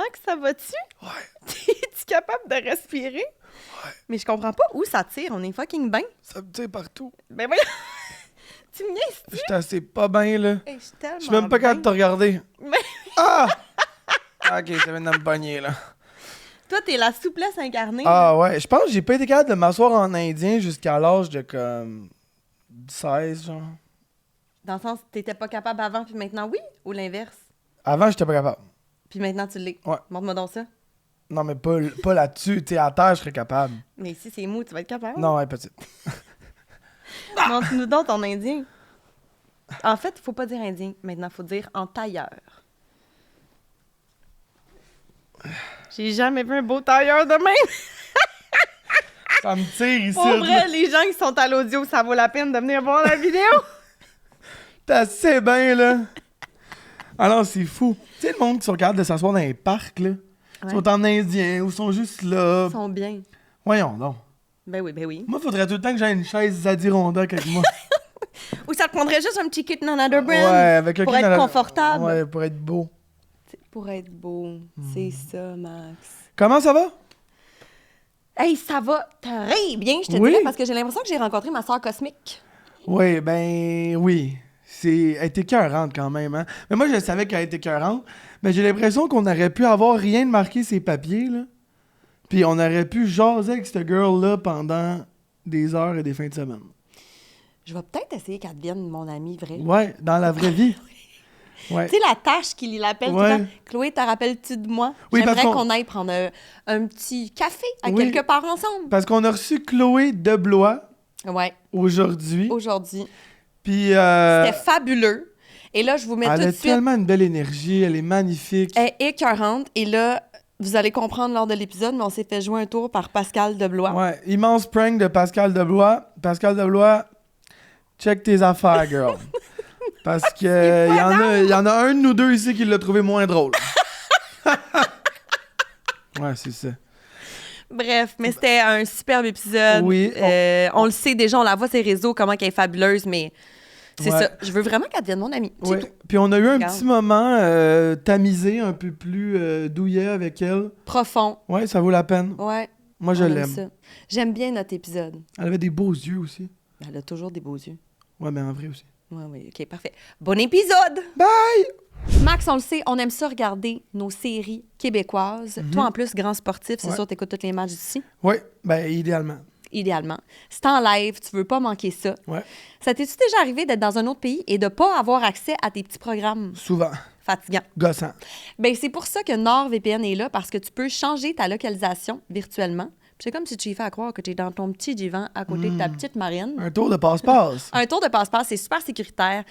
Max, ça va-tu? Ouais. Es-tu capable de respirer? Ouais. Mais je comprends pas où ça tire. On est fucking bien. Ça me tire partout. Ben voyons. Tu me niaises-tu? Je suis assez pas bien, là. Hey, je suis tellement Je suis même pas capable de te regarder. Mais Ah! OK, ça vient de me pogner, là. toi, t'es la souplesse incarnée. Ah ouais, je pense que j'ai pas été capable de m'asseoir en indien jusqu'à l'âge de comme 16, genre. Dans le sens, t'étais pas capable avant, puis maintenant oui? Ou l'inverse? Avant, j'étais pas capable. Puis maintenant, tu l'es. Ouais. Montre-moi donc ça. Non, mais pas là-dessus. Tu sais, à terre, je serais capable. Mais ici, c'est mou, tu vas être capable. Non, ouais, petite. Montre-nous donc ton indien. En fait, il faut pas dire indien. Maintenant, il faut dire en tailleur. J'ai jamais vu un beau tailleur de même. Ça me tire ici. Pour vrai, les gens qui sont à l'audio, ça vaut la peine de venir voir la vidéo. T'es assez bien, là. Alors, c'est fou. Tu sais, le monde qui sont capables de s'asseoir dans les parcs, là. Ils sont en indien ou sont juste là. Ils sont bien. Voyons donc. Ben oui, ben oui. Moi, faudrait tout le temps que j'aie une chaise Zadirondac avec moi. Ou ça te prendrait juste un petit kit Another Brand. Ouais, avec un pour kit être dans la- confortable. Ouais, pour être beau. Pour être beau. C'est ça, Max. Comment ça va? Hey, ça va très bien, je te Oui. dirais, parce que j'ai l'impression que j'ai rencontré ma soeur cosmique. Oui, ben oui. Elle était écœurante quand même, hein. Mais moi, je savais qu'elle était écœurante. Mais j'ai l'impression qu'on aurait pu avoir rien de marqué ses papiers, là. Puis on aurait pu jaser avec cette girl-là pendant des heures et des fins de semaine. Je vais peut-être essayer qu'elle devienne mon amie vraie. Ouais, dans la vraie vie. Ouais. Tu sais, la tâche qu'il l'appelle Ouais. tout le temps. Chloé, te rappelles-tu de moi? Oui, parce J'aimerais qu'on- qu'on aille prendre un petit café à Oui. quelque part ensemble. Parce qu'on a reçu Chloé Deblois Ouais, aujourd'hui. aujourd'hui. Puis C'était fabuleux. Et là, je vous mets tout elle de a suite. tellement une belle énergie, elle est magnifique. Elle est écœurante. Et là, vous allez comprendre lors de l'épisode, mais on s'est fait jouer un tour par Pascal Deblois. Ouais, immense prank de Pascal Deblois. Pascal Deblois, check tes affaires, girl. Parce que il y en a un de nous deux ici qui l'a trouvé moins drôle. Ouais, c'est ça. Bref, mais c'était un superbe épisode. Oui, on le sait déjà, on la voit sur les réseaux, comment elle est fabuleuse, mais c'est Ouais. ça. Je veux vraiment qu'elle devienne mon amie. C'est Ouais. tout. Puis on a eu un Regarde. petit moment tamisé, un peu plus douillet avec elle. Profond. Ouais, ça vaut la peine. Ouais. Moi, je on aime l'aime. ça. J'aime bien notre épisode. Elle avait des beaux yeux aussi. Elle a toujours des beaux yeux. Ouais, mais en vrai aussi. Oui, oui, OK, parfait. Bon épisode! Bye! Max, on le sait, on aime ça regarder nos séries québécoises. Toi, en plus, grand sportif, c'est Ouais. sûr, t'écoutes tous les matchs d'ici, Ouais, ben idéalement. idéalement. C'est en live, tu veux pas manquer ça. Ouais, Ça t'est-tu déjà arrivé d'être dans un autre pays et de pas avoir accès à tes petits programmes souvent. fatigants? Gossant. Bien, c'est pour ça que NordVPN est là, parce que tu peux changer ta localisation virtuellement. Puis c'est comme si tu y fais à croire que tu es dans ton petit divan à côté de ta petite marine. Un tour de passe-passe. Un tour de passe-passe, c'est super sécuritaire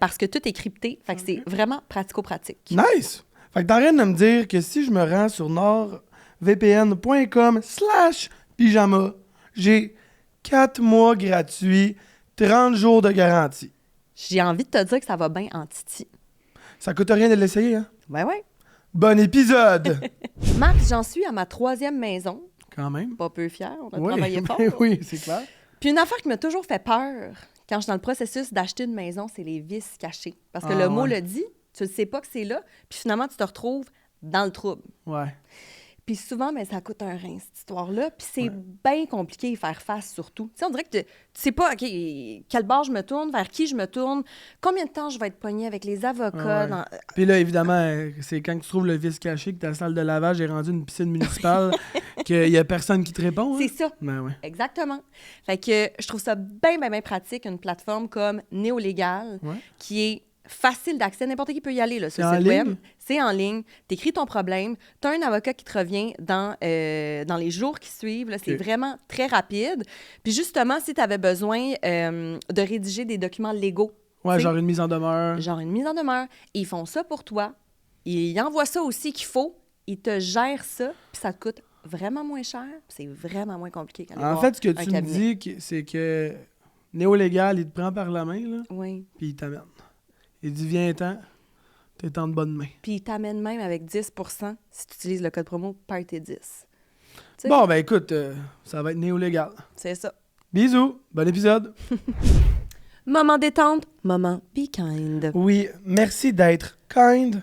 parce que tout est crypté. Fait que c'est vraiment pratico-pratique. Nice! Fait que t'arrêtes de me dire que si je me rends sur nordvpn.com/pyjama, j'ai 4 mois gratuits, 30 jours de garantie. J'ai envie de te dire que ça va bien en titi. Ça coûte rien de l'essayer, hein? Ouais. Bon épisode! Max, j'en suis à ma 3e maison. Quand même. Pas peu fière, on a Oui, travaillé fort. ben oui, c'est clair. Puis une affaire qui m'a toujours fait peur quand je suis dans le processus d'acheter une maison, c'est les vices cachés. Parce que Ah, le mot ouais. le dit, tu ne sais pas que c'est là, puis finalement, tu te retrouves dans le trouble. Ouais. Puis souvent, mais ça coûte un rein, cette histoire-là. Puis c'est bien compliqué y faire face, surtout. Tu sais, on dirait que tu sais pas, OK, quel bord je me tourne, vers qui je me tourne, combien de temps je vais être pognée avec les avocats. Ouais. Puis là, évidemment, c'est quand tu trouves le vice caché que ta salle de lavage est rendue une piscine municipale qu'il y a personne qui te répond. Hein? C'est ça. Ben ouais. Exactement. Fait que je trouve ça bien pratique, une plateforme comme Néolégal, Ouais. qui est facile d'accès. N'importe qui peut y aller là, sur C'est le en site web. ligne? C'est en ligne. Tu écris ton problème. Tu as un avocat qui te revient dans les jours qui suivent. Là. C'est Ok. vraiment très rapide. Puis justement, si tu avais besoin de rédiger des documents légaux, Ouais, tu sais, genre une mise en demeure. genre une mise en demeure, ils font ça pour toi. Ils envoient ça aussi qu'il faut. Ils te gèrent ça. Puis ça te coûte vraiment moins cher. Puis c'est vraiment moins compliqué qu'aller En voir fait, ce que un tu me cabinet. dis, c'est que Néolégal, il te prend par la main, là, Oui. puis il t'amène. Il dit, viens-t'en, t'es en de bonne main. Puis ils t'amènent même avec 10 si tu utilises le code promo PARTY10. Tu sais, Bon, ben écoute, ça va être Néolégal. c'est ça. Bisous, bon épisode. Moment détente, moment be kind. Oui, merci d'être kind.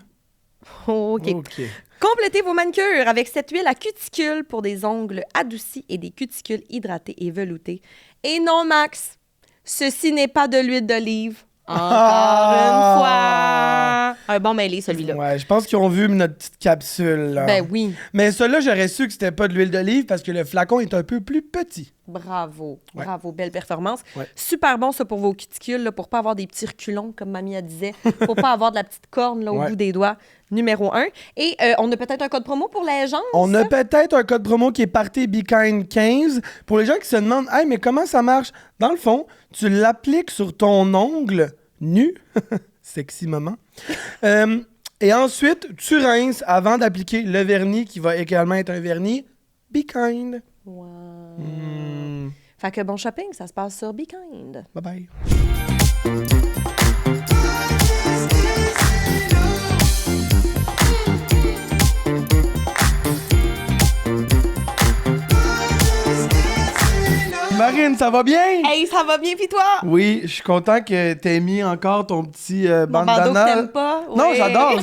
OK. OK. Complétez vos manucures avec cette huile à cuticule pour des ongles adoucis et des cuticules hydratés et veloutés. Et non, Max, ceci n'est pas de l'huile d'olive. Encore une fois. Un bon mêlé, celui-là. Ouais, je pense qu'ils ont vu notre petite capsule, là. Ben oui. Mais celui-là, j'aurais su que c'était pas de l'huile d'olive parce que le flacon est un peu plus petit. Bravo. Ouais. Bravo. Belle performance. Ouais. Super bon, ça, pour vos cuticules, là, pour pas avoir des petits reculons, comme mamie elle disait. Pour pas avoir de la petite corne là, au Ouais. bout des doigts. Numéro 1. Et on a peut-être un code promo pour les gens. On a peut-être un code promo qui est Party Be Kind 15. Pour les gens qui se demandent, hey, mais comment ça marche? Dans le fond, tu l'appliques sur ton ongle nu. Sexy moment. Et ensuite, tu rinces avant d'appliquer le vernis qui va également être un vernis Be Kind. Wow. Mm. Fait que bon shopping, ça se passe sur Be Kind. Bye bye. Marine, ça va bien? Hey, ça va bien, pis toi? Oui, je suis content que t'aies mis encore ton petit Mon bandeau que bandana. t'aimes pas? Non, Ouais. j'adore.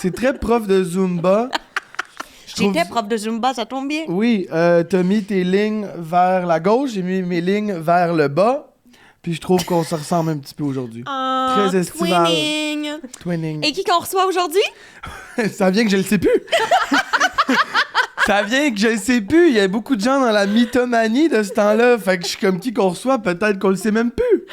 C'est très prof de Zumba. Je trouve- J'étais prof de Zumba, ça tombe bien. Oui, t'as mis tes lignes vers la gauche, j'ai mis mes lignes vers le bas. Puis je trouve qu'on se ressemble un petit peu aujourd'hui. Très estival. Twinning. Twinning. Et qui qu'on reçoit aujourd'hui? Ça vient que je le sais plus. Ça vient que je le sais plus. Il y a beaucoup de gens dans la mythomanie de ce temps-là. Fait que je suis comme qui qu'on reçoit, peut-être qu'on le sait même plus.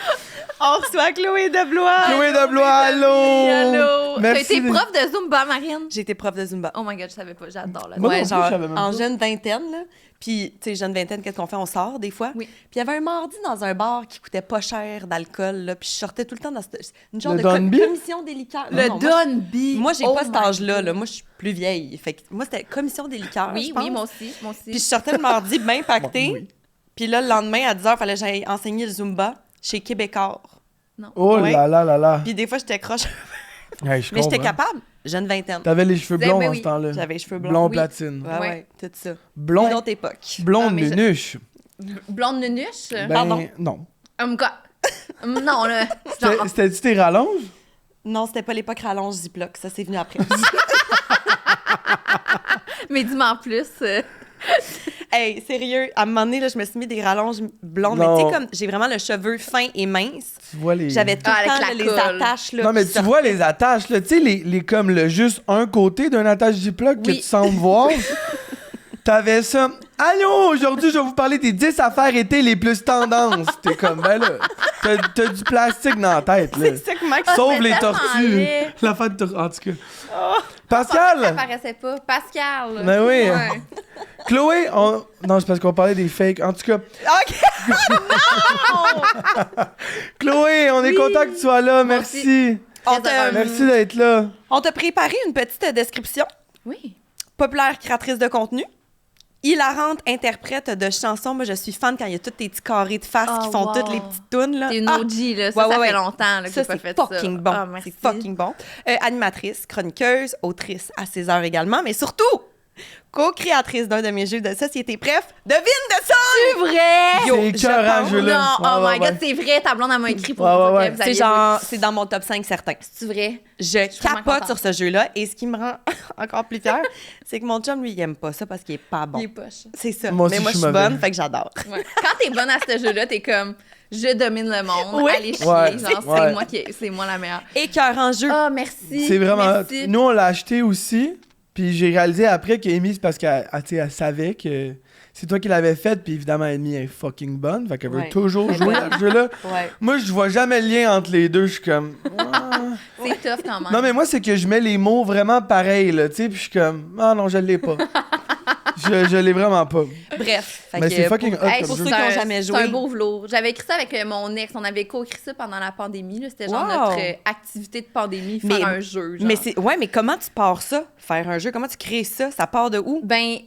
On reçoit Chloé Deblois. Chloé Deblois, allô! Allô! T'as Merci été de- prof de Zumba, Marine? J'ai été prof de Zumba. Oh my God, je savais pas, j'adore la Moi Ouais, non plus, genre, je savais même en pas. jeune vingtaine, là. Puis, tu sais, jeune vingtaine, qu'est-ce qu'on fait? On sort, des fois. Oui. Puis, il y avait un mardi dans un bar qui coûtait pas cher d'alcool, là. Puis, je sortais tout le temps dans une genre Le de Dunby? commission des liqueurs. Le Non, Dunby! Moi, j'ai Oh pas cet my âge-là, là. God. Moi, je suis plus vieille. Fait que moi, c'était commission des liqueurs. Oui, je pense. oui, moi aussi, moi aussi. Puis, je sortais le mardi bien pacté. Oui. Puis là, le lendemain, à 10h, il fallait que j'aille enseigner le Zumba chez Québécois. Oh Ouais. là là là là. Puis, des fois, j'étais croche. Hey, je Mais j'étais comprends. capable. Jeune vingtaine. T'avais les cheveux blonds Ben en oui. ce temps-là. J'avais les cheveux blonds. Blond Oui. platine. Ouais, Ouais. ouais, tout ça. Une Blond, autre époque. blonde Ah, mais je- nunuche. Blonde nunuche? Ben, Pardon. non. Non, là. C'était- Genre, C'était-tu tes rallonges? Non, c'était pas l'époque rallonge Ziploc. Ça, c'est venu après. mais dis-moi en plus. Hey, sérieux, à un moment donné, là, je me suis mis des rallonges blondes. Mais Non. tu sais, comme j'ai vraiment le cheveu fin et mince, Tu vois les... j'avais tout Ah, le temps avec là, la les colle. attaches. Là, Non, mais qui tu sortaient. vois les attaches, là. Tu sais, les comme le juste un côté d'un attache Ziploc que Oui. tu sembles voir. T'avais ça. Allô, aujourd'hui, je vais vous parler des 10 affaires été les plus tendances. T'es comme, ben là, t'as du plastique dans la tête, là. C'est ça que Max. Sauf mais les tellement tortues. laid. La fin de tortue, en tout cas. Ça Pascal! paraissait pas. Pascal. Ben oui. Ouais. Chloé, non, c'est parce qu'on parlait des fakes. En tout cas, OK. Chloé, on est content que tu sois là. Merci. On Très t'a heureuse. Merci d'être là. on t'a préparé une petite description. Oui. Populaire créatrice de contenu. Hilarante interprète de chansons. Moi, je suis fan quand il y a tous tes petits carrés de face qui Oh, font wow. toutes les petites tounes. Là. T'es une Ah! OG, là. Ça, Ouais, ça ouais, fait ouais. longtemps là, que Ça, j'ai pas c'est fait fucking ça. bon. Ah, merci. C'est fucking bon. Animatrice, chroniqueuse, autrice à 16 heures également, mais surtout, co-créatrice d'un de mes jeux de société. Bref, devine de ça! C'est vrai! Yo, C'est je écœurant, pense- ce jeu-là. Non, oh Ouais, my ouais, God, c'est vrai. Ta blonde, elle m'a écrit pour Ouais, me dire ouais, ouais. que vous C'est aviez genre, c'est dans mon top 5 certain. C'est vrai? Je vraiment capote contente. sur ce jeu-là et ce qui me rend encore plus fière, c'est que mon chum, lui, il aime pas ça parce qu'il est pas bon. Il est poche. C'est ça. Moi aussi, mais moi, je je suis suis mauvais. bonne, fait que j'adore. Ouais. Quand t'es bonne à ce jeu-là, t'es comme, je domine le monde. Oui. Allez chier. Ouais. Genre, Ouais. c'est moi la meilleure. Et cœur en jeu. Ah, merci. C'est vraiment. Merci. Nous, on l'a acheté aussi. Puis j'ai réalisé après qu'Amy, c'est parce qu'elle tu sais, elle savait que c'est toi qui l'avais fait. Puis évidemment, Amy est fucking bonne. Fait qu'elle veut Ouais. toujours jouer à ce jeu-là. Ouais. Moi, je vois jamais le lien entre les deux. Je suis comme. Ah. C'est tough quand même. Non, mais moi, c'est que je mets les mots vraiment pareils, là. Tu sais, puis je suis comme. Ah non, je l'ai pas. je l'ai vraiment pas. Bref. Fait Mais que c'est fucking pour- hot Hey, comme pour jeu. ceux qui ont jamais C'est un joué. beau velours. J'avais écrit ça avec mon ex. On avait co-écrit ça pendant la pandémie. Là. C'était genre Wow. notre activité de pandémie, faire Mais- un jeu. Genre. Mais c'est ouais, mais comment tu pars ça, faire un jeu? Comment tu crées ça? Ça part de où? Ben,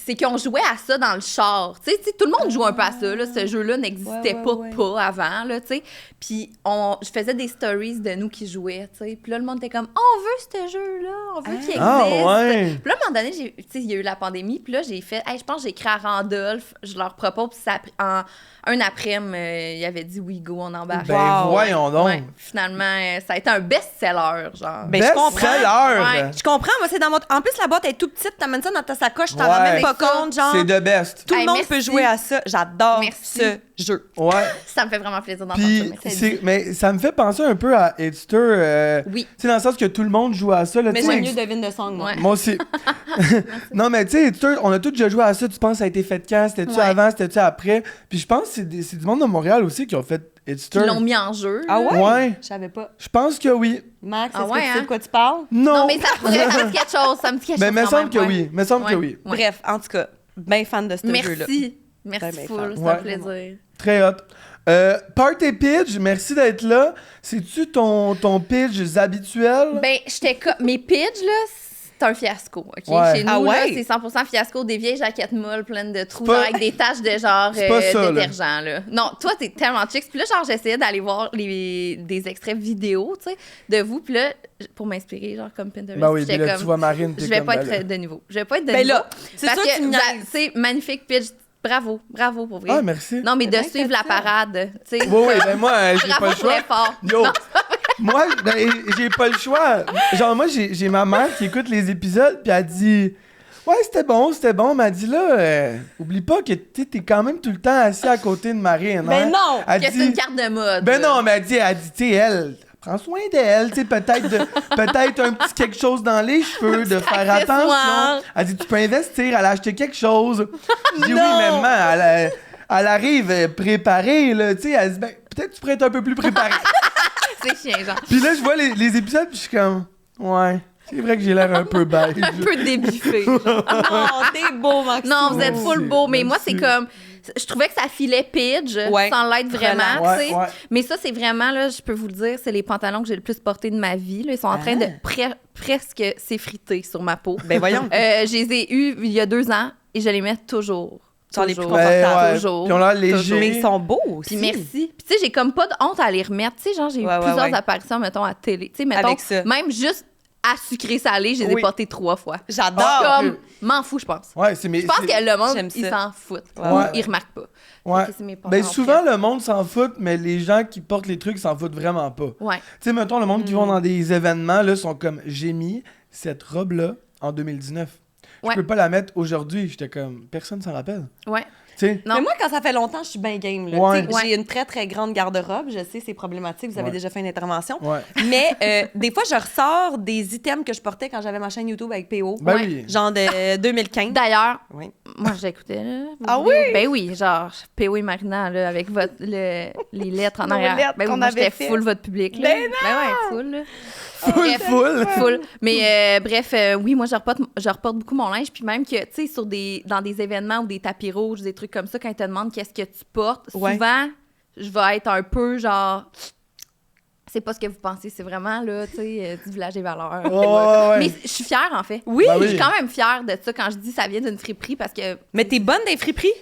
c'est qu'on jouait à ça dans le char. Tu sais, tout le monde joue un peu à ça. Là. Ce jeu-là n'existait pas avant, là, tu sais. Puis je faisais des stories de nous qui jouaient, tu sais. Puis là, le monde était comme, on veut ce jeu-là, on veut qu'il existe. ouais. Puis là, à un moment donné, tu sais, il y a eu la pandémie. Puis là, j'ai fait, je pense que j'ai écrit à Randolph, je leur propose. Puis ça a pris un après-midi, il avait dit oui, go, on embarque. Ben voyons donc. Ouais, finalement, ça a été un best-seller, genre. Ben, je comprends. Best-seller. Je comprends, moi, c'est dans mon... En plus, la boîte est tout petite, t'amènes ça dans ta sacoche, t'en rends même pas compte, genre... C'est the best. Tout le monde merci. peut jouer à ça. J'adore ce jeu. Ouais. Ça me fait vraiment plaisir d'entendre Puis, ça. mais ça me fait penser un peu à Hitster. Oui. Tu sais, dans le sens que tout le monde joue à ça. Là, Mais tu sais, j'aime mieux Devine de Song, moi. Ouais. Moi aussi. Non, mais tu sais, Hitster, on a tous déjà joué à ça. Tu penses que ça a été fait quand? C'était-tu Ouais. avant? C'était-tu après? Puis je pense que c'est du monde de Montréal aussi qui ont fait Hitster. Ils l'ont mis en jeu. Ah ouais? Ouais. Je savais pas. Je pense que oui. Max, Ah est-ce ouais, que tu sais hein? de quoi tu parles? Non. Non, mais ça pourrait être quelque chose. Ça me dit quelque Mais chose. me quand semble même, que ouais. oui. Me semble que Ouais. oui. Ouais. Bref, en tout cas, bien fan de ce jeu-là. Merci. Merci Ben, full. fan. Ça Ouais. fait plaisir. Très hot. Party Pidge, merci d'être là. C'est-tu ton pitch habituel? Ben, j'étais comme. Mes pitchs, là, c'est un fiasco. OK? Ouais. Chez nous, Ah ouais? là, c'est 100% fiasco. Des vieilles jaquettes molles pleines de trous, pas- genre avec des taches de genre C'est pas ça, là. détergent, là. Non, toi, t'es tellement chic. Puis là, genre, j'essayais d'aller voir des extraits vidéo, tu sais, de vous. Puis là, pour m'inspirer, genre, comme Pinterest. Ben oui, j'étais puis là, comme, tu vois Marine, t'es je vais comme, pas ben là. être de niveau. Je vais pas être de Ben niveau. là, c'est Parce sûr que tu me niaises. c'est magnifique pitch. Bravo pour vrai. Ah, merci. Non, mais de bien suivre fait la ça. parade, tu sais. Oui, ben moi, j'ai pas Bravo le choix. très fort. Yo, moi, ben, j'ai pas le choix. Genre, moi, j'ai ma mère qui écoute les épisodes, puis elle dit... Ouais, c'était bon. Elle m'a dit, là, oublie pas que t'es quand même tout le temps assis à côté de Marine. Ben hein? non! Elle Que dit, c'est une carte de mode. ben non, mais elle dit, tu sais, elle... Prends soin d'elle, tu sais, peut-être un petit quelque chose dans les cheveux, de faire attention. accessoire. Elle dit, tu peux investir, elle a acheté quelque chose. Je dis, oui, mais maman, elle arrive préparée, là, tu sais, elle dit, ben, peut-être tu pourrais être un peu plus préparée. C'est chien, genre. Puis là, je vois les épisodes, puis je suis comme, ouais, c'est vrai que j'ai l'air un peu beige. Un peu débiffé. Non, t'es beau, Max. Non, vous êtes full beau, mais moi, c'est Merci. comme... Je trouvais que ça filait Pidge, Ouais. sans l'être vraiment, Ouais, tu sais. ouais. Mais ça, c'est vraiment, là, je peux vous le dire, c'est les pantalons que j'ai le plus portés de ma vie. Là. Ils sont en train de presque s'effriter sur ma peau. Ben voyons. Je les ai eus il y a 2 ans et je les mets toujours. Sont les plus Toujours. confortables. Toujours. Puis on a léger. Toujours. Mais ils sont beaux aussi. Puis merci. Puis tu sais, j'ai comme pas de honte à les remettre. Tu sais, genre, j'ai eu Ouais, ouais, plusieurs ouais. apparitions, mettons, à télé. Tu sais, mettons, Avec ça. même juste à sucré-salé, je les ai Oui. portés 3 fois. J'adore. Comme, m'en fous, je pense. Ouais, c'est mes. Je pense que le monde, J'aime il ça. s'en fout. Ouais. Ou Ouais. il remarque pas. Ouais. Fait que c'est mes Ben pantalons souvent, presque. le monde s'en fout, mais les gens qui portent les trucs s'en foutent vraiment pas. Ouais. Tu sais, mettons, le monde qui vont dans des événements, là, sont comme, j'ai mis cette robe-là en 2019. Ouais. Je peux pas la mettre aujourd'hui. J'étais comme, personne s'en rappelle. Ouais. Tu sais? Non. Mais moi, quand ça fait longtemps, je suis bien game. Là. Ouais. Tu sais, j'ai une très, très grande garde-robe. Je sais, c'est problématique. Vous avez Ouais. déjà fait une intervention. Ouais. Mais des fois, je ressors des items que je portais quand j'avais ma chaîne YouTube avec PO. Ben Ouais. oui. Genre de 2015. D'ailleurs, Oui. moi, j'écoutais. Là, vos Ah vidéos. oui? Ben oui, genre, P.O. et Marina, là, avec les lettres en Nos arrière. lettres Ben oui, qu'on moi, avait j'étais fait. full votre public. Là. Ben Ben ouais, full. Là. Full. Full. Mais bref, oui, moi, je reporte beaucoup mon linge. Puis même que, tu sais, dans des événements ou des tapis rouges, des trucs comme ça, quand ils te demandent qu'est-ce que tu portes, Ouais. souvent, je vais être un peu genre... C'est pas ce que vous pensez, c'est vraiment, là, tu sais, du village des valeurs. Ouais. Mais je suis fière, en fait. Oui. Ben Je suis quand même fière de ça quand je dis ça vient d'une friperie parce que... Mais t'es bonne des friperies?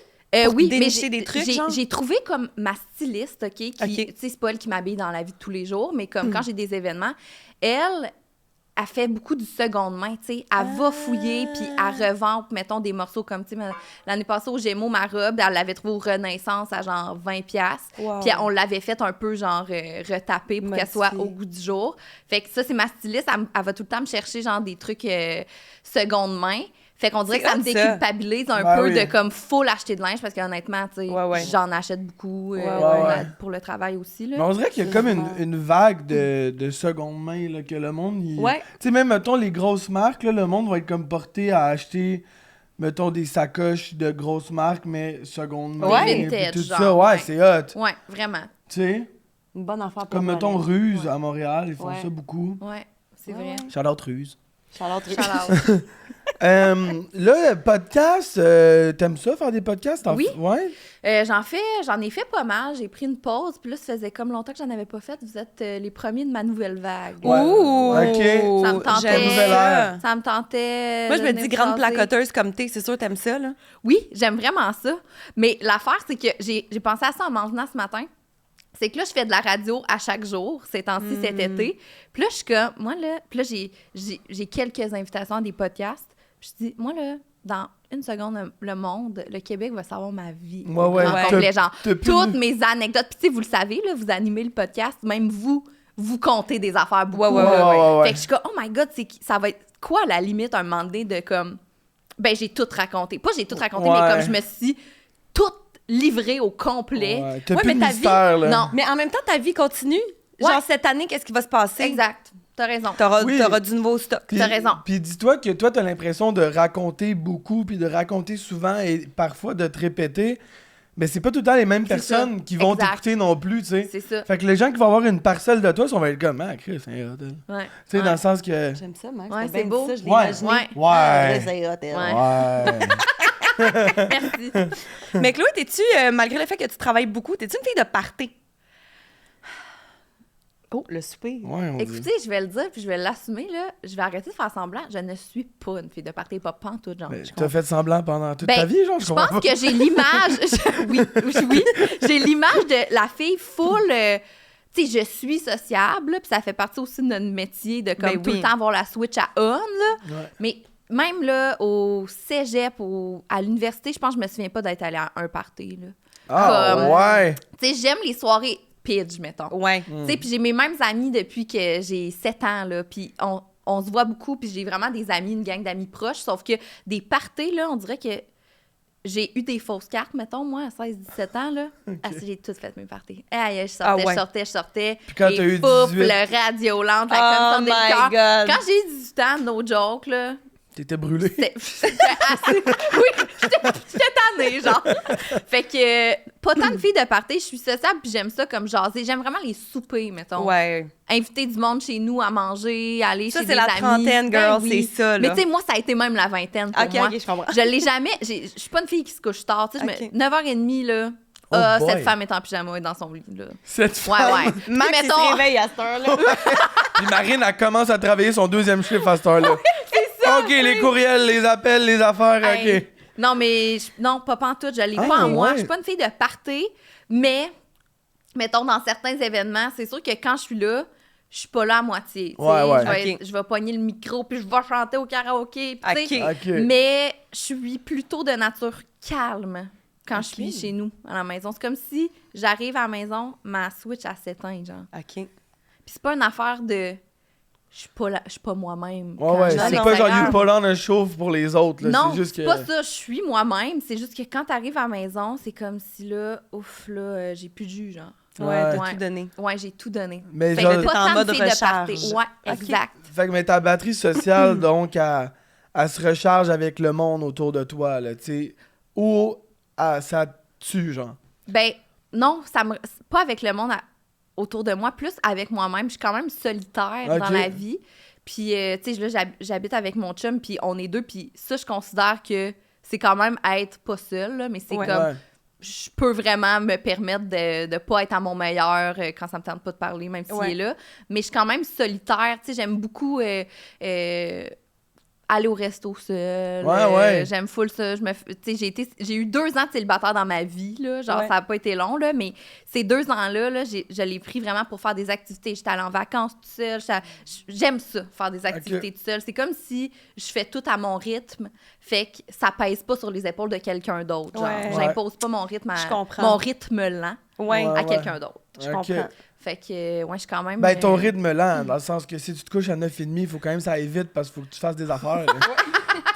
Pour oui, mais dénicher des trucs, genre? j'ai trouvé comme ma styliste, OK, qui, OK. tu sais, c'est pas elle qui m'habille dans la vie de tous les jours, mais comme quand j'ai des événements, elle fait beaucoup du seconde main, tu sais. Elle va fouiller, puis elle revend, mettons, des morceaux comme, tu sais, l'année passée au Gémeaux, ma robe, elle l'avait trouvée au Renaissance à genre 20$. Wow. Puis on l'avait fait un peu, genre, retapée pour qu'elle soit Modifiée. au goût du jour. Fait que ça, c'est ma styliste. Elle va tout le temps me chercher, genre, des trucs seconde main. Fait qu'on dirait C'est que ça me hot, ça. déculpabilise un Ben peu oui. de comme full acheter de linge parce qu'honnêtement, tu sais, Ouais, ouais. j'en achète beaucoup ouais. pour le travail aussi. Là. Mais on dirait qu'il y a comme une vague de seconde main, là, que le monde, il... Ouais. Tu sais, même, mettons, les grosses marques, là, le monde va être comme porté à acheter, mettons, des sacoches de grosses marques, mais seconde main. Ouais. puis Vintage, tout genre, ça, ouais, ouais. c'est hot. Ouais, vraiment. Tu sais, Une bonne affaire pour comme, moi, mettons, là. Ruse à Montréal, ils font Ouais. ça beaucoup. Ouais, c'est Ouais. vrai. Shout-out Ruse. Charlotte. Shout-out. Là, podcast, t'aimes ça, faire des podcasts? Oui. Ouais? J'en ai fait pas mal. J'ai pris une pause. Puis là, ça faisait comme longtemps que j'en avais pas fait. Vous êtes les premiers de ma nouvelle vague. Ouais. Ouh! OK. Ça me tentait. J'aime Nouvelle ça. ère. Ça me tentait. Moi, je me de dis venir grande jaser. placoteuse comme t'es, c'est sûr t'aimes ça, là. Oui, j'aime vraiment ça. Mais l'affaire, c'est que j'ai pensé à ça en mangeant ce matin. C'est que là, je fais de la radio à chaque jour, ces temps-ci, cet été. Puis là, je suis comme, moi, là, puis là, j'ai quelques invitations à des podcasts. Puis je dis, moi, là, dans une seconde, le monde, le Québec va savoir ma vie. Ouais, ouais. En complet, genre, t'as plus- toutes mes anecdotes. Puis tu sais, vous le savez, là, vous animez le podcast, même vous comptez des affaires beaucoup. Ouais. Fait que je suis comme, oh my God, ça va être quoi la limite un moment donné de comme, ben j'ai tout raconté. Pas j'ai tout raconté, Ouais. mais comme je me suis tout livrée au complet. Ouais, t'as Ouais, plus mais de ta vie- mystère, là. Non. Mais en même temps, ta vie continue. Ouais. Genre, cette année, qu'est-ce qui va se passer? Exact. T'as raison. Oui. T'auras du nouveau stock. Puis- T'as raison. Puis dis-toi que toi, t'as l'impression de raconter beaucoup, puis de raconter souvent et parfois de te répéter. Mais c'est pas tout le temps les mêmes C'est personnes ça. qui vont Exact. t'écouter non plus, tu sais. C'est ça. Fait que les gens qui vont avoir une parcelle de toi, sont être comme, ah, Chris, c'est un hot, elle. Ouais. Tu sais, dans le sens que. J'aime ça, Max. Ouais, T'as c'est bien beau. dit ça, je l'ai Ouais. imaginé. Ouais. Ah, Ouais. c'est hot, elle. Ouais. Ouais. Merci. Mais Chloé, t'es-tu, malgré le fait que tu travailles beaucoup, t'es-tu une fille de party? Oh, le souper. Ouais, on dit. Écoutez, je vais le dire puis je vais l'assumer, là. Je vais arrêter de faire semblant. Je ne suis pas une fille de party, pas pantoute, genre. Mais Je t'as fait semblant pendant toute Ben, ta vie, genre, je Je comprends pense pas. que j'ai l'image. Oui, j'ai l'image de la fille full. Tu sais, je suis sociable, là, puis ça fait partie aussi de notre métier de comme Ben tout oui. le temps avoir la switch à on, là. Ouais. Mais même là, au cégep, à l'université, je pense que je me souviens pas d'être allée à un party, là. Ah, comme- ouais. Tu sais, j'aime les soirées pidge, mettons. Ouais. Tu sais, puis j'ai mes mêmes amis depuis que j'ai 7 ans, là, puis on se voit beaucoup, puis j'ai vraiment des amis, une gang d'amis proches, sauf que des parties, là, on dirait que j'ai eu des fausses cartes, mettons, moi, à 16-17 ans, là. Ah, j'ai toutes fait mes parties. Aïe, je sortais. Puis quand les t'as eu poufs, 18? le radiolante, la Oh comme my ça, des cœurs. God. Quand j'ai eu 18 ans, no joke, là, T'étais brûlé. j'étais assez... Oui, j'étais tannée, genre. Fait que, pas tant de filles de party, je suis sociable, puis j'aime ça comme jaser. J'aime vraiment les soupers, mettons. Ouais. Inviter du monde chez nous à manger, aller Ça, chez c'est des la amis. trentaine, girl, Ben oui. c'est ça, là. Mais tu sais, moi, ça a été même la vingtaine pour OK, moi. OK, je comprends. Je l'ai jamais... Je suis pas une fille qui se couche tard. Tu sais, OK. 9h30, là, Oh boy. cette femme est en pyjama, elle est dans son lit, là. Cette Ouais, femme. ouais. Max, Puis il se réveille à cette heure-là. Puis Marine, elle commence à travailler son deuxième chiffre à cette heure-là. OK, les courriels, les appels, les affaires, Hey. OK. Non, mais non, pas pantoute, je l'ai Ah, pas en moi. ouais. Je suis pas une fille de party, mais mettons dans certains événements, c'est sûr que quand je suis là, je suis pas là à moitié. tu sais. Ouais, ouais. Je vais, Ok. je vais pogner le micro puis je vais chanter au karaoké. puis tu sais. Ok. OK. Mais je suis plutôt de nature calme quand je Ok. suis chez nous, à la maison. C'est comme si j'arrive à la maison, ma switch à s'éteint, genre. OK. Puis c'est pas une affaire de... Je suis pas moi-même. Ouais, quand ouais, je suis à c'est pas genre, l'extérieur. you pull on a chauffe pour les autres, là. Non, C'est juste c'est que... pas ça. Je suis moi-même. C'est juste que quand t'arrives à la maison, c'est comme si là, ouf, là, j'ai plus de jus, genre. Ouais, t'as Ouais. tout donné. Ouais, j'ai tout donné. Mais Fait genre- que T'es pas en tant mode de filles de recharge. party. Ouais, Ok. exact. Fait que mais ta batterie sociale, donc, elle se recharge avec le monde autour de toi, là, tu sais. Ou ça tue, genre. Ben, non, pas avec le monde autour de moi, plus avec moi-même. Je suis quand même solitaire Ok. dans la vie. Puis, tu sais, là, j'habite avec mon chum, puis on est deux. Puis ça, je considère que c'est quand même être pas seul, là, mais c'est Ouais. comme... Ouais. Je peux vraiment me permettre de pas être à mon meilleur quand ça me tente pas de parler, même s'il Ouais. est là. Mais je suis quand même solitaire. Tu sais, j'aime beaucoup aller au resto seul. Ouais. J'aime full ça. Tu sais, j'ai eu 2 ans de célibataire dans ma vie, là. Genre, Ouais. ça a pas été long, là. Mais ces 2 ans-là, là, je l'ai pris vraiment pour faire des activités. J'étais allée en vacances toute seule. J'aime ça, faire des activités toute seule. C'est comme si je fais tout à mon rythme. Fait que ça pèse pas sur les épaules de quelqu'un d'autre. Genre, Ouais. j'impose pas mon rythme Je comprends. mon rythme lent Ouais. Ouais. à quelqu'un d'autre. Je Ok. comprends. Fait que, ouais, je suis quand même... Ben, ton rythme lent, dans le sens que si tu te couches à 9h30, il faut quand même que ça aille vite parce qu'il faut que tu fasses des affaires. là.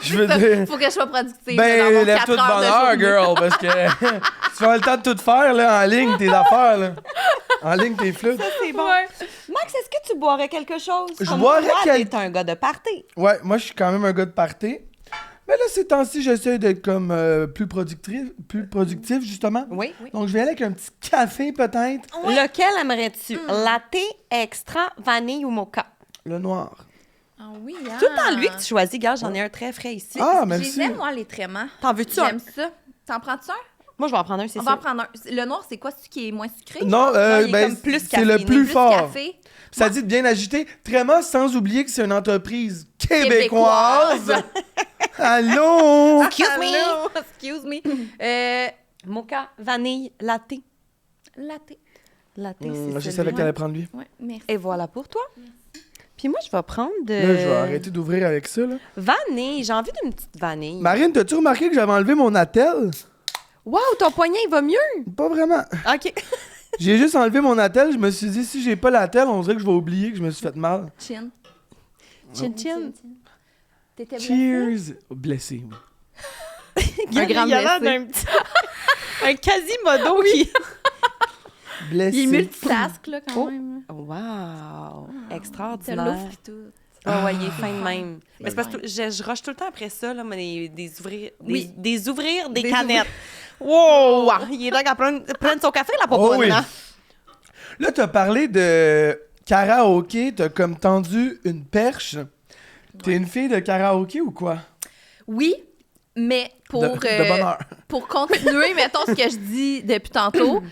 Je veux dire... Faut que je sois productive là, dans Ben, mon lève-toi 4 de heures bonne de heure, journée. girl, parce que tu vas le temps de tout faire, là, en ligne, tes affaires, là. En ligne, tes flûtes. C'est bon. Ouais. Max, est-ce que tu boirais quelque chose? Je Comme boirais toi, quel- t'es un gars de party. Ouais, moi, je suis quand même un gars de party. Mais là, ces temps-ci, j'essaie d'être comme plus productif, justement. Oui. Donc, je vais aller avec un petit café, peut-être. Lequel aimerais-tu? Latte, extra, vanille ou mocha? Le noir. Ah oui, hein? Tout le temps lui que tu choisis. Gars, j'en ai un très frais ici. Ah, Je merci. les aime, moi, les tréments. T'en veux-tu un? J'aime ça. T'en prends-tu un? Moi, je vais en prendre un, c'est On va en sûr. prendre un. Le noir, c'est quoi? C'est qui est moins sucré? Non, il est ben, comme plus c'est le caféiné, plus Plus fort. café. Ça dit de bien agiter. Tréma, sans oublier que c'est une entreprise québécoise. Allô? Excuse me. Allô? Excuse me. Mocha, vanille, latte. Latte. Latte, c'est Je savais celui. qu'elle allait prendre lui. Ouais, merci. Et voilà pour toi. Puis moi, je vais prendre de... Là, je vais arrêter d'ouvrir avec ça. Là. Vanille. J'ai envie d'une petite vanille. Marine, t'as-tu remarqué que j'avais enlevé mon attel? Wow, ton poignet, il va mieux. Pas vraiment. OK. J'ai juste enlevé mon attel. Je me suis dit, si j'ai pas l'attel, on dirait que je vais oublier que je me suis fait mal. Chin. Chin, chin. T'étais blessée? Cheers! Blessé, oui. Un grand Il a l'air blessé. d'un petit... un quasimodo qui... Blessé. Il est multitask, là, quand Oh. même. Wow. T'as Extraordinaire. l'offre pis tout. Ah ouais, il est fin de même. C'est Mais c'est parce que fin. je rush tout le temps après ça, là, mais des ouvrir... Oui. Des ouvrir des Des canettes. Wow! Il est là à prendre son café, la Oh popoune, oui. hein? Là, t'as parlé de karaoké. T'as comme tendu une perche. T'es une fille de karaoké ou quoi? Oui, mais pour, de bonheur. pour continuer, mettons ce que je dis depuis tantôt,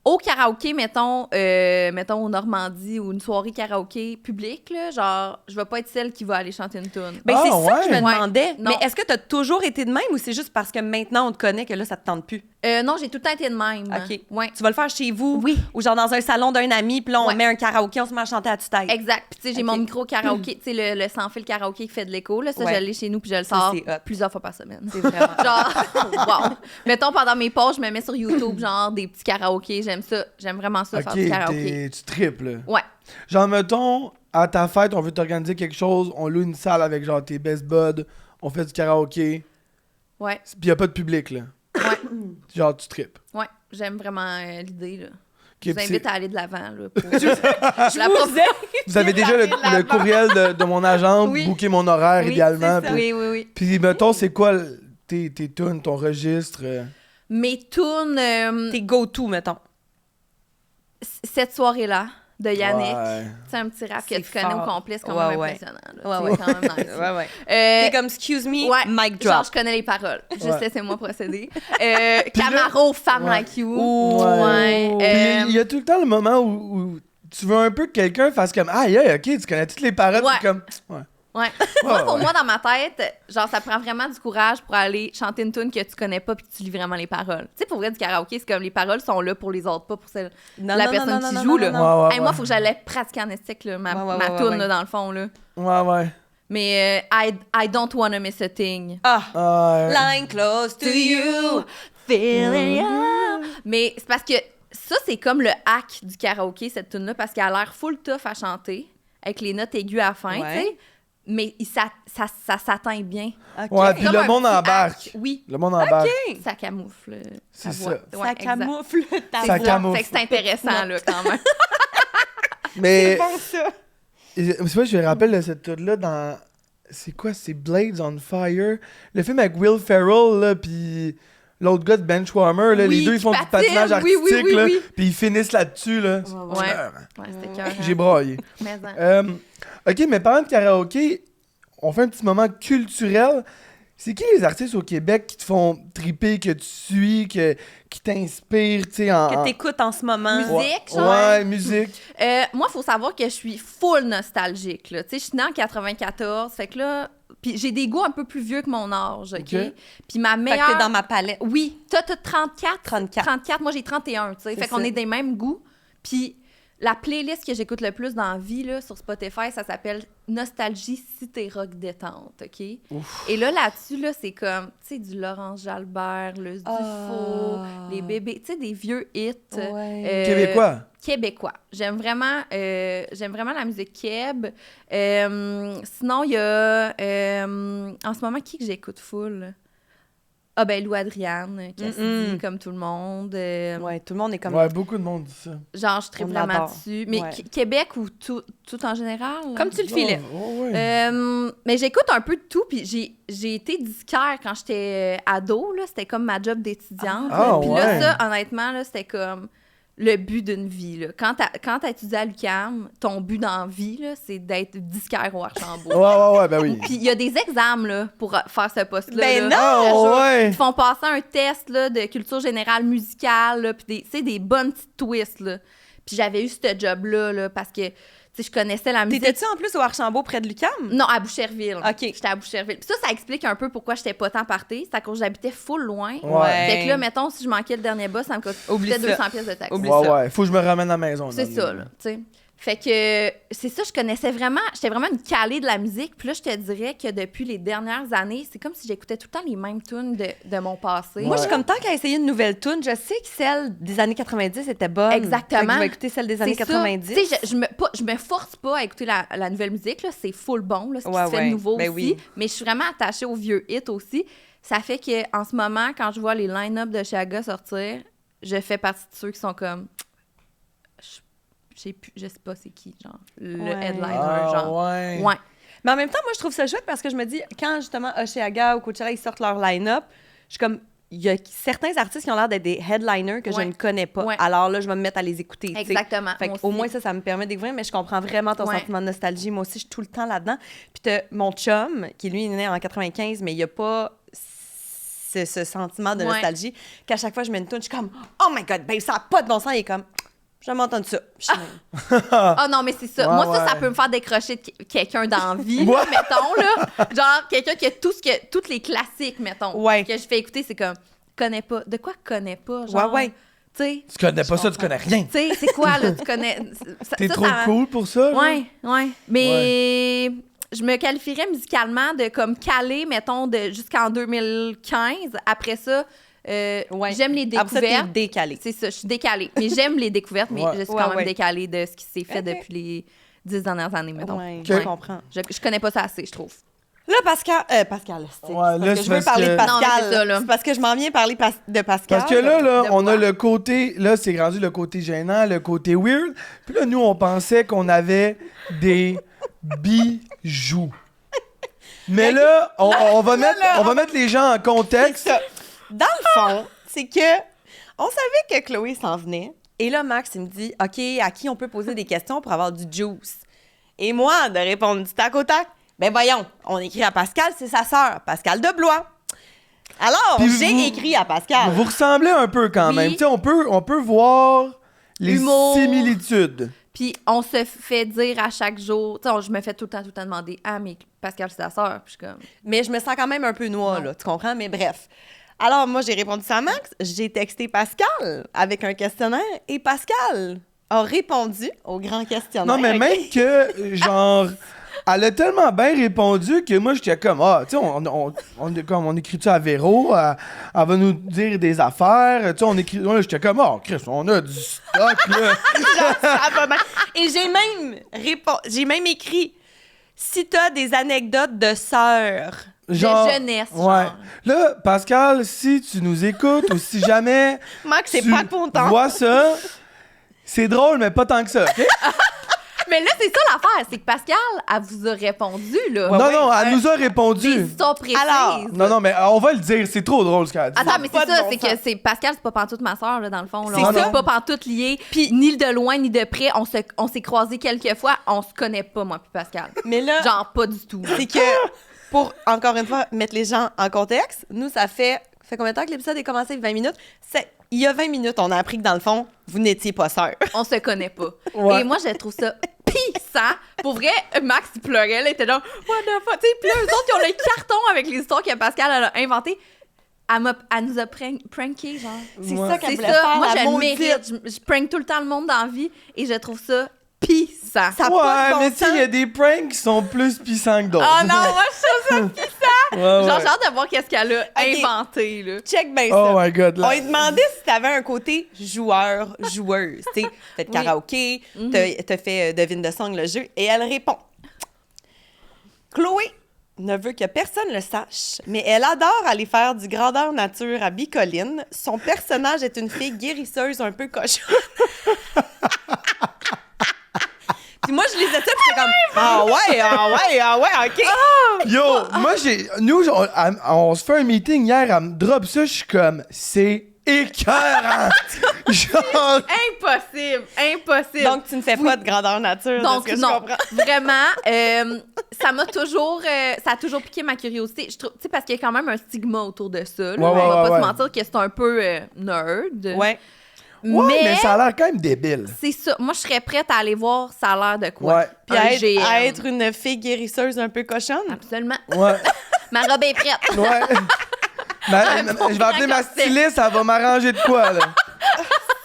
au karaoké, mettons au Normandie ou une soirée karaoké publique, là, genre, je vais pas être celle qui va aller chanter une tune. Ben, Ah, c'est ça que je me ouais. demandais. Non. Mais est-ce que tu as toujours été de même ou c'est juste parce que maintenant on te connaît que là, ça te tente plus? Non, j'ai tout le temps été de même. OK. Ouais. Tu vas le faire chez vous? Oui. Ou genre dans un salon d'un ami, puis là, on Ouais. met un karaoké, on se met à chanter à tue-tête. Exact. Puis, tu sais, j'ai OK. mon micro karaoké, tu sais, le sans-fil karaoké qui fait de l'écho, là. Ça, Ouais. je l'ai chez nous, puis je le Ça, sors c'est hot. plusieurs fois par semaine. C'est vraiment... Genre, wow. Mettons, pendant mes pauses, je me mets sur YouTube, genre, des petits karaokés. J'aime ça. J'aime vraiment ça, faire Ok, du karaoké. tu triples. Ouais. Genre, mettons, à ta fête, on veut t'organiser quelque chose, on loue une salle avec genre tes best buds, on fait du karaoké, Ouais. pis y a pas de public, là. Ouais. Genre, tu tripes. Ouais. J'aime vraiment l'idée, là. Ok, Je vous pis invite c'est- à aller de l'avant, là. Pour... je la propose. Vous avez déjà le courriel de mon agent, Oui. booker mon horaire Oui, idéalement. c'est ça. Puis, Oui. puis mettons, c'est quoi tes tunes, ton registre? Mes tunes, Tes go-to, mettons. cette soirée-là, de Yannick. Ouais. C'est un petit rap que C'est tu connais fort. au complet, c'est quand Ouais, même ouais. impressionnant. Là. Ouais, C'est ouais. quand même nice. Ouais. Euh, T'es comme, excuse me, ouais, mic genre, drop. je connais les paroles. Juste Ouais. laissez-moi procéder. Camaro, Femme Ouais. Like You. Ouais. Ouais. Puis il y a tout le temps le moment où tu veux un peu que quelqu'un fasse comme aïe, ok, tu connais toutes les paroles, Ouais. puis comme ouais. Ouais. Moi, pour ouais. moi, dans ma tête, genre, ça prend vraiment du courage pour aller chanter une tune que tu connais pas puis que tu lis vraiment les paroles. Tu sais, pour vrai, du karaoké, c'est comme les paroles sont là pour les autres, pas pour celle, Non, la non, personne non, qui non, joue, non, là. non, Ouais, ouais, Hey, moi, ouais. faut que j'allais pratiquer en esthétique, là, ma Ouais, tune, ouais. là, dans le fond, là. Ouais. Mais I don't wanna miss a thing. Ah! Ouais. Line close to you, feeling you. Mais c'est parce que ça, c'est comme le hack du karaoké, cette tune-là, parce qu'elle a l'air full tough à chanter, avec les notes aiguës à la fin, Ouais. tu sais. Mais ça s'atteint bien. OK. Ouais, puis Comme le un monde petit embarque. hack. Oui, Le monde embarque. ça camoufle. C'est ta ça. voix. Ça Ouais, exact. camoufle ta Ça C'est voix. camoufle. Fait que c'est intéressant, là, quand même. Mais Bon, ça. c'est vrai, je me rappelle de cette tune-là dans. C'est quoi? C'est Blades on Fire. Le film avec Will Ferrell, là, puis l'autre gars de Benchwarmer, là. Oui, les deux, ils qui font du patinent. patinage Oui, artistique, oui, là. oui. Puis ils finissent là-dessus, là. Ouais. C'est clair, hein. Ouais, c'était cœur. J'ai braillé. Mais hein. Ok, mais parlant de karaoké, on fait un petit moment culturel. C'est qui les artistes au Québec qui te font triper, que tu suis, qui t'inspirent, tu sais, en... Que t'écoutes en ce moment. Musique, Ouais, genre. ouais, musique. Moi, il faut savoir que je suis full nostalgique. Là. Tu sais, je suis née en 94, fait que là... Puis j'ai des goûts un peu plus vieux que mon âge, OK? OK. Puis ma Fait meilleure... que t'es dans ma palette. Oui, t'as 34? 34. 34, moi j'ai 31, tu sais. Fait qu'on ça. est des mêmes goûts. Puis la playlist que j'écoute le plus dans la vie, là, sur Spotify, ça s'appelle Nostalgie Cité Rock Détente, OK? Et là-dessus, là, c'est comme, tu sais, du Laurence Jalbert, le Dufault, les bébés, tu sais, des vieux hits. Ouais. Québécois. Québécois. J'aime vraiment la musique keb. Sinon, il y a en ce moment qui que j'écoute full? Ah ben Lou Adriane, Cassidy, comme tout le monde. Ouais, tout le monde est comme... Ouais, beaucoup de monde dit ça. Genre, je tripe On vraiment l'adore. dessus. Mais Ouais. Québec ou tout en général? Comme tu le filais. Oh, ouais. Mais j'écoute un peu de tout, puis j'ai été disquaire quand j'étais ado, là. C'était comme ma job d'étudiante. Ah, Puis ouais. là, ça, honnêtement, là, c'était comme... le but d'une vie, là. Quand t'as étudié à l'UQAM, ton but dans la vie, là, c'est d'être disquaire au Archambault. Ouais, ben oui. Puis il y a des examens, là, pour faire ce poste-là. Ben là. non! Je te jure. Ouais. Ils te font passer un test, là, de culture générale musicale, là, puis des bonnes petites twists, là. Puis j'avais eu ce job-là, là, parce que, tu sais, je connaissais la musique. T'étais-tu en plus au Archambault près de l'UQAM? Non, à Boucherville. OK. J'étais à Boucherville. Puis ça explique un peu pourquoi j'étais pas tant partie. C'est à cause que j'habitais full loin. Ouais. Fait que là, mettons, si je manquais le dernier bus, ça me coûtait 200 pièces de taxi. Oublie Ouais, ça. ouais. Faut que je me ramène à la maison. C'est dans ça, le- là, tu sais. Fait que c'est ça, j'étais vraiment une calée de la musique. Puis là, je te dirais que depuis les dernières années, c'est comme si j'écoutais tout le temps les mêmes tunes de mon passé. Moi, je suis comme tant qu'à essayer une nouvelle tune, je sais que celle des années 90 était bonne. Exactement. Fait que je vais écouter celle des années C'est ça. 90. Tu sais, je me force pas à écouter la nouvelle musique, là. C'est full bon, là, ce qui Ouais, se fait ouais. de nouveau Ben aussi. oui. Mais je suis vraiment attachée aux vieux hits aussi. Ça fait qu'en ce moment, quand je vois les line-up de Chaga sortir, je fais partie de ceux qui sont comme... Je sais pas c'est qui, genre. Le Ouais. headliner, Ah, genre. ouais. Ouais. Mais en même temps, moi, je trouve ça chouette parce que je me dis, quand justement Oshéaga ou Coachella, ils sortent leur line-up, je suis comme, il y a certains artistes qui ont l'air d'être des headliners que je Ouais. ne connais pas. Ouais. Alors là, je vais me mettre à les écouter. tu sais. Exactement. Fait moi au aussi. moins, ça me permet de découvrir, mais je comprends vraiment ton Ouais. sentiment de nostalgie. Moi aussi, je suis tout le temps là-dedans. Puis t'as mon chum, qui lui est né en 95, mais il n'y a pas ce sentiment de Ouais. nostalgie, qu'à chaque fois, je mets une tune, je suis comme, oh my God, babe, ça n'a pas de bon sens. Il est comme, je vais m'entendre ça. Puis je suis même, Ah non, mais c'est ça. Ouais, Moi, ça ouais. peut me faire décrocher de quelqu'un d'envie, Ouais. mettons, là. Genre, quelqu'un qui a toutes les classiques, mettons, Ouais. que je fais écouter, c'est comme, connais pas. De quoi connais pas? Genre, ouais. Tu sais, Tu connais pas ça, tu connais rien. tu sais, c'est quoi, là, tu connais... T'es ça, trop ça- cool pour ça. là. Ouais. Mais je me qualifierais musicalement de comme calée, mettons, jusqu'en 2015. Après ça, Ouais. j'aime les Après ça, t'es découvertes. décalé. C'est ça, je suis décalée. Mais j'aime les découvertes, mais Ouais. je suis Ouais, quand même ouais. décalée de ce qui s'est fait Ok. depuis les 10 dernières années, mettons. Ouais, Ok. je comprends. Je connais pas ça assez, je trouve. Là, Pascal, c'est Ouais, parce là, que c'est je veux parce parler que- de Non, mais Pascal. c'est ça, là. C'est parce que je m'en viens parler de Pascal. Parce que là, de on a moi. le côté... Là, c'est rendu le côté gênant, le côté weird. Puis là, nous, on pensait qu'on avait des bijoux. Mais là, on va mettre les gens en contexte. Ça. Dans le fond, c'est que on savait que Chloé s'en venait. Et là, Max, il me dit, OK, à qui on peut poser des questions pour avoir du juice? Et moi, de répondre du tac au tac, ben voyons, on écrit à Pascal, c'est sa sœur, Pascal de Blois. Alors, Puis j'ai vous- écrit à Pascal. Vous ressemblez un peu quand Oui. même. Tu sais, on peut voir les Humour. similitudes. Puis on se fait dire à chaque jour, tu sais, je me fais tout le temps demander, ah, mais Pascal, c'est ta sœur. Puis je suis comme, Mais je me sens quand même un peu noie, Non. là, tu comprends? Mais bref. Alors, moi, j'ai répondu ça à Max. J'ai texté Pascal avec un questionnaire et Pascal a répondu au grand questionnaire. Non, mais OK? même que, genre, elle a tellement bien répondu que moi, j'étais comme, tu sais, on écrit ça à Véro, elle va nous dire des affaires, tu sais, on écrit, ouais, j'étais comme, Chris, on a du stock, là. Ça va bien. Et j'ai même écrit si t'as des anecdotes de sœurs. Genre, jeunesse, Ouais. genre. Là, Pascal, si tu nous écoutes ou si jamais Max, c'est tu pas content. vois ça, c'est drôle, mais pas tant que ça, OK? mais là, c'est ça l'affaire, c'est que Pascal, elle vous a répondu, là. non, ouais, non, elle nous a répondu. Des histoires précises. Alors, Non, mais on va le dire, c'est trop drôle ce qu'elle a dit. Attends, mais pas c'est de ça, bon c'est sens. que c'est Pascal, c'est pas pantoute ma soeur, là, dans le fond. Là. C'est On ça. n'est pas pantoute liés, puis ni de loin, ni de près. On s'est croisés quelques fois, on se connaît pas, moi puis Pascal. mais là, Genre, pas du tout. c'est que pour, encore une fois, mettre les gens en contexte, nous, ça fait combien de temps que l'épisode est commencé? 20 minutes? Il y a 20 minutes, on a appris que dans le fond, vous n'étiez pas sœurs. On se connaît pas. Ouais. Et moi, je trouve ça pissant. Pour vrai, Max, il pleurait, là, il était genre, what the fuck? Tu sais, puis là, eux autres, ils ont le carton avec les histoires que Pascal elle a inventées. Elle nous a pranké, genre. C'est Ouais. ça qu'elle C'est voulait ça. faire, Moi, la je le maudite. mérite. Je prank tout le temps le monde dans la vie et je trouve ça pissant. Ça a pas de Ouais, bon mais tu sais, sens. il y a des pranks qui sont plus puissants que d'autres. Oh non, moi, je trouve ça pissant. Ouais, Genre, ouais. j'ai hâte de voir qu'est-ce qu'elle a Ok. inventé, là. Check bien ça. Oh my God, là. On lui demandait si t'avais un côté joueur, joueuse. Tu sais, fait de Oui. karaoké, t'as fait devine de song le jeu, et elle répond. Chloé ne veut que personne le sache, mais elle adore aller faire du grandeur nature à Bicoline. Son personnage est une fille guérisseuse un peu cochonne. Puis moi, je lisais ça, puis j'étais comme ah ouais, OK. Yo, moi, on se fait un meeting hier, elle me drop ça, je suis comme, c'est écœurant. Genre... Impossible. Donc, tu ne fais pas de grandeur nature, Donc, de ce que non, je comprends. vraiment, ça a toujours piqué ma curiosité. Je trouve, tu sais, parce qu'il y a quand même un stigma autour de ça. Là. Ouais, On va ouais, pas ouais. se mentir que c'est un peu nerd. Ouais. Ouais, mais ça a l'air quand même débile. c'est ça. Moi, je serais prête à aller voir ça a l'air de quoi. Ouais. Puis Un à GM. être une fille guérisseuse un peu cochonne. Absolument. Ouais. Ma robe est prête. Ouais. Je vais appeler ma styliste, elle va m'arranger de quoi, là.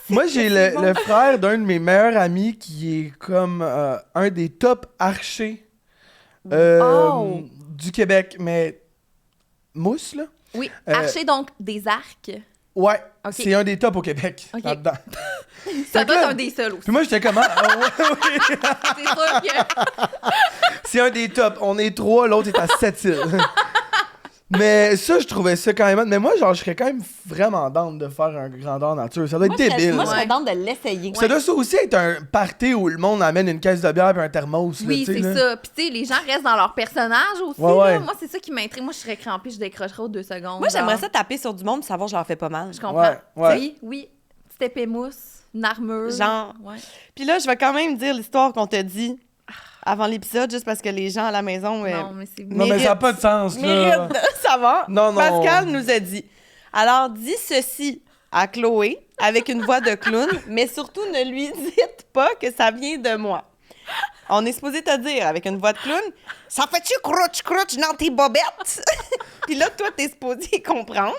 Moi, j'ai le frère d'un de mes meilleurs amis qui est comme un des top archers Oh. du Québec. Mais mousse, là? Oui, archer donc des arcs. Ouais, Ok. c'est un des tops au Québec, Ok. là-dedans. Ça Fait que doit là- être un des seuls aussi. Puis moi, j'étais comment? Oui. C'est sûr que... C'est un des tops. On est 3, l'autre est à 7 îles. Mais ça, je trouvais ça quand même... Mais moi, genre, je serais quand même vraiment down de faire un grandeur nature. Ça doit être débile. Moi, je là. serais tente de l'essayer. Ça doit aussi être un party où le monde amène une caisse de bière et un thermos. Oui, là, tu sais, c'est là. ça. Puis, tu sais, les gens restent dans leur personnage aussi. Ouais, là. ouais. Moi, c'est ça qui m'intrigue. Moi, je serais crampée, je décrocherais aux 2 secondes. Moi, j'aimerais genre. ça taper sur du monde pour savoir je leur fais pas mal. Je comprends. Ouais, ouais. Oui, oui. Petite épée mousse, une armure. Genre. Ouais. Puis là, je vais quand même dire l'histoire qu'on t'a dit avant l'épisode, juste parce que les gens à la maison... Non, mais c'est... Non, mais ça n'a pas de sens, là. mérite de savoir. Non, non. Pascal nous a dit. Alors, dis ceci à Chloé avec une voix de clown, mais surtout ne lui dites pas que ça vient de moi. On est supposé te dire avec une voix de clown, ça fait-tu crouch dans tes bobettes? Puis là, toi, t'es supposé comprendre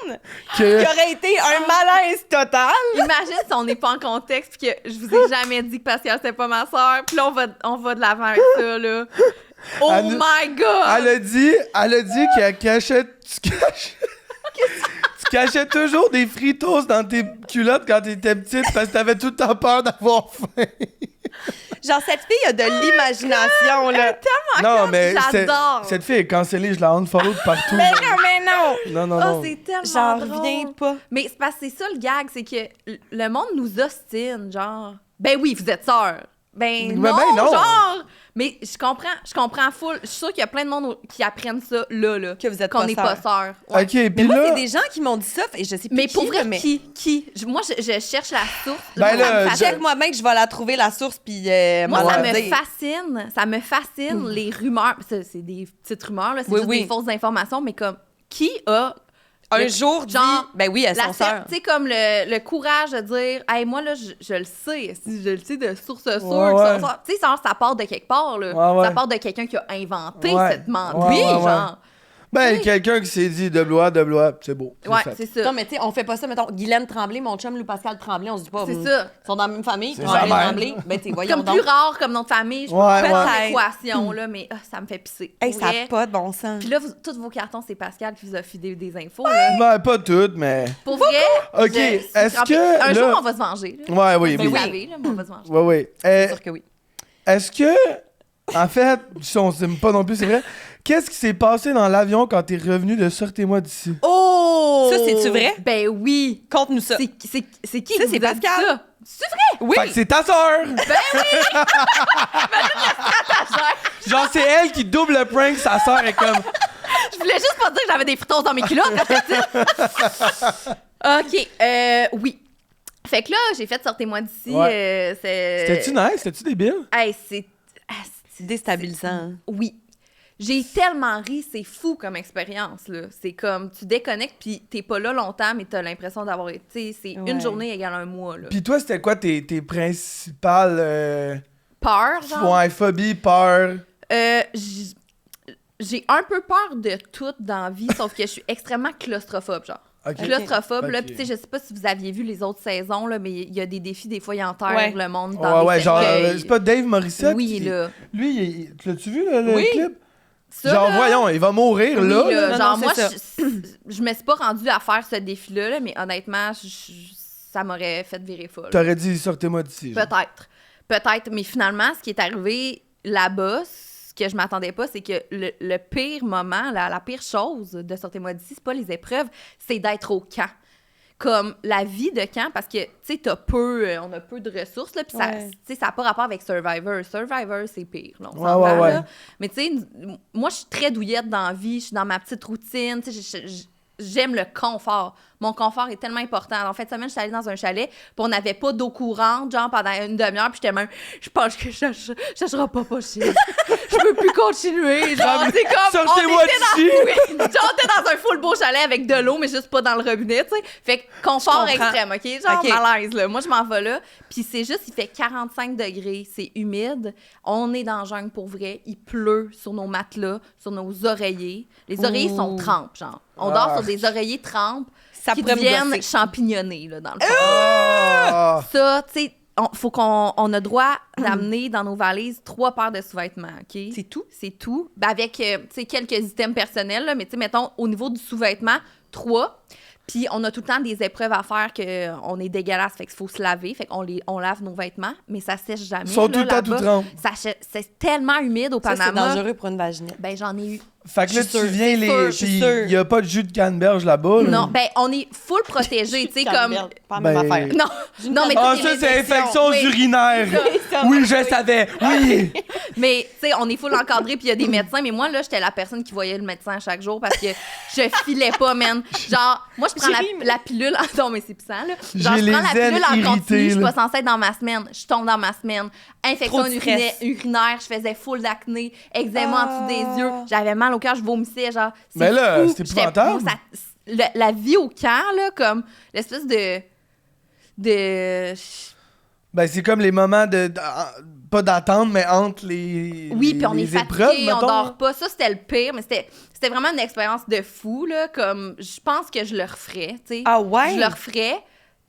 qu'il Que... aurait été un malaise total. Imagine si on n'est pas en contexte puis que je vous ai jamais dit que Pascal, c'était pas ma soeur. Puis là, on va de l'avant avec ça, là. Oh Elle- my God! Elle a dit qu'elle cachait... Tu cachais toujours des fritos dans tes culottes quand t'étais petite parce que t'avais tout le temps peur d'avoir faim. Genre, cette fille a de l'imagination, là. Non, mais j'adore. cette fille est cancellée, je la unfollow de partout. Mais non! Non, non, Oh, non. c'est tellement J'en drôle. reviens pas. Mais c'est parce que c'est ça le gag, c'est que le monde nous ostine, genre. Ben oui, vous êtes sœurs. Ben Mais non, ben non. genre. Mais je comprends full. Je suis sûre qu'il y a plein de monde qui apprennent ça là. Que vous êtes qu'on pas n'est pas sœurs. sœurs. Ouais. OK, puis Mais moi, là... c'est des gens qui m'ont dit ça, et je sais plus Mais qui, pour vrai, là, mais... qui? Moi, je cherche la source. Ben Moi, là, ça me fascine. Check moi-même que je vais la trouver, la source, puis Moi, m'en ça la me dire. fascine. Ça me fascine, les rumeurs. C'est des petites rumeurs, là. C'est Oui, juste oui. des fausses informations, mais comme, qui a Un le- jour, dit, genre, ben oui, elles la sont sœurs. tu sais, comme le courage de dire, hey, moi, là, je le sais, si je le sais de source sûre, Ouais, qu'ils ouais. sont sœurs. Tu sais, ça part de quelque part, là. Ouais, ouais. Ça part de quelqu'un qui a inventé Ouais. cette menthe. Ouais, Oui, ouais, ouais. genre. Ben, Oui. quelqu'un qui s'est dit WA, c'est beau. c'est Ouais, fait. c'est ça. Non, mais tu sais, on fait pas ça, mettons, Guylaine Tremblay, mon chum Lou Pascal Tremblay, on se dit pas. C'est hum, ça. Ils sont dans la même famille, C'est Tremblay, sa mère. Tremblay. Ben, tu sais, voyons Comme donc. plus rare comme notre famille, je Ouais, peux ouais. pas l'équation, là, mais ça me fait pisser. Hey, Pour ça vrai. n'a pas de bon sens. Puis là, tous vos cartons, c'est Pascal qui vous a filé des infos, là. Ben, pas toutes, mais... Pour vrai, OK, je suis est-ce crampée. que, Un là- jour, on va se venger. Là. Ouais, oui, Vous oui. savez, là, mais on va se venger. Ouais, oui. C'est sûr que oui. Est-ce que, en fait, si on s'aime pas non plus, c'est vrai, qu'est-ce qui s'est passé dans l'avion quand t'es revenu de Sortez-moi d'ici? Oh! Ça, c'est-tu vrai? Ben oui. Conte-nous ça. C'est qui Ça, qui c'est vous a dit Pascal. ça? C'est vrai? Oui! Fait que c'est ta sœur! Genre, c'est elle qui double le prank, sa sœur est comme... Je voulais juste pas dire que j'avais des fritos dans mes culottes. OK, oui. Fait que là, j'ai fait Sortez-moi d'ici. Ouais. C'était-tu nice? C'était-tu débile? Hey, c'est... Déstabilisant. Oui. J'ai tellement ri, c'est fou comme expérience, là. C'est comme, tu déconnectes, puis t'es pas là longtemps, mais t'as l'impression d'avoir été... C'est Ouais. une journée égale un mois, là. Puis toi, c'était quoi tes principales... Peur, genre. Ouais, phobie, peur... J'ai un peu peur de tout dans la vie, sauf que je suis extrêmement claustrophobe, genre. OK. Claustrophobe, là. Ok. Puis, tu sais, je sais pas si vous aviez vu les autres saisons, là, mais il y a des défis, des fois, ils enterrent Ouais. le monde Ouais, dans ouais, des genre, cercueils. c'est pas Dave Morissette? Oui, qui- là. Lui, l'as-tu vu, le Oui. clip? Ça, Genre, là, voyons, il va mourir, oui, là. là, Non, genre, non, moi, c'est ça. je me suis pas rendue à faire ce défi-là, là, mais honnêtement, ça m'aurait fait virer folle. T'aurais dit, sortez-moi d'ici. genre. Peut-être. Mais finalement, ce qui est arrivé là-bas, ce que je m'attendais pas, c'est que le pire moment, la pire chose de Sortez-moi d'ici, c'est pas les épreuves, c'est d'être au camp. Comme la vie de camp, parce que, tu sais, on a peu de ressources, là, puis Ouais. ça n'a pas rapport avec Survivor. Survivor, c'est pire, là, on Ouais, s'entend, ouais, ouais. là. Mais tu sais, moi, je suis très douillette dans la vie, je suis dans ma petite routine, tu sais, j'aime le confort. mon confort est tellement important. En fin de semaine, je suis allée dans un chalet, puis on n'avait pas d'eau courante, genre pendant une demi-heure, puis j'étais même, je pense que ça sera pas possible. Je peux plus continuer. Genre, c'est comme, sortez-moi d'ici! oui, genre, on était dans un full beau chalet avec de l'eau, mais juste pas dans le robinet, tu sais. Fait que confort Je comprends. extrême, OK? Genre, OK. malaise, là. Moi, je m'en vais là, puis c'est juste, il fait 45 degrés, c'est humide, on est dans la jungle pour vrai, il pleut sur nos matelas, sur nos oreillers. Les oreillers sont trempes, genre. On dort sur des oreillers trempes Ça qui pourrait me deviennent gosser. champignonnés, là, dans le fond. Ah! Ça, tu sais, faut qu'on a droit d'amener dans nos valises 3 paires de sous-vêtements, OK? C'est tout? C'est tout. Ben avec, tu sais, quelques items personnels, là, mais tu sais, mettons, au niveau du sous-vêtement, 3. Puis on a tout le temps des épreuves à faire qu'on est dégueulasse, fait qu'il faut se laver, fait qu'on lave nos vêtements, mais ça sèche jamais. Ils sont là, tout le temps tout là-bas. trempes. C'est tellement humide au Ça, c'est Panama. dangereux pour une vaginette. Ben j'en ai eu. Fait que là, Je suis tu sûre, viens c'est les. sûr, je suis Puis sûre. il y a pas de jus de canneberge là-bas. là. Non, ben on est full protégé, tu sais, comme... Calme, pas la même Ben, affaire. Non, non, mais Ah, toutes ça, les c'est infection Oui. urinaire. ça. Oui, je savais. Oui. Mais, tu sais, on est full encadré, puis il y a des médecins. Mais moi, là, j'étais la personne qui voyait le médecin chaque jour parce que je filais pas, man. Genre, moi, je prends J'ai ri, mais- la pilule. Ah, non, mais c'est puissant, là. Genre, J'ai je prends les la pilule en aines continu. Je suis irritées, pas censée être dans ma semaine. Je tombe dans ma semaine. Infection Trop de stress. urinaire. Je faisais full d'acné. Eczéma en dessous des yeux. Ah. J'avais mal au cœur. Je vomissais. Genre, c'est Mais là, fou. c'est J'étais- épouvantable. moi, la vie au camp, là, comme l'espèce de Ben, c'est comme les moments pas d'attente, mais entre les. Oui, puis on les est épreuves, fatigué, on mettons. dort pas. Ça, c'était le pire, mais c'était vraiment une expérience de fou, là. Comme, je pense que je le referais, tu sais. Ah ouais? Je le referais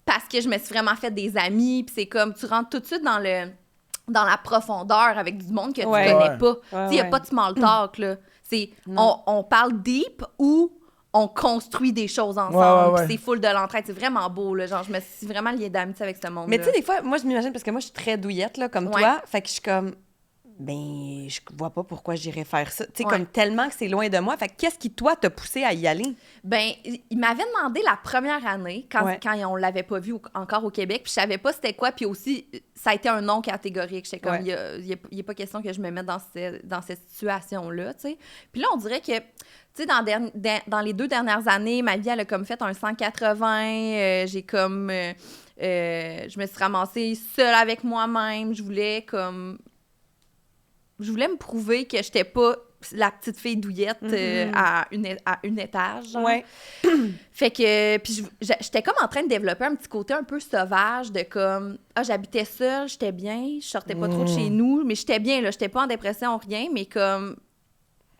parce que je me suis vraiment fait des amis, puis c'est comme, tu rentres tout de suite dans la profondeur avec du monde que Ouais. tu connais Ouais. pas. Tu sais, il n'y a ouais. pas de small talk, là. C'est, Non. on parle deep ou on construit des choses ensemble. Ouais. Puis c'est full de l'entraide. C'est vraiment beau, là. Genre, je me suis vraiment liée d'amitié avec ce monde-là. Mais tu sais, des fois, moi, je m'imagine, parce que moi, je suis très douillette, là, comme Ouais. toi. Fait que je suis comme, ben, je vois pas pourquoi j'irais faire ça. Tu sais, Ouais. comme tellement que c'est loin de moi. Fait que qu'est-ce qui, toi, t'a poussé à y aller? Ben, il m'avait demandé la première année, quand Ouais. on l'avait pas vu encore au Québec, puis je savais pas c'était quoi, puis aussi, ça a été un non catégorique. J'étais comme, Ouais. il y a pas question que je me mette dans cette situation-là, tu sais. Puis là, on dirait que, tu sais, dans les 2 dernières années, ma vie, elle a comme fait un 180, j'ai comme... je me suis ramassée seule avec moi-même, je voulais me prouver que j'étais pas la petite fille douillette à une étage. Genre. Ouais. Fait que, puis j'étais comme en train de développer un petit côté un peu sauvage de comme, j'habitais seule, j'étais bien, je sortais pas trop de chez nous, mais j'étais bien, là, j'étais pas en dépression, rien, mais comme,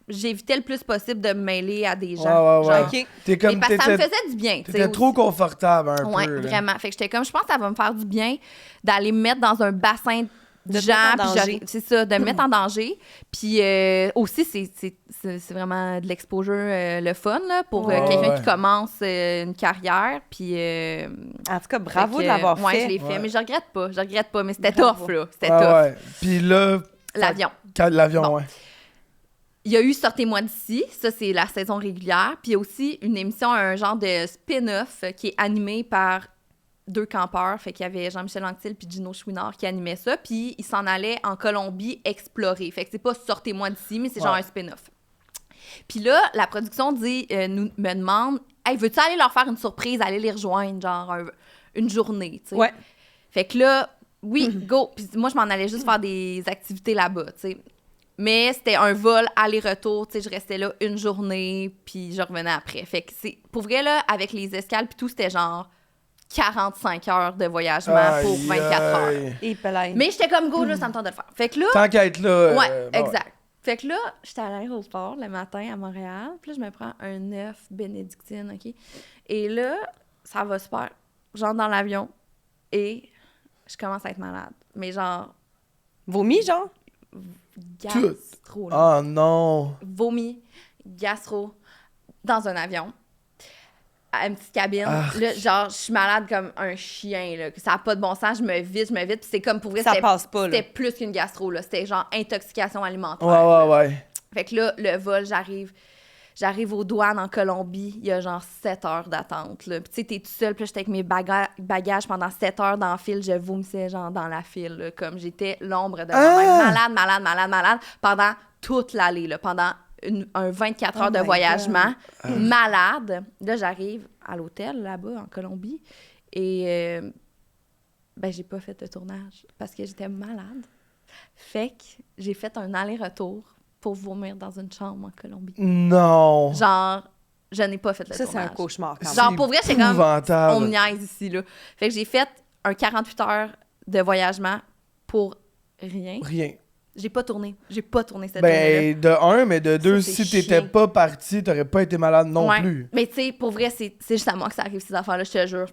j'évitais le plus possible de me mêler à des gens. Ouais, ouais, ouais. genre. OK. T'es comme. Mais parce que ça me T'étais faisait du bien, tu sais, t'étais trop aussi. confortable un Ouais, peu. là. vraiment. Fait que j'étais comme, je pense que ça va me faire du bien d'aller me mettre dans un bassin de De te gens. mettre en puis danger. c'est ça, de me mettre en danger. Puis aussi, c'est vraiment de l'exposure, le fun, là, pour Ouais, quelqu'un ouais. qui commence une carrière. Puis. En tout cas, bravo fait de que, l'avoir ouais, fait. je l'ai fait, Ouais. mais je regrette pas. Je regrette pas, mais c'était Bravo. tough, là. C'était Ouais, tough. ouais. Puis là, L'avion. l'avion, Bon. ouais. Il y a eu Sortez-moi d'ici, ça c'est la saison régulière, puis il y a aussi une émission, un genre de spin-off qui est animé par 2 campeurs, fait qu'il y avait Jean-Michel Anctil puis Gino Chouinard qui animaient ça, puis ils s'en allaient en Colombie explorer. Fait que c'est pas Sortez-moi d'ici, mais c'est genre Ouais. un spin-off. Puis là, la production me demande « Hey, veux-tu aller leur faire une surprise, aller les rejoindre, genre une journée, tu sais? Ouais. Fait que là, oui, go. Puis moi, je m'en allais juste faire des activités là-bas, tu sais. Mais c'était un vol aller-retour, tu sais, je restais là une journée, puis je revenais après. Fait que c'est... Pour vrai, là, avec les escales puis tout, c'était genre 45 heures de voyagement pour 24 heures. Aïe. Et pelaine. Mais j'étais comme go, là, ça me tente de le faire. Fait que là... Tant qu'à être là. Ouais, bon, exact. Fait que là, j'étais à l'aéroport le matin à Montréal, puis là, je me prends un œuf bénédictine, OK? Et là, ça va super. J'entre dans l'avion et je commence à être malade. Mais genre, Vomi, genre? gastro, là. Oh non. Vomi, gastro, dans un avion, à une petite cabine. Ah. Là, genre, je suis malade comme un chien, là. Ça n'a pas de bon sens, je me vide, puis c'est comme pour vrai, Ça passe pas, là. c'était plus qu'une gastro, là. C'était genre intoxication alimentaire. Ouais, là. ouais. Fait que là, le vol, j'arrive aux douanes en Colombie, il y a genre 7 heures d'attente, là. Puis tu sais, t'es tout seul, puis là, j'étais avec mes bagages pendant 7 heures dans la file, je vomissais genre dans la file, là, comme j'étais l'ombre de moi-même, malade, pendant toute l'allée, là, pendant un 24 heures Oh de my voyagement, malade. Là, j'arrive à l'hôtel, là-bas, en Colombie. Et ben, j'ai pas fait le tournage parce que j'étais malade. Fait que j'ai fait un aller-retour pour vomir dans une chambre en Colombie. Non! Genre, je n'ai pas fait le Ça, c'est tournage. un cauchemar quand même. Genre, pour vrai, c'est comme, épouvantable. on me niaise ici, là. Fait que j'ai fait un 48 heures de voyagement pour rien. Rien. J'ai pas tourné cette journée-là. Ben, de un, mais de deux, c'est si t'étais chiant. pas parti, t'aurais pas été malade non Ouais. plus. Mais tu sais, pour vrai, c'est juste à moi que ça arrive, ces affaires-là, je te jure.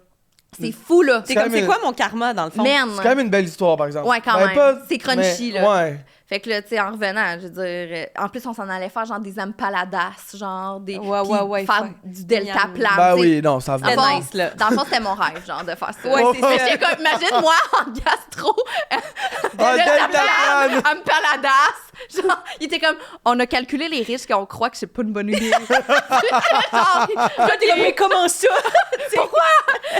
C'est fou, là. C'est quand comme, même c'est quoi mon karma, dans le fond? Man. C'est quand même une belle histoire, par exemple. Ouais, quand Ben, même. pas- C'est crunchy, mais- là. Ouais. Fait que là, tu sais, en revenant, je veux dire, en plus, on s'en allait faire genre des empaladas, genre des. Ouais, puis ouais, ouais, faire faire- du delta Miam. plan. Ben tu sais. oui, non, ça va. Dans le C'était fond- nice, là. Dans le fond, c'était mon rêve, genre, de faire ça. Ouais, c'est Mais ça. j'étais comme, imagine-moi en gastro, Ah, delta delta plan! empaladas. Genre, il était comme, on a calculé les risques et on croit que c'est pas une bonne idée. Genre, T'es comme, mais comment ça? pourquoi?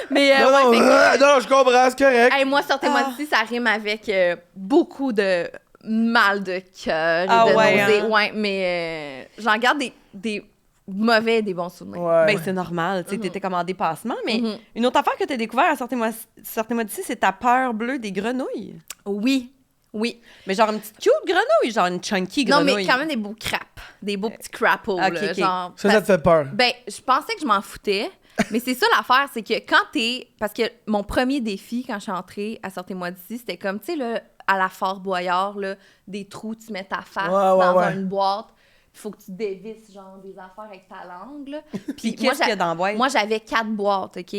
Mais Non, non, ouais, fait que- non, je comprends, c'est correct. Hey, moi, sortez-moi d'ici, ça rime avec beaucoup de mal de cœur et Ah de ouais, nausées. hein? Ouais, mais j'en garde des mauvais et des bons souvenirs. Ouais. Ben, c'est normal, tu sais, t'étais comme en dépassement, mais Mhm. une autre affaire que t'as découvert à Sortez-moi d'ici, c'est ta peur bleue des grenouilles. Oui, oui. Mais genre une petite cute grenouille, genre une chunky Non, grenouille. mais quand même des beaux crapes. Des beaux petits crappos, Ok, là, ok. genre... Ça te fait peur. Ben, je pensais que je m'en foutais, mais c'est ça l'affaire, c'est que quand t'es... Parce que mon premier défi, quand je suis entrée à Sortez-moi d'ici, c'était comme, tu sais, là, à la Fort Boyard, là, des trous, tu mets ta face Ouais, ouais, dans ouais. une boîte, il faut que tu dévisses, genre, des affaires avec ta langue, là. Puis moi, qu'est-ce qu'il y a dans la boîte? Moi, j'avais 4 boîtes, OK?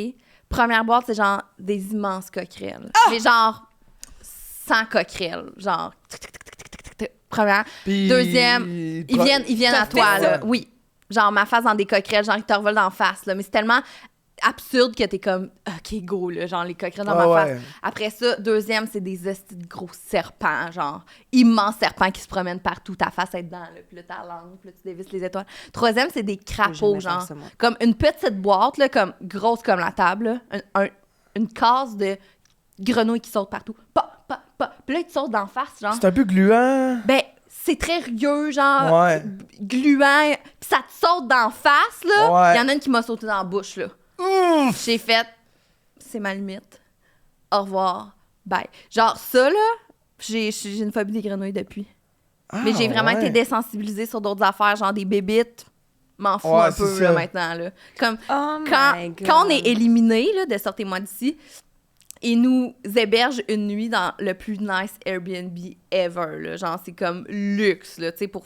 Première boîte, c'est genre des immenses coquerelles. Mais genre 100 coquerelles, genre... Première. Puis- Deuxième, ils viennent à T'as toi, fait là. ça? Oui. Genre, ma face dans des coquerelles, genre, ils te revolent d'en face, là. Mais c'est tellement absurde que t'es comme, OK, go, là. Genre, les coquerelles dans Ah ma ouais. face. Après ça, deuxième, c'est des hosties de gros serpents, genre, immenses serpents qui se promènent partout. Ta face est dedans, là. Puis là, ta langue, puis là, tu dévisses les étoiles. Troisième, c'est des crapauds, jamais genre. fait ça, moi. Comme une petite boîte, là, comme grosse comme la table, là. Une case de grenouilles qui sautent partout. Pa, pa, pa. Puis là, ils te sautent d'en face, genre. C'est un peu gluant. Ben, c'est très rugueux, genre, Ouais. gluant. Puis ça te saute d'en face, là. Ouais. Il y en a une qui m'a sauté dans la bouche, là. J'ai fait, c'est ma limite. Au revoir. Bye. Genre, ça, là, j'ai une phobie des grenouilles depuis. Ah, Mais j'ai vraiment ouais. été désensibilisée sur d'autres affaires, genre des bébites. M'en fous Ouais, un peu, c'est là, ça. maintenant, là. Comme, Oh quand, my God. quand on est éliminé là, de Sortez-moi d'ici, ils nous hébergent une nuit dans le plus nice Airbnb ever. Là. Genre, c'est comme luxe, là, tu sais, pour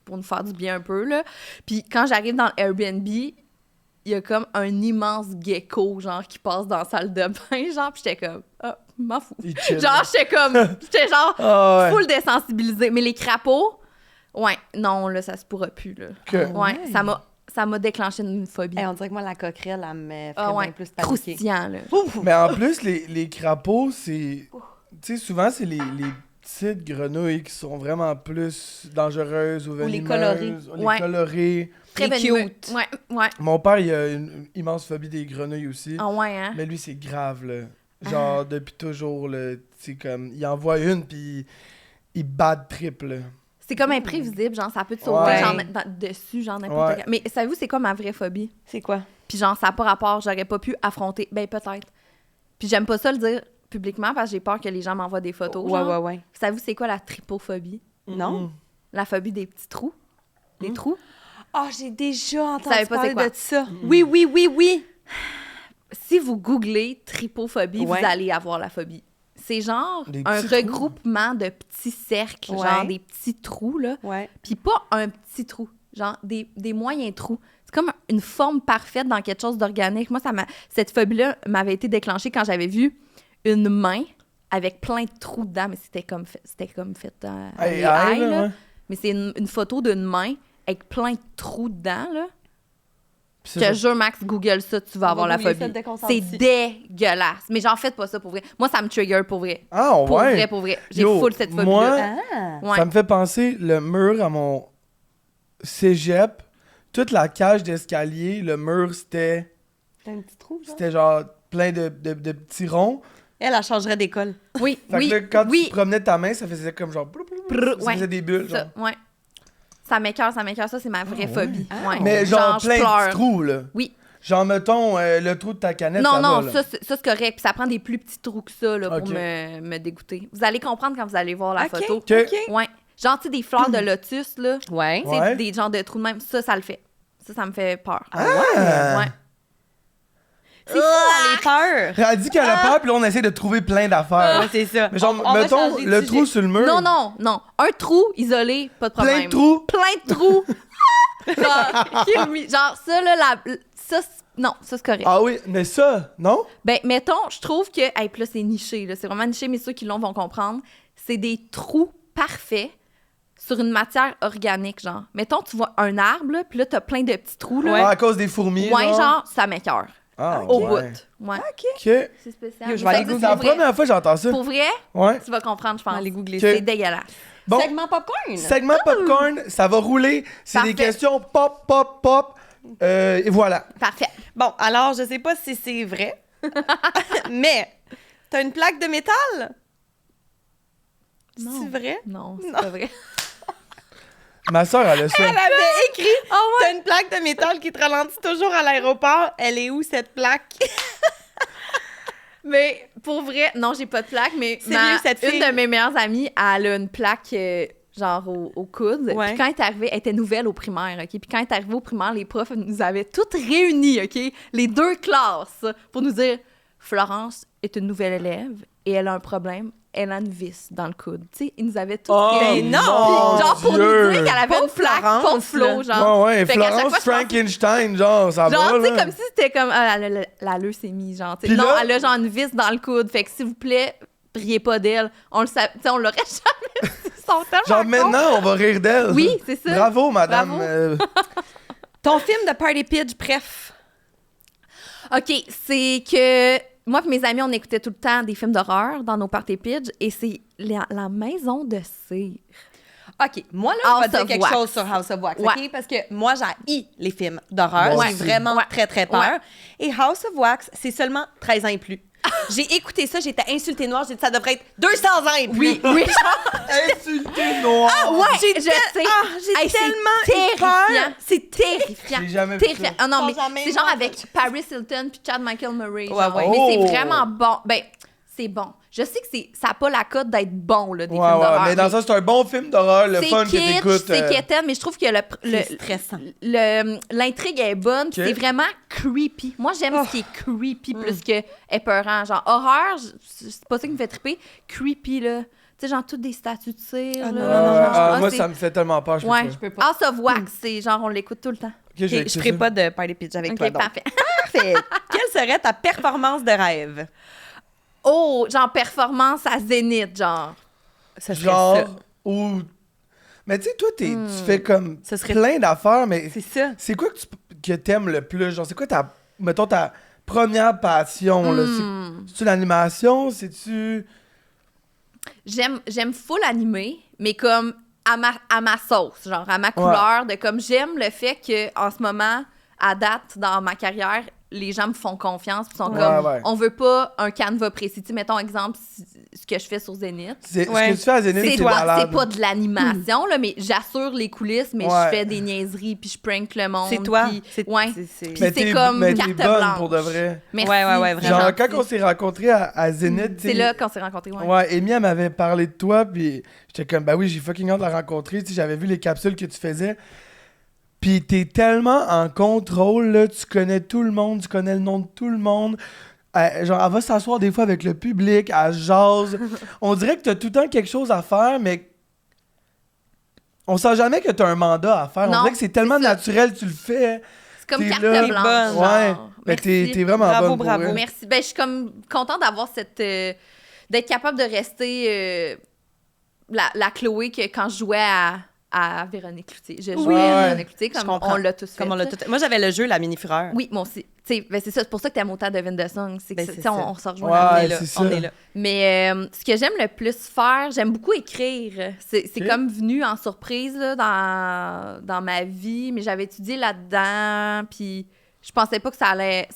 nous faire du bien un peu. Là. Puis quand j'arrive dans l'Airbnb, il y a comme un immense gecko, genre, qui passe dans la salle de bain, genre, puis j'étais comme, ah, m'en fous. Il chill. Genre, j'étais genre, Ah ouais. full désensibilisée. Mais les crapauds, ouais, non, là, ça se pourra plus, là. Que- Ouais, ça m'a déclenché une phobie. Hey, on dirait que moi, la coquerelle, elle me fait Ah ouais, bien plus paniquer. croustillant, là. Mais en plus, les crapauds, c'est. Tu sais, souvent, c'est les petites grenouilles qui sont vraiment plus dangereuses ou les venimeuses. colorées. Ou les Ouais. colorées. Très Les venimeux. cute. Ouais, ouais. Mon père, il a une immense phobie des grenouilles aussi. Ah ouais, hein? Mais lui, c'est grave, là. Genre, depuis toujours, là. Tu sais, comme. Il en voit une, puis il bad trip, là. C'est comme imprévisible, genre, ça peut te sauter Ouais. genre, dessus, genre, n'importe Ouais. quand. Mais savez-vous, c'est quoi ma vraie phobie? C'est quoi? Puis genre, ça n'a pas rapport, j'aurais pas pu affronter. Ben, peut-être. Puis j'aime pas ça le dire publiquement parce que j'ai peur que les gens m'envoient des photos. Ouais, genre. ouais, ouais. Savez-vous, c'est quoi la tripophobie? Non? La phobie des petits trous? Des trous? Ah, j'ai déjà entendu savez pas c'est parler quoi? de ça. Oui, oui, oui, oui. Si vous googlez tripophobie, Ouais. vous allez avoir la phobie. C'est genre Des un petits trous? regroupement de petits cercles, Ouais. genre des petits trous, là. Ouais. Puis pas un petit trou, genre des moyens trous. C'est comme une forme parfaite dans quelque chose d'organique. Moi, cette phobie-là m'avait été déclenchée quand j'avais vu une main avec plein de trous dedans, mais c'était comme fait à Hey, les hey, ailes, là, là. ouais. Mais c'est une photo d'une main avec plein de trous dedans, là. Puis Je ça, te jure, Max, Google ça, tu vas On avoir va la googler ça phobie. dès qu'on s'en C'est dit. dégueulasse. Mais genre, faites pas ça pour vrai. Moi, ça me trigger pour vrai. Ah, Pour ouais. vrai, pour vrai. J'ai Yo, full cette phobie-là. moi, Ah! Ouais. Ça me fait penser, le mur à mon cégep, toute la cage d'escalier, le mur, c'était T'as un petit trou, genre? c'était genre plein de petits ronds. Elle changerait d'école. Oui, Fait oui, que là, quand oui. tu promenais ta main, ça faisait comme genre... Brr, ça ouais. faisait des bulles, genre. Ça, ouais. Ça m'écoeure, ça, c'est ma vraie Ah, phobie. ouais. Ouais. Mais genre je plein de pleure. petits trous, là. Oui. Genre, mettons, le trou de ta canette, Non, ça non, va, là. ça, c'est correct. Puis ça prend des plus petits trous que ça là, pour Ok. me dégoûter. Vous allez comprendre quand vous allez voir la OK, photo. OK. OK. Ouais. Genre, tu sais, des fleurs de lotus, là. Ouais. Tu sais, Ouais. des genres de trous de même. Ça le fait. Ça me fait peur. Ah! Ouais. C'est fou, on les peurs. Elle a dit qu'elle a peur, puis là, on essaie de trouver plein d'affaires. Ouais, c'est ça. Mais genre, On va mettons, changer de le sujet. trou sur le mur. Non, non, non. Un trou isolé, pas de problème. Plein de trous. Plein de trous. Genre, kill me. Genre, ça, là, ça, non, ça, c'est correct. Ah oui, mais ça, non? Ben, mettons, je trouve que. Hey, puis là, c'est niché, là. C'est vraiment niché, mais ceux qui l'ont vont comprendre. C'est des trous parfaits sur une matière organique, genre. Mettons, tu vois un arbre, là, puis là, t'as plein de petits trous, là. Ah, à cause des fourmis, Ouais, genre, ça m'écoeure. Ah, Au ouais. bout. Ouais. OK. C'est spécial. Yo, je vais Mais aller ça, googler. C'est la pour vrai. première fois que j'entends ça. Pour vrai, Ouais. tu vas comprendre, je On pense. va aller googler OK. ça. C'est dégueulasse. Bon, Segment popcorn. segment popcorn, ça va rouler. C'est des Parfait. questions pop, pop, pop. Et voilà. Parfait. Bon, alors, je sais pas si c'est vrai, mais t'as une plaque de métal? Non. C'est vrai? Non, c'est Non. pas vrai. Ma soeur, elle a ça. Elle avait écrit t'as une plaque de métal qui te ralentit toujours à l'aéroport. Elle est où, cette plaque? Mais pour vrai, non, j'ai pas de plaque, mais Sérieux, cette fille? une de mes meilleures amies, elle a une plaque genre au coude. Ouais. Puis quand elle est arrivée, elle était nouvelle au primaire, OK? Puis quand elle est arrivée au primaire, les profs nous avaient toutes réunies, OK? Les 2 classes, pour nous dire « Florence est une nouvelle élève et elle a un problème. Elle a une vis dans le coude. » Tu sais, ils nous avaient toutes réunies. non! mon Genre pour Dieu. nous dire qu'elle avait Pauvre une plaque, Florence, pauvre Flo, là. genre. Ouais, ouais, Fait qu'à chaque Florence fois, je pensais- Frankenstein, genre, ça Genre, va, tu sais, là. comme si c'était comme elle a la leucémie, genre. tu sais. Puis Non, là- elle a genre une vis dans le coude. Fait que s'il vous plaît, priez pas d'elle. On le sait, tu sais, on l'aurait jamais. Ils sont tellement Genre, cons. maintenant, on va rire d'elle. Oui, c'est ça. Bravo, madame. Bravo. Ton film de Party Pitch, bref. OK, c'est que moi et mes amis, on écoutait tout le temps des films d'horreur dans nos party pitch et c'est la maison de cire. OK, moi, là, je vais House dire of quelque Wax. chose sur House of Wax, Ouais. OK? Parce que moi, j'haïs les films d'horreur. Moi J'ai aussi. vraiment Ouais. très, très peur. Ouais. Et House of Wax, c'est seulement 13 ans et plus. J'ai écouté ça, j'étais insultée noire, j'ai dit ça devrait être 200 ans et plus. Oui, oui. Insulté noir. Ouais, J'ai je sais. j'ai Hey, c'est tellement eu terrifiant. peur. C'est terrifiant. J'ai jamais vu Terrifiant. ça. Ah non, Ils mais sont jamais c'est genre morts. avec Paris Hilton puis Chad Michael Murray. Ouais, genre. ouais. Mais Oh. c'est vraiment bon. Ben, c'est bon. Je sais que ça n'a pas la cote d'être bon, là, des Ouais, films ouais, d'horreur. mais dans ça, c'est un bon film d'horreur, le c'est fun que kitsch, t'écoutes. c'est quétaine, mais je trouve que C'est stressant. l'intrigue est bonne, puis Ok. c'est vraiment creepy. Moi, j'aime Oh. ce qui est creepy plus que épeurant. Genre, horreur, c'est pas ça qui me fait triper. Creepy, là. Tu sais, genre, toutes des statues de cire, Ah, là. non, genre, moi, c'est- ça me fait tellement peur, je peux Ouais, pas. Je peux pas. House of Wax, c'est genre, on l'écoute tout le temps. Ok, je vais OK, je écouter ferai ça. pas de Party Pitch avec OK, toi, donc. parfait. Parfait. Quelle serait ta performance de rêve? Oh, genre, performance à Zénith, genre. Ce serait Genre, ça. ou... Mais tu sais, toi, tu fais comme Ce serait- plein d'affaires, mais C'est ça. c'est quoi que t'aimes le plus? Genre, c'est quoi mettons, ta première passion, là? C'est-tu l'animation? C'est-tu... J'aime full animé, mais comme à ma sauce, genre à ma couleur, de comme j'aime le fait que en ce moment, à date, dans ma carrière, les gens me font confiance, puis sont Ouais, comme, ouais. on veut pas un canevas précis. Tu sais, mettons, exemple, ce que je fais sur Zénith. Ce Ouais. que tu fais à Zénith, C'est c'est pas, malade. c'est pas de l'animation, là, mais j'assure les coulisses, mais Ouais. je fais des niaiseries, puis je prank le monde. C'est toi. puis- C'est ouais. c'est- Puis c'est comme mais carte t'es bonne blanche. pour de vrai. Merci. Ouais, ouais, ouais, c'est vraiment. Genre, gentil. quand on s'est rencontrés à Zénith, tu C'est sais, là qu'on s'est rencontrés, ouais. Ouais, Amy, elle m'avait parlé de toi, puis j'étais comme, bah oui, j'ai fucking hâte de la rencontrer. Tu sais, j'avais vu les capsules que tu faisais. Puis t'es tellement en contrôle, là, tu connais tout le monde, tu connais le nom de tout le monde. Genre, elle va s'asseoir des fois avec le public, elle jase. On dirait que t'as tout le temps quelque chose à faire, mais on sent jamais que t'as un mandat à faire. Non, on dirait que c'est tellement c'est ça. naturel, tu le fais. C'est comme T'es carte là. blanche. Bonne. genre. Ouais, mais Merci. t'es vraiment Bravo, bonne pour bravo. vrai. Merci. Ben, je suis comme contente d'avoir cette. D'être capable de rester la Chloé que quand je jouais à Véronique Cloutier. Je jouais Ouais. à Véronique Cloutier, Je comme comprends. on l'a tous fait. Comme on l'a ça. tout... Moi, j'avais le jeu La Mini Fureur. Oui, moi aussi. Tu sais, ben, c'est ça. C'est pour ça que t'aimes autant Devin the Song. C'est que Ben, tu c'est sais, ça. on se rejoint Ouais, là-dedans. On est là. c'est ça. On est là. Mais ce que j'aime le plus faire, j'aime beaucoup écrire. C'est Ok. comme venu en surprise là, dans ma vie, mais j'avais étudié là-dedans, puis je pensais pas que ça allait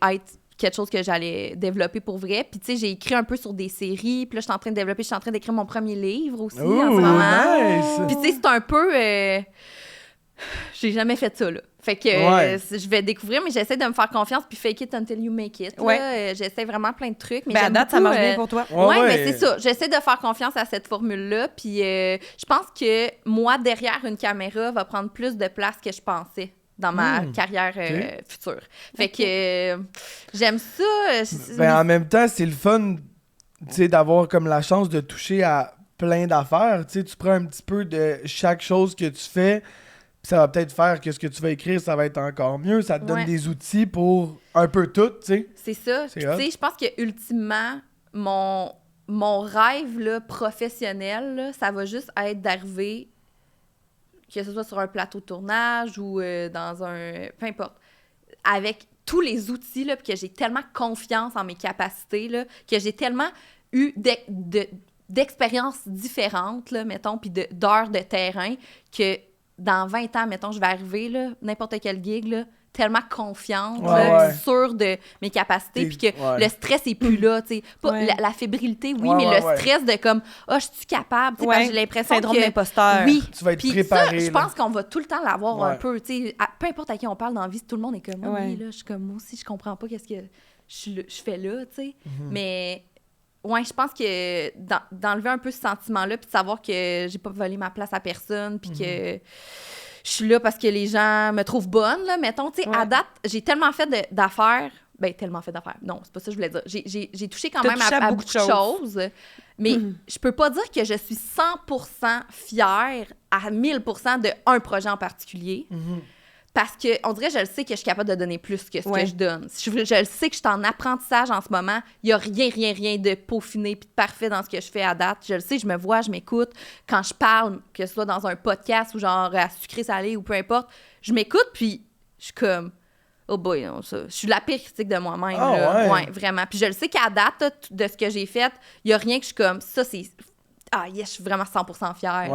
être quelque chose que j'allais développer pour vrai. Puis tu sais, j'ai écrit un peu sur des séries, puis là, je suis en train d'écrire mon premier livre aussi en ce Ouh, moment. nice! Puis tu sais, c'est un peu... J'ai jamais fait ça, là. Fait que je vais découvrir, mais j'essaie de me faire confiance, puis fake it until you make it. Là. J'essaie vraiment plein de trucs. Mais à date, ça marche bien pour toi. Ouais, mais c'est ça. J'essaie de faire confiance à cette formule-là, puis je pense que moi, derrière une caméra, va prendre plus de place que je pensais dans ma carrière future. Fait que j'aime ça. En même temps, c'est le fun, tu sais, d'avoir comme la chance de toucher à plein d'affaires. Tu sais, tu prends un petit peu de chaque chose que tu fais, ça va peut-être faire que ce que tu vas écrire, ça va être encore mieux. Ça te donne des outils pour un peu tout, tu sais. C'est ça. Puis, tu sais, je pense que ultimement, mon rêve là, professionnel, là, ça va juste être d'arriver, que ce soit sur un plateau de tournage ou dans un... Peu importe. Avec tous les outils, là, puis que j'ai tellement confiance en mes capacités, là, que j'ai tellement eu d'expériences différentes, là, mettons, puis d'heures de terrain, que dans 20 ans, mettons, je vais arriver, là, n'importe quel gig, là, tellement confiante, sûre de mes capacités, puis que le stress est plus là, tu sais. La fébrilité, oui, mais le stress de comme, je suis capable, tu sais, parce que j'ai l'impression syndrome d'imposteur. Oui. Tu vas être préparé. Ça, je pense qu'on va tout le temps l'avoir un peu, tu sais. Peu importe à qui on parle dans la vie, tout le monde est comme, oui, là, je suis comme, moi aussi, je comprends pas qu'est-ce que je fais là, tu sais. Mais... Ouais, je pense que d'enlever un peu ce sentiment-là, puis de savoir que j'ai pas volé ma place à personne, puis que je suis là parce que les gens me trouvent bonne, là, mettons. Tu sais, à date, j'ai tellement fait d'affaires. Ben, tellement fait d'affaires. Non, c'est pas ça que je voulais dire. J'ai touché quand même à beaucoup de choses. Mais je peux pas dire que je suis 100% fière à 1000% de un projet en particulier. Parce que on dirait je le sais que je suis capable de donner plus que ce que je donne. Je le sais que je suis en apprentissage en ce moment. Il n'y a rien de peaufiné puis de parfait dans ce que je fais à date. Je le sais, je me vois, je m'écoute. Quand je parle, que ce soit dans un podcast ou genre à sucré salé ou peu importe, je m'écoute puis je suis comme oh boy, non, ça. Je suis la pire critique de moi-même. Ouais, vraiment. Puis je le sais qu'à date de ce que j'ai fait, il n'y a rien que je suis comme ça, c'est... Ah, yes, je suis vraiment 100% fière.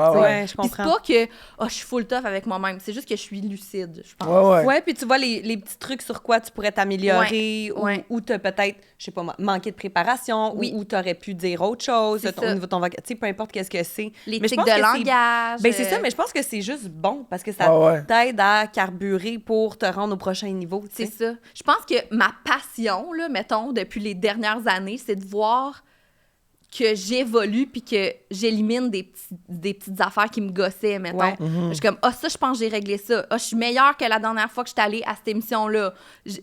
Je comprends. Puis c'est pas que je suis full tough avec moi-même. C'est juste que je suis lucide, je pense. Ouais, puis tu vois les petits trucs sur quoi tu pourrais t'améliorer ou t'as peut-être, je sais pas, manqué de préparation ou t'aurais pu dire autre chose au niveau de ton vocabulaire. Tu sais, peu importe qu'est-ce que c'est. Les tics de langage. Ben c'est ça, mais je pense que c'est juste bon parce que ça t'aide à carburer pour te rendre au prochain niveau. C'est ça. Je pense que ma passion, là, mettons, depuis les dernières années, c'est de voir que j'évolue puis que j'élimine des petites affaires qui me gossaient, mettons. Je suis comme, ça, je pense que j'ai réglé ça. Je suis meilleure que la dernière fois que je suis allée à cette émission-là. Je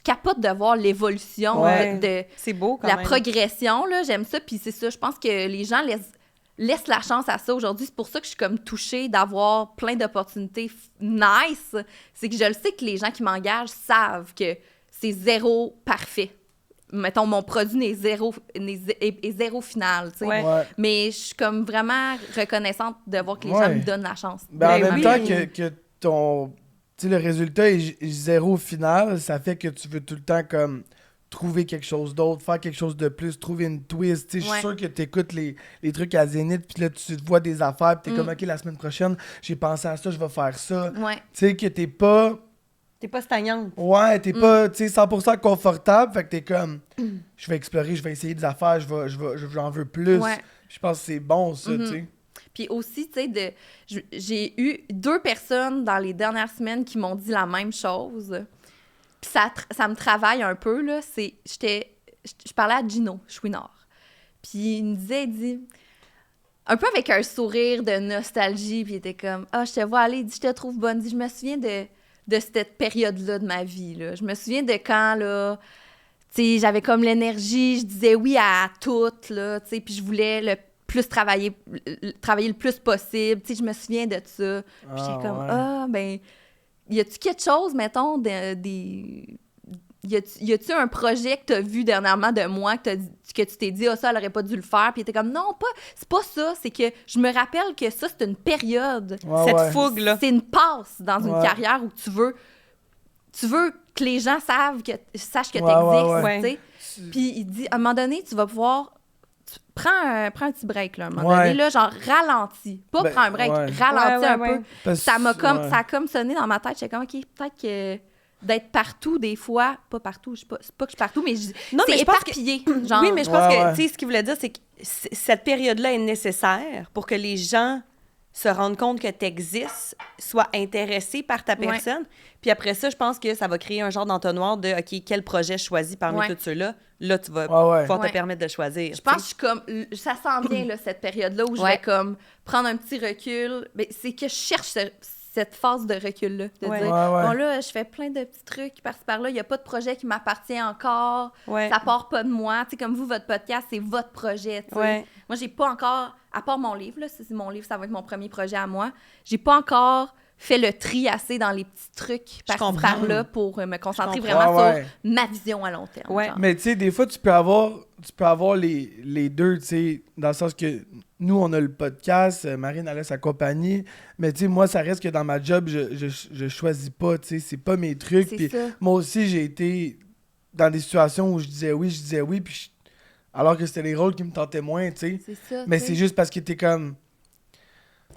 capote de voir l'évolution c'est beau quand la même. Progression, là, j'aime ça. Puis c'est ça, je pense que les gens laissent la chance à ça aujourd'hui. C'est pour ça que je suis comme touchée d'avoir plein d'opportunités nice. C'est que je le sais que les gens qui m'engagent savent que c'est zéro parfait. Mettons, mon produit est zéro final, tu sais. Mais je suis comme vraiment reconnaissante de voir que les gens me donnent la chance. En même temps que ton... Tu sais, le résultat est zéro final, ça fait que tu veux tout le temps comme trouver quelque chose d'autre, faire quelque chose de plus, trouver une twist. Tu sais, je suis sûr que tu écoutes les trucs à Zénith, puis là, tu te vois des affaires, puis t'es comme, OK, la semaine prochaine, j'ai pensé à ça, je vais faire ça. Tu sais, que t'es pas... T'es pas stagnante. Ouais, t'es pas 100% confortable, fait que t'es comme, je vais explorer, je vais essayer des affaires, j'en veux plus. Je pense que c'est bon, ça, tu sais. Puis aussi, tu sais, j'ai eu 2 personnes dans les dernières semaines qui m'ont dit la même chose. Puis ça me travaille un peu, là. Je parlais à Gino Chouinard. Puis il me disait, un peu avec un sourire de nostalgie, puis il était comme, je te vois aller, je te trouve bonne. Je me souviens de cette période-là de ma vie, là. Je me souviens de quand, là, tu sais, j'avais comme l'énergie, je disais oui à tout, là, tu sais, puis je voulais le plus travailler le plus possible, tu sais, je me souviens de ça. Puis j'étais comme, ben, y a-tu quelque chose, mettons, y a-tu un projet que t'as vu dernièrement de moi que tu t'es dit, ça, elle aurait pas dû le faire, puis t'es comme, non, c'est pas ça, c'est que je me rappelle que ça, c'est une période, cette fougue-là. C'est une passe dans une carrière où tu veux que les gens sachent que t'existes, tu sais. Puis il dit, à un moment donné, tu vas pouvoir... Prends un petit break, là, à un moment donné, là, genre, ralentis. Pas prends un break, ralentis un peu. Ça a comme sonné dans ma tête, j'étais comme, OK, peut-être que... d'être partout, des fois, pas partout, c'est pas que je suis partout, mais c'est éparpillé. Genre. Oui, mais je pense que, tu sais, ce qu'il voulait dire, c'est que cette période-là est nécessaire pour que les gens se rendre compte que tu existes, soient intéressés par ta personne. Puis après ça, je pense que ça va créer un genre d'entonnoir de OK, quel projet je choisis parmi tous ceux-là. Là, tu vas pouvoir te permettre de choisir. Je pense que je suis comme. Ça sent bien, là, cette période-là où je vais comme prendre un petit recul. Mais c'est que je cherche cette phase de recul-là. De dire, bon, là, je fais plein de petits trucs par-ci par-là. Il n'y a pas de projet qui m'appartient encore. Ça part pas de moi. Tu sais, comme vous, votre podcast, c'est votre projet. Tu sais. Moi, j'ai pas encore, à part mon livre, là, si c'est mon livre, ça va être mon premier projet à moi. J'ai pas encore fait le tri assez dans les petits trucs par-ci par-là pour me concentrer vraiment sur ma vision à long terme. Mais tu sais, des fois, tu peux avoir les deux, tu sais, dans le sens que nous, on a le podcast, Marine, elle a sa compagnie, mais tu sais, moi, ça reste que dans ma job, je choisis pas, tu sais, c'est pas mes trucs. Puis moi aussi, j'ai été dans des situations où je disais oui, puis alors que c'était les rôles qui me tentaient moins, tu sais. Mais c'est juste parce que t'es comme...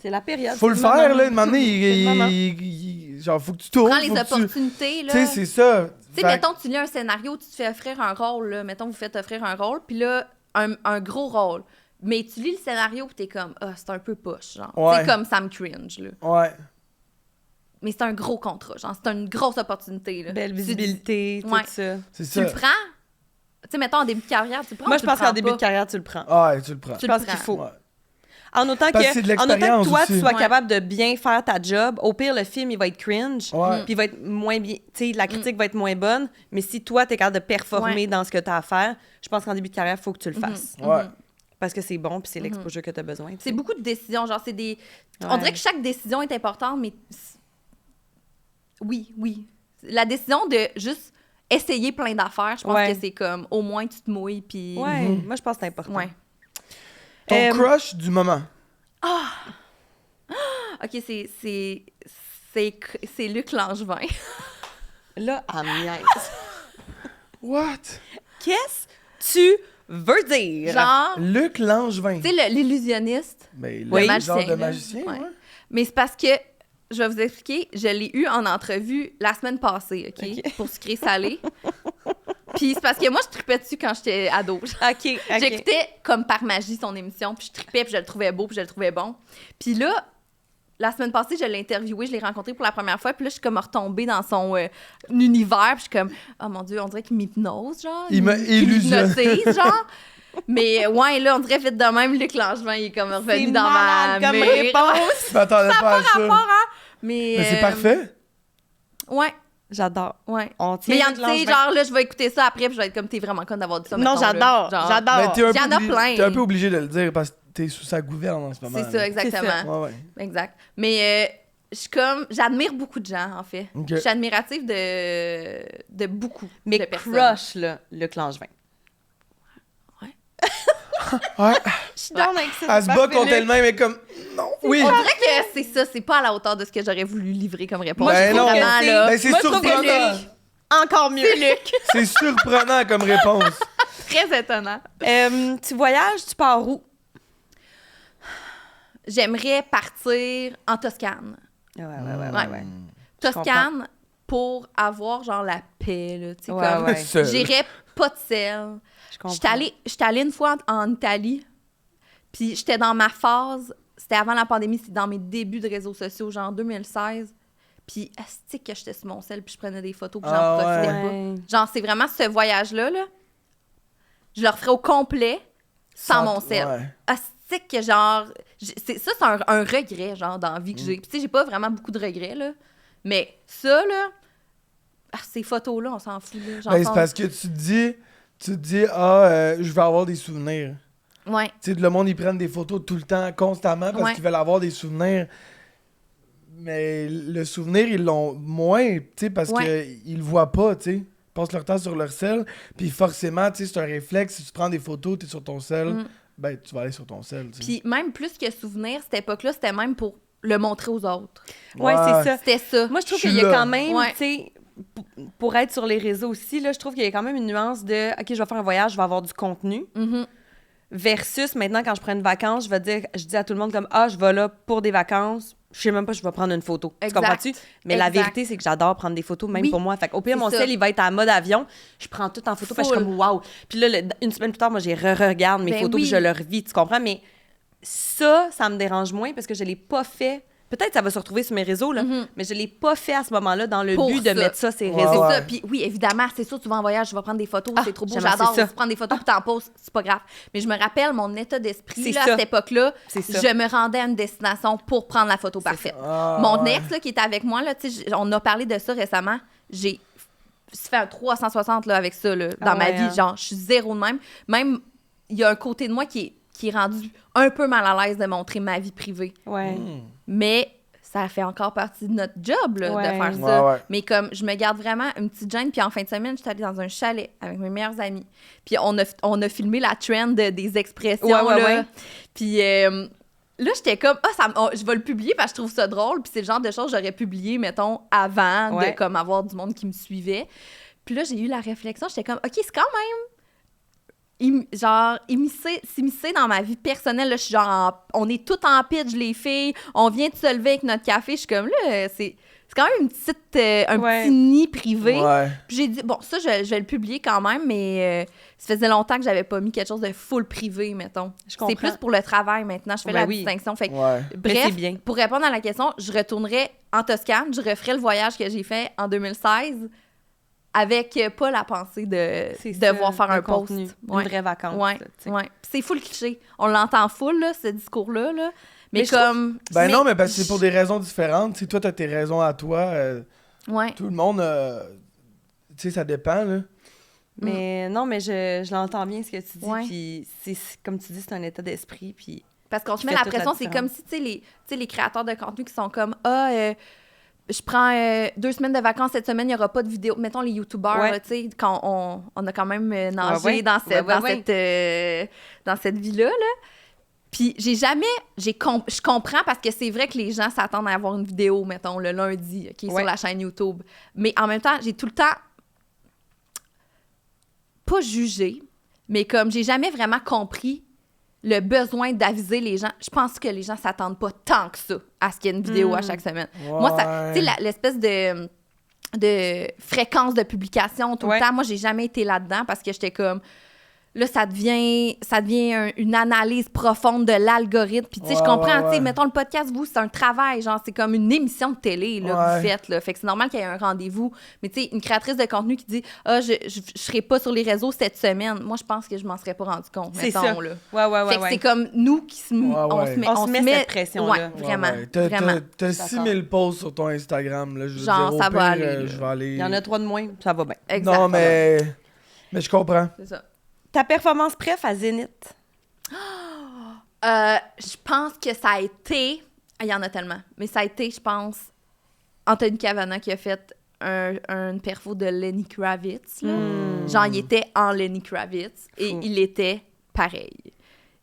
C'est la période. Faut le faire, là, de donné, genre, faut que tu tournes. Prends les opportunités, là. Tu sais, c'est ça. Tu sais, mettons, tu lis un scénario, tu te fais offrir un rôle, là. Mettons, vous faites offrir un rôle, puis là, un gros rôle. Mais tu lis le scénario, puis t'es comme, c'est un peu poche, genre. C'est comme ça me cringe, là. Mais c'est un gros contrat, genre, c'est une grosse opportunité, là. Belle visibilité, tout ça. C'est ça. Tu le prends? Tu sais, mettons, en début de carrière, tu le prends. Moi, je pense qu'en début de carrière, tu le prends. Tu le prends. Je pense qu'il faut. En autant que toi, tu sois capable de bien faire ta job, au pire, le film, il va être cringe, puis il va être moins bien... Tu sais, la critique va être moins bonne, mais si toi, t'es capable de performer dans ce que t'as à faire, je pense qu'en début de carrière, il faut que tu le fasses. Parce que c'est bon, puis c'est l'exposure que t'as besoin. C'est beaucoup de décisions, genre, c'est des... On dirait que chaque décision est importante, mais... Oui. La décision de juste essayer plein d'affaires, je pense que c'est comme, au moins, tu te mouilles, puis... Moi, je pense que c'est important. Ton crush du moment. OK, c'est Luc Langevin. Là, à niaise. What? Qu'est-ce que tu veux dire? Genre... Luc Langevin. Tu sais, l'illusionniste. Le magicien. Genre de magicien, Mais c'est parce que, je vais vous expliquer, je l'ai eu en entrevue la semaine passée, OK? Pour Sucré Salé. Puis c'est parce que moi, je tripais dessus quand j'étais ado. J'écoutais comme par magie son émission, puis je tripais, puis je le trouvais beau, puis je le trouvais bon. Puis là, la semaine passée, je l'ai interviewé, je l'ai rencontré pour la première fois, puis là, je suis comme retombée dans son univers, puis je suis comme, oh mon Dieu, on dirait qu'il m'hypnose, genre. Il m'a illusionné. genre. Mais ouais, là, on dirait vite de même, Luc Langevin, il est comme revenu dans ma comme réponse. Je m'attendais pas à ça. Rapport, hein? Mais c'est parfait. Ouais. J'adore. Ouais. Mais il y en a, genre, là, je vais écouter ça après, puis je vais être comme, t'es vraiment conne d'avoir dit ça. Non, j'adore. Mais il y en a plein. T'es un peu obligé de le dire parce que t'es sous sa gouverne en ce moment. C'est ça, exactement. Exact. Mais je suis comme, j'admire beaucoup de gens, en fait. Je suis admirative de beaucoup de personnes. Crush, là, Luc Langevin. Je suis down avec ça. Elle se bat contre elle-même, mais comme, non. Oui. On dirait que c'est ça, c'est pas à la hauteur de ce que j'aurais voulu livrer comme réponse. Moi, je trouve vraiment, là. C'est surprenant. Encore mieux. Luc. C'est surprenant comme réponse. Très étonnant. Tu voyages, tu pars où? J'aimerais partir en Toscane. Ouais. Toscane pour avoir genre la paix, là. Tu sais, comme j'irais pas de sel. J'étais allée une fois en Italie, puis j'étais dans ma phase, c'était avant la pandémie, c'était dans mes débuts de réseaux sociaux, genre 2016. Puis, astique que j'étais sur mon sel, puis je prenais des photos, puis j'en profitais pas. Genre, c'est vraiment ce voyage-là, là. Je le referais au complet, sans mon sel. Astique que, genre... c'est un regret, genre, dans la vie que j'ai. Puis, tu sais, j'ai pas vraiment beaucoup de regrets, là. Mais ça, là... ces photos-là, on s'en fout, là. C'est parce que tu te dis, je vais avoir des souvenirs. Ouais. Tu sais, le monde, ils prennent des photos tout le temps, constamment, parce qu'ils veulent avoir des souvenirs. Mais le souvenir, ils l'ont moins, tu sais, parce qu'ils le voient pas, tu sais. Ils passent leur temps sur leur sel. Puis forcément, tu sais, c'est un réflexe. Si tu prends des photos, t'es sur ton sel, ben, tu vas aller sur ton sel, tu sais. Puis même plus que souvenir, cette époque-là, c'était même pour le montrer aux autres. Ouais, c'est ça. C'était ça. Moi, je trouve qu'il y a quand même, tu sais... Pour être sur les réseaux aussi, là, je trouve qu'il y a quand même une nuance de « OK, je vais faire un voyage, je vais avoir du contenu. Versus, maintenant, quand je prends une vacance, je dis à tout le monde comme « Ah, je vais là pour des vacances. Je sais même pas, je vais prendre une photo. » Tu comprends-tu? Mais la vérité, c'est que j'adore prendre des photos, même pour moi. Fait qu'au pire, mon sel, il va être en mode avion. Je prends tout en photo, parce que je suis comme « Wow! » Puis là, une semaine plus tard, moi, j'ai re-regarde mes photos, puis je le revis, tu comprends? Mais ça me dérange moins parce que je l'ai pas fait. Peut-être que ça va se retrouver sur mes réseaux, là, mais je l'ai pas fait à ce moment-là dans le Pour but de ça. mettre ça sur les Ouais, réseaux. C'est ça. Puis oui, évidemment, c'est sûr, tu vas en voyage, tu vas prendre des photos, c'est trop beau, j'aimerais j'adore. ça. Tu prends des photos puis t'en poses, c'est pas grave. Mais je me rappelle mon état d'esprit, C'est là, à ça. cette époque-là, C'est ça. je me rendais à une destination pour prendre la photo parfaite. Ah, Mon ouais. ex, là, qui était avec moi, là, tu sais, on a parlé de ça récemment, j'ai fait un 360 là, avec ça, là, dans Ah ma ouais, vie. hein. Genre, je suis zéro de même. Même, il y a un côté de moi qui est rendu un peu mal à l'aise de montrer ma vie privée. Ouais. Mais ça fait encore partie de notre job là, Ouais. de faire ça. Ouais, ouais. Mais comme je me garde vraiment une petite gêne, puis en fin de semaine, j'étais allée dans un chalet avec mes meilleurs amis. Puis on a filmé la trend des expressions. Ouais, là. ouais. Puis là, j'étais comme, je vais le publier parce que je trouve ça drôle. Puis c'est le genre de choses que j'aurais publié, mettons, avant Ouais. de comme avoir du monde qui me suivait. Puis là, j'ai eu la réflexion, j'étais comme, OK, c'est quand même s'immiscer dans ma vie personnelle, là, je suis genre, on est tout en pitch, les filles, on vient de se lever avec notre café, je suis comme, là, c'est quand même une petite, un Ouais. petit nid privé. Ouais. Puis j'ai dit, bon, ça, je vais le publier quand même, mais ça faisait longtemps que j'avais pas mis quelque chose de full privé, mettons. Je C'est comprends. plus pour le travail maintenant, je fais Ben la oui. distinction. Fait que, Ouais. Mais bref, c'est bien. pour répondre à la question, je retournerais en Toscane, je referais le voyage que j'ai fait en 2016 avec pas la pensée de devoir faire un post. contenu, Ouais. une vraie vacance. Ouais, là, tu sais. ouais. Puis c'est full cliché. On l'entend full, là, ce discours-là. Là. Mais, Mais je comme. Ben non, mais parce que c'est pour des raisons différentes. Si toi, t'as tes raisons à toi, Ouais. tout le monde, tu sais, ça dépend, là. Mais non, mais je l'entends bien ce que tu dis. Ouais. Puis comme tu dis, c'est un état d'esprit. Puis Parce qu'on se Qui met fait la toute la pression, c'est comme différence. si, tu sais, les créateurs de contenu qui sont comme je prends 2 semaines de vacances cette semaine, il n'y aura pas de vidéo. Mettons les YouTubers, Ouais. là, tu sais, quand on a quand même nagé Ouais, ouais. dans, Ouais. dans cette vie-là. Là. Puis je comprends parce que c'est vrai que les gens s'attendent à avoir une vidéo, mettons, le lundi, qui est Ouais. sur la chaîne YouTube. Mais en même temps, j'ai tout le temps pas jugé, mais comme j'ai jamais vraiment compris le besoin d'aviser les gens. Je pense que les gens s'attendent pas tant que ça à ce qu'il y ait une vidéo à chaque semaine. Moi, tu sais, l'espèce de fréquence de publication tout Ouais. le temps, moi, j'ai jamais été là-dedans parce que j'étais comme... Là, ça devient une analyse profonde de l'algorithme. Puis, tu sais, je Ouais, comprends, ouais, tu sais, ouais. mettons, le podcast, vous, c'est un travail. Genre, c'est comme une émission de télé, là, que Ouais. vous faites, là. Fait que c'est normal qu'il y ait un rendez-vous. Mais, tu sais, une créatrice de contenu qui dit « Ah, je serai pas sur les réseaux cette semaine. » Moi, je pense que je m'en serais pas rendu compte, c'est mettons, ça. là. Ouais. Fait que c'est comme nous qui se... Ouais. On se met cette pression-là. Ouais, vraiment, Ouais. T'as vraiment. t'as D'accord. 6000 posts sur ton Instagram, là. Je veux Genre, dire, au ça va pire, aller, là. je vais aller... Il y en a 3 de moins, ça va bien. Exact. Non, mais je comprends. C'est ça. Ta performance préf à Zénith? Je pense que ça a été... Il y en a tellement. Mais ça a été, je pense, Anthony Cavana qui a fait un perfo de Lenny Kravitz. Là. Genre, il était en Lenny Kravitz et Fou. il était pareil.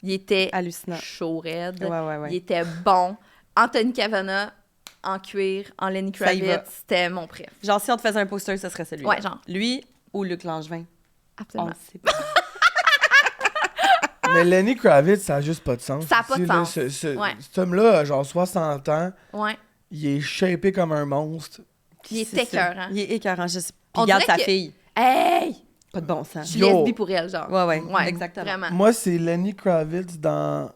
Il était Hallucinant. chaud raide. Ouais. Il était bon. Anthony Cavana en cuir, en Lenny Ça y va. Kravitz, c'était mon préf. Genre, si on te faisait un poster, ce serait celui-là. Ouais, genre. Lui ou Luc Langevin? On Absolument. le sait pas. Mais Lenny Kravitz, ça a juste pas de sens. Ça a pas de Tu sais, là, sens. Ouais. Cet homme-là a genre 60 ans, Ouais. il est shapé comme un monstre. Il est C'est ça. écœurant. Il est écœurant. Puis On il garde dirait sa que- fille. Hey! Pas de bon sens. Je suis Yo. lesbi pour elle, genre. Ouais, Ouais, exactement. Vraiment. Moi, c'est Lenny Kravitz dans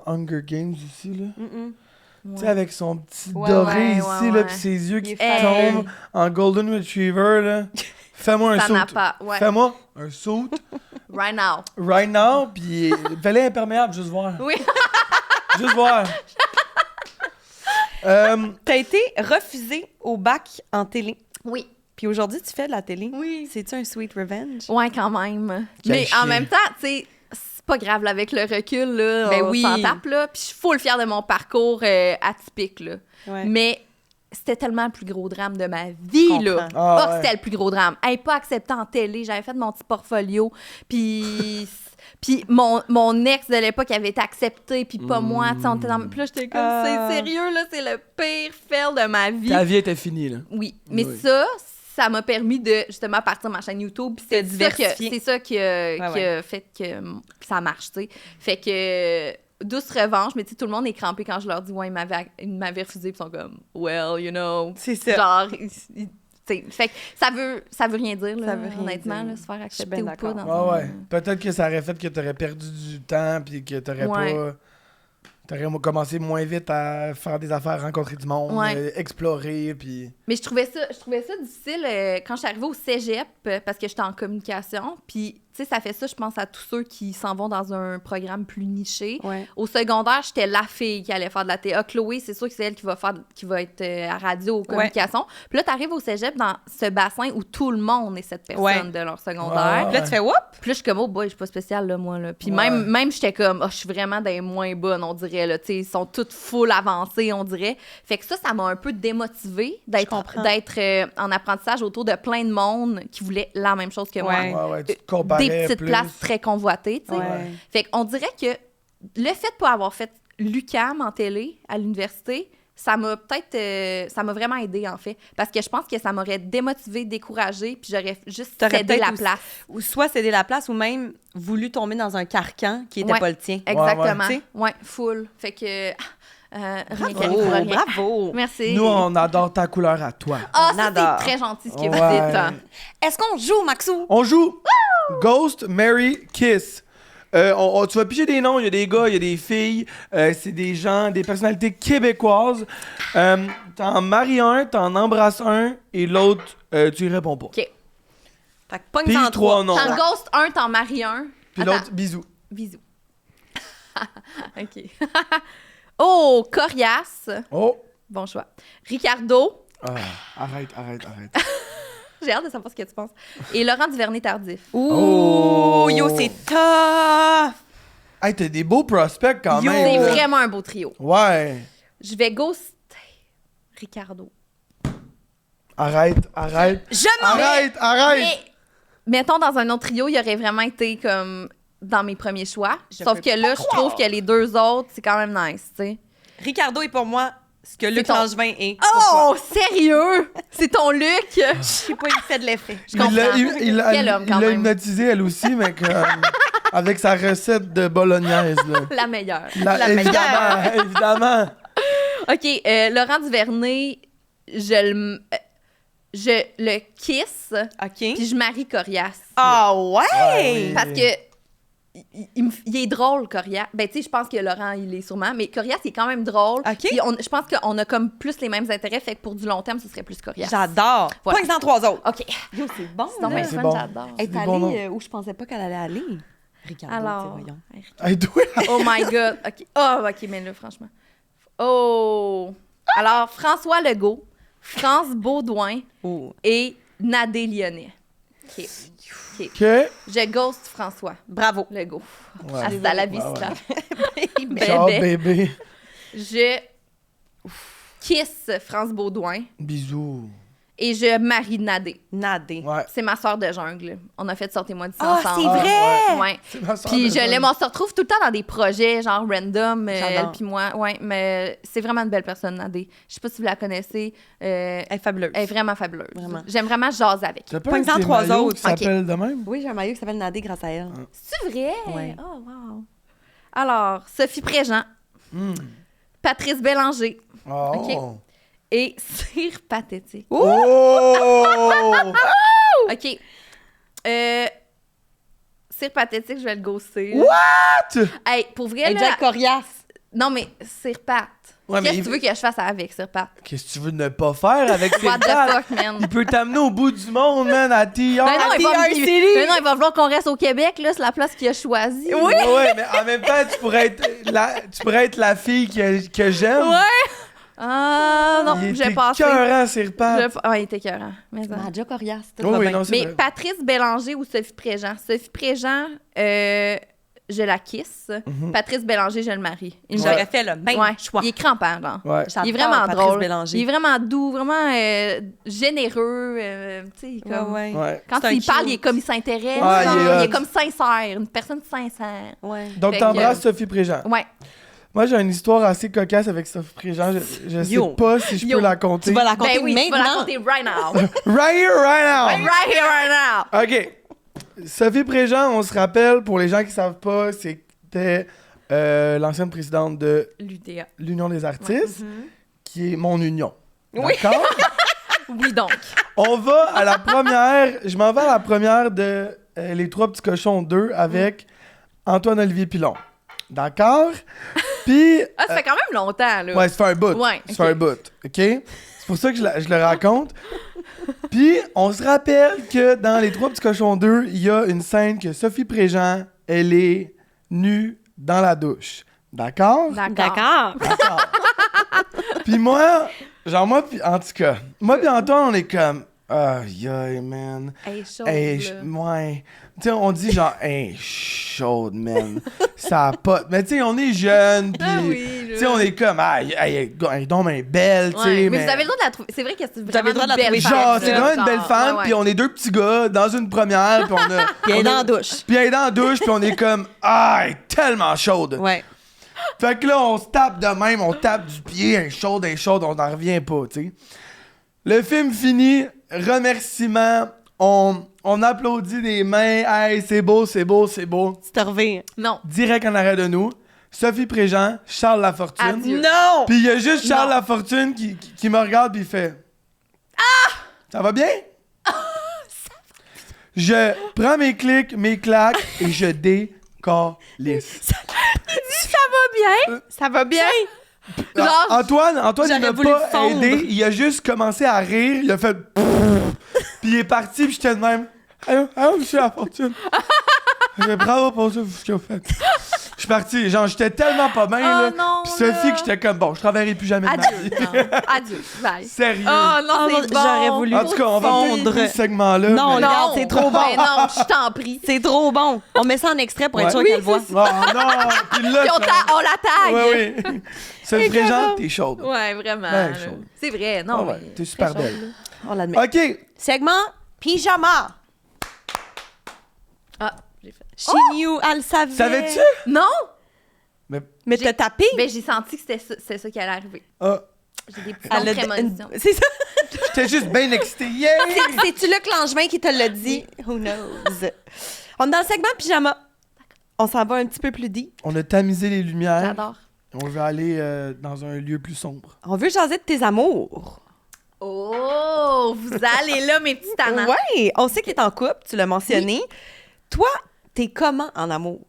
Hunger Games aussi, là. Tu sais, avec son petit Ouais, doré ouais, ici, ouais, là, ouais. puis ses yeux Il qui est tombent en Golden Retriever, là. Fais-moi un Ça n'a suit. pas. Ouais. Fais-moi un suit Right now. right now, puis fais-le imperméable, juste voir. Oui. Juste voir. T'as été refusé au bac en télé. Oui. Puis aujourd'hui, tu fais de la télé. Oui. C'est-tu un sweet revenge? Ouais, quand même. Quel Mais chien. en même temps, tu sais, c'est pas grave, là, avec le recul, là, Ben on oui. s'en tape, là. Puis je suis full fière de mon parcours atypique, là. Ouais. Mais c'était tellement le plus gros drame de ma vie, Je là. comprends. Ah, Oh, ouais. c'était le plus gros drame. Hey, pas accepté en télé. J'avais fait mon petit portfolio. Puis... Puis mon ex de l'époque avait été accepté, puis pas moi. Tu sais, on était dans... Puis là, j'étais comme, Ah. c'est sérieux, là, c'est le pire fail de ma vie. Ta vie était finie, là. Oui, mais Oui. ça m'a permis de justement partir ma chaîne YouTube. Puis De c'est ça, diversifier. c'est ça qui a Ouais. fait que ça marche, tu sais. Fait que douce revanche, mais tu sais, tout le monde est crampé quand je leur dis, ouais, ils m'avaient refusé, puis ils sont comme, well, you know. C'est ça. Genre, tu sais, fait que ça veut rien dire, là, Ça veut rien honnêtement, dire. là, se faire accepter bien ou pas. d'accord. Dans Ouais, ouais. Peut-être que ça aurait fait que t'aurais perdu du temps, puis que t'aurais Ouais. pas T'aurais commencé moins vite à faire des affaires, rencontrer du monde, Ouais. explorer, puis... Mais je trouvais ça difficile quand je suis arrivée au cégep parce que j'étais en communication. Puis, tu sais, ça fait ça, je pense, à tous ceux qui s'en vont dans un programme plus niché. Ouais. Au secondaire, j'étais la fille qui allait faire de la TA. Chloé, c'est sûr que c'est elle qui va être à radio, aux communications. Puis là, t'arrives au cégep dans ce bassin où tout le monde est cette personne Ouais. de leur secondaire. Ouais. Puis là, tu fais whoop! Puis là, je suis comme, oh boy, je suis pas spéciale, là, moi, là. Puis Ouais. même j'étais comme, oh, je suis vraiment des moins bonnes, on dirait, là. Tu sais, ils sont toutes full avancées, on dirait. Fait que ça m'a un peu démotivée d'être en apprentissage autour de plein de monde qui voulait la même chose que moi. Ouais. Ouais, tu te comparais Des petites plus. places très convoitées, tu sais. Ouais. Fait qu'on dirait que le fait de pas avoir fait l'UQAM en télé à l'université, ça m'a vraiment aidé en fait, parce que je pense que ça m'aurait démotivée, découragée, puis j'aurais juste T'aurais cédé peut-être la aussi- place. Ou soit céder la place ou même voulu tomber dans un carcan qui était Ouais. pas le tien. Exactement. ouais. Ouais, full. Fait que rien Bravo! qu'à pour rien. Bravo! Merci. Nous, on adore ta couleur à toi. Ah, On ça adore. c'est très gentil ce que vous Ouais. dites. Hein. Est-ce qu'on joue, Maxou? On joue Ghost, Mary, Kiss. Tu vas piger des noms, il y a des gars, il y a des filles, c'est des gens, des personnalités québécoises. T'en maries un, t'en embrasses un, et l'autre, tu y réponds pas. OK. Fait que pogne Puis en trois noms. T'en ghost un, t'en maries un. Puis Attends. l'autre, bisous. Bisous. OK. Oh, Corias. Oh! Bon choix. Ricardo. Ah, arrête. J'ai hâte de savoir ce que tu penses. Et Laurent Duvernay-Tardif. Ouh! Oh! Yo, c'est tough! Hey, t'as des beaux prospects quand Yo! même. C'est là. vraiment un beau trio. Ouais. Je vais ghoster Ricardo. Arrête. Je m'en vais! Arrête. Mais, mettons, dans un autre trio, il aurait vraiment été comme dans mes premiers choix. Je Sauf peux que là, pas je croire. trouve que les deux autres, c'est quand même nice, tu sais. Ricardo est pour moi ce que Luc ton- Langevin est. pour toi. Oh, sérieux? C'est ton Luc? Je sais pas, il fait de l'effet. Je comprends. Quel homme, quand il l'a même. hypnotisé, elle aussi, mais avec sa recette de bolognaise. Là. La meilleure. Évidemment. OK, Laurent Duvernay, je le kiss, OK. puis je marie Corias. Ah ouais! oui. Parce que il est drôle, Corias. Ben, tu sais, je pense que Laurent, il est sûrement, mais Corias, il est quand même drôle. OK. Puis je pense qu'on a comme plus les mêmes intérêts, fait que pour du long terme, ce serait plus Corias. J'adore. Voilà. Pogne dans 3 autres. OK. Yo, c'est bon. Non, là. mais c'est fun, bon. j'adore. Elle est des bons allée noms. où je pensais pas qu'elle allait aller. Ricardo, Alors, voyons. Hey, toi, oh my God. OK. Oh, OK, mais là, franchement. Oh. Alors, François Legault, France Baudouin Oh. et Nadé Lyonnais. OK. que... Je ghost François Bravo. Legault. Ouais. Hasta la vista. Ciao, Bébé. bébé. Je kiss France Baudouin Bisous. et je marie Nadé. Nadé. Ouais. C'est ma soeur de jungle. On a fait Sortez-moi d'ici Ah, ensemble. c'est vrai? Ouais. C'est ma soeur Puis de je l'aime, jungle. on se retrouve tout le temps dans des projets genre random, elle J'adore. puis moi. Ouais, mais c'est vraiment une belle personne, Nadé. Je sais pas si vous la connaissez. Elle est fabuleuse. Elle est vraiment fabuleuse. Vraiment. J'aime vraiment jaser avec. T'as pas Pogne-en un de tes 3 maillots autres. qui s'appelle de même? Oui, j'ai un maillot qui s'appelle Nadé grâce à elle. C'est vrai? Ouais. Oh, wow. Alors, Sophie Préjean, Hmm. Patrice Bélanger Oh. OK. et Cire Pathétique. Oh! OK. Cire Pathétique, je vais le ghoster. What? Hey, pour vrai, Elle est là... déjà coriace. Non, mais Cire Pat. Ouais, mais Qu'est-ce que il- tu veux que je fasse avec Cire Pat? Qu'est-ce que tu veux ne pas faire avec ces What the dates? fuck, man? Il peut t'amener au bout du monde, man, à TR. Mais non, à il va, TR il- City. mais non, il va falloir qu'on reste au Québec, là, c'est la place qu'il a choisie. Oui. Ouais, mais en même temps, tu pourrais être la fille que j'aime. Ouais. Ah, non, Il j'ai était passé. écœurant, c'est repas. Ouais, il était écœurant. Mais ça. Elle est déjà coriace. Tout Oui, va oui, bien. non, c'est Mais vrai. Patrice Bélanger ou Sophie Préjean? Sophie Préjean, je la kiss. Patrice Bélanger, je le marie. Il me J'aurais fait le même Ouais. choix. Il est crampant, genre. Ouais. J'adore Il est vraiment Patrice drôle. Bélanger. Il est vraiment doux, vraiment généreux. Tu sais, comme... Ouais, ouais. Ouais. Quand C'est un il parle, cute. il est comme il s'intéresse. Ouais, genre, il est il hot. est comme sincère, une personne sincère. Ouais. Donc, Fait t'embrasses que- Sophie Préjean. Ouais. Moi, j'ai une histoire assez cocasse avec Sophie Préjean. Je sais Yo. pas si je Yo. peux la compter. Tu vas la raconter Ben oui, tu vas la maintenant. raconter right now. Right here, right now! Right here, right now. OK. Sophie Préjean, on se rappelle, pour les gens qui savent pas, c'était l'ancienne présidente de L'UDA. l'Union des artistes, qui est mon union. Oui. D'accord? Oui, donc. On va à la première... Je m'en vais à la première de Les Trois Petits Cochons 2 avec Antoine-Olivier Pilon. D'accord? Puis... Ah, ça fait quand même longtemps, là. Ouais, ça fait un bout. Ouais, Ça fait un bout, OK? C'est pour ça que je le raconte. Puis, on se rappelle que dans Les Trois Petits Cochons 2, il y a une scène que Sophie Préjean, elle est nue dans la douche. D'accord? D'accord. D'accord. Puis moi, en tout cas, moi puis Antoine, on est comme... Aïe, aïe, man. Elle est chaude, Hey, là. ouais. Tu sais, on dit genre, hey, chaude, man. Ça a pas. Mais tu sais, on est jeunes, pis. Ah oui, là. Tu sais, on est comme, elle est donc bien belle, tu sais. Ouais, mais vous avez le droit de la trouver. C'est vrai que c'est vraiment le droit de la une belle trouver femme. Genre, c'est là, vraiment une belle genre, femme, ouais, puis on est deux petits gars dans une première, puis on a. Puis elle est on a- dans la douche. Puis elle est dans la douche, puis on est comme, elle est tellement chaude. Ouais. Fait que là, on se tape de même, on tape du pied, elle est chaude, on n'en revient pas, tu sais. Le film finit, remerciements, on applaudit des mains, hey, c'est beau, c'est beau, c'est beau. Tu te reviens. Non. Direct en arrière de nous, Sophie Préjean, Charles Lafortune. Adieu. Non! Puis il y a juste Charles Non. Lafortune qui me regarde puis il fait Ah! Ça va bien? Je prends mes clics, mes claques et je décalisse. Ça va bien? Ça va bien? Genre, Antoine, il j'aurais m'a voulu pas fondre. aidé. Il a juste commencé à rire. Il a fait puis il est parti. Puis j'étais de même. Allô, monsieur Lafortune. Bravo pour ça, ce que vous faites. Je suis parti. Genre, j'étais tellement pas bien. Oh là. non, Puis Sophie, là. que j'étais comme, bon, je travaillerai plus jamais de ma adieu. vie. Non. Adieu. Bye. Sérieux. Oh non, Oh, c'est bon. j'aurais voulu En tout cas, on va fondre. pas couper ce segment-là. Non, mais- là. Regarde, c'est trop bon. Ben non, je t'en prie. C'est trop bon. On met ça en extrait pour être Ouais. sûr Oui, qu'elle voit. Oh non! Puis là, Puis on la tague. Ouais, oui. Sophie Préjean, t'es chaude. Ouais, vraiment. Ben, là. chaude. C'est vrai, non. Ah ouais, mais t'es super très belle. chaude, là. On l'admet. OK. Segment pyjama. Ah, j'ai fait. Shinyu, elle le savait. Savais-tu? Non! Mais t'as tapé? Ben, j'ai senti que c'était ça qui allait arriver. Ah, J'ai des petites Elle a- prémonitions. C'est ça. j'étais juste bien excité. Yeah! C'est-tu le Langevin qui te l'a dit? Who knows? On est dans le segment pyjama. On s'en va un petit peu plus deep. On a tamisé les lumières. J'adore. On veut aller dans un lieu plus sombre. On veut jaser de tes amours. Oh, vous allez là, mes petits tannants. Ouais, on sait que t'es en couple, tu l'as mentionné. Toi, t'es comment en amour?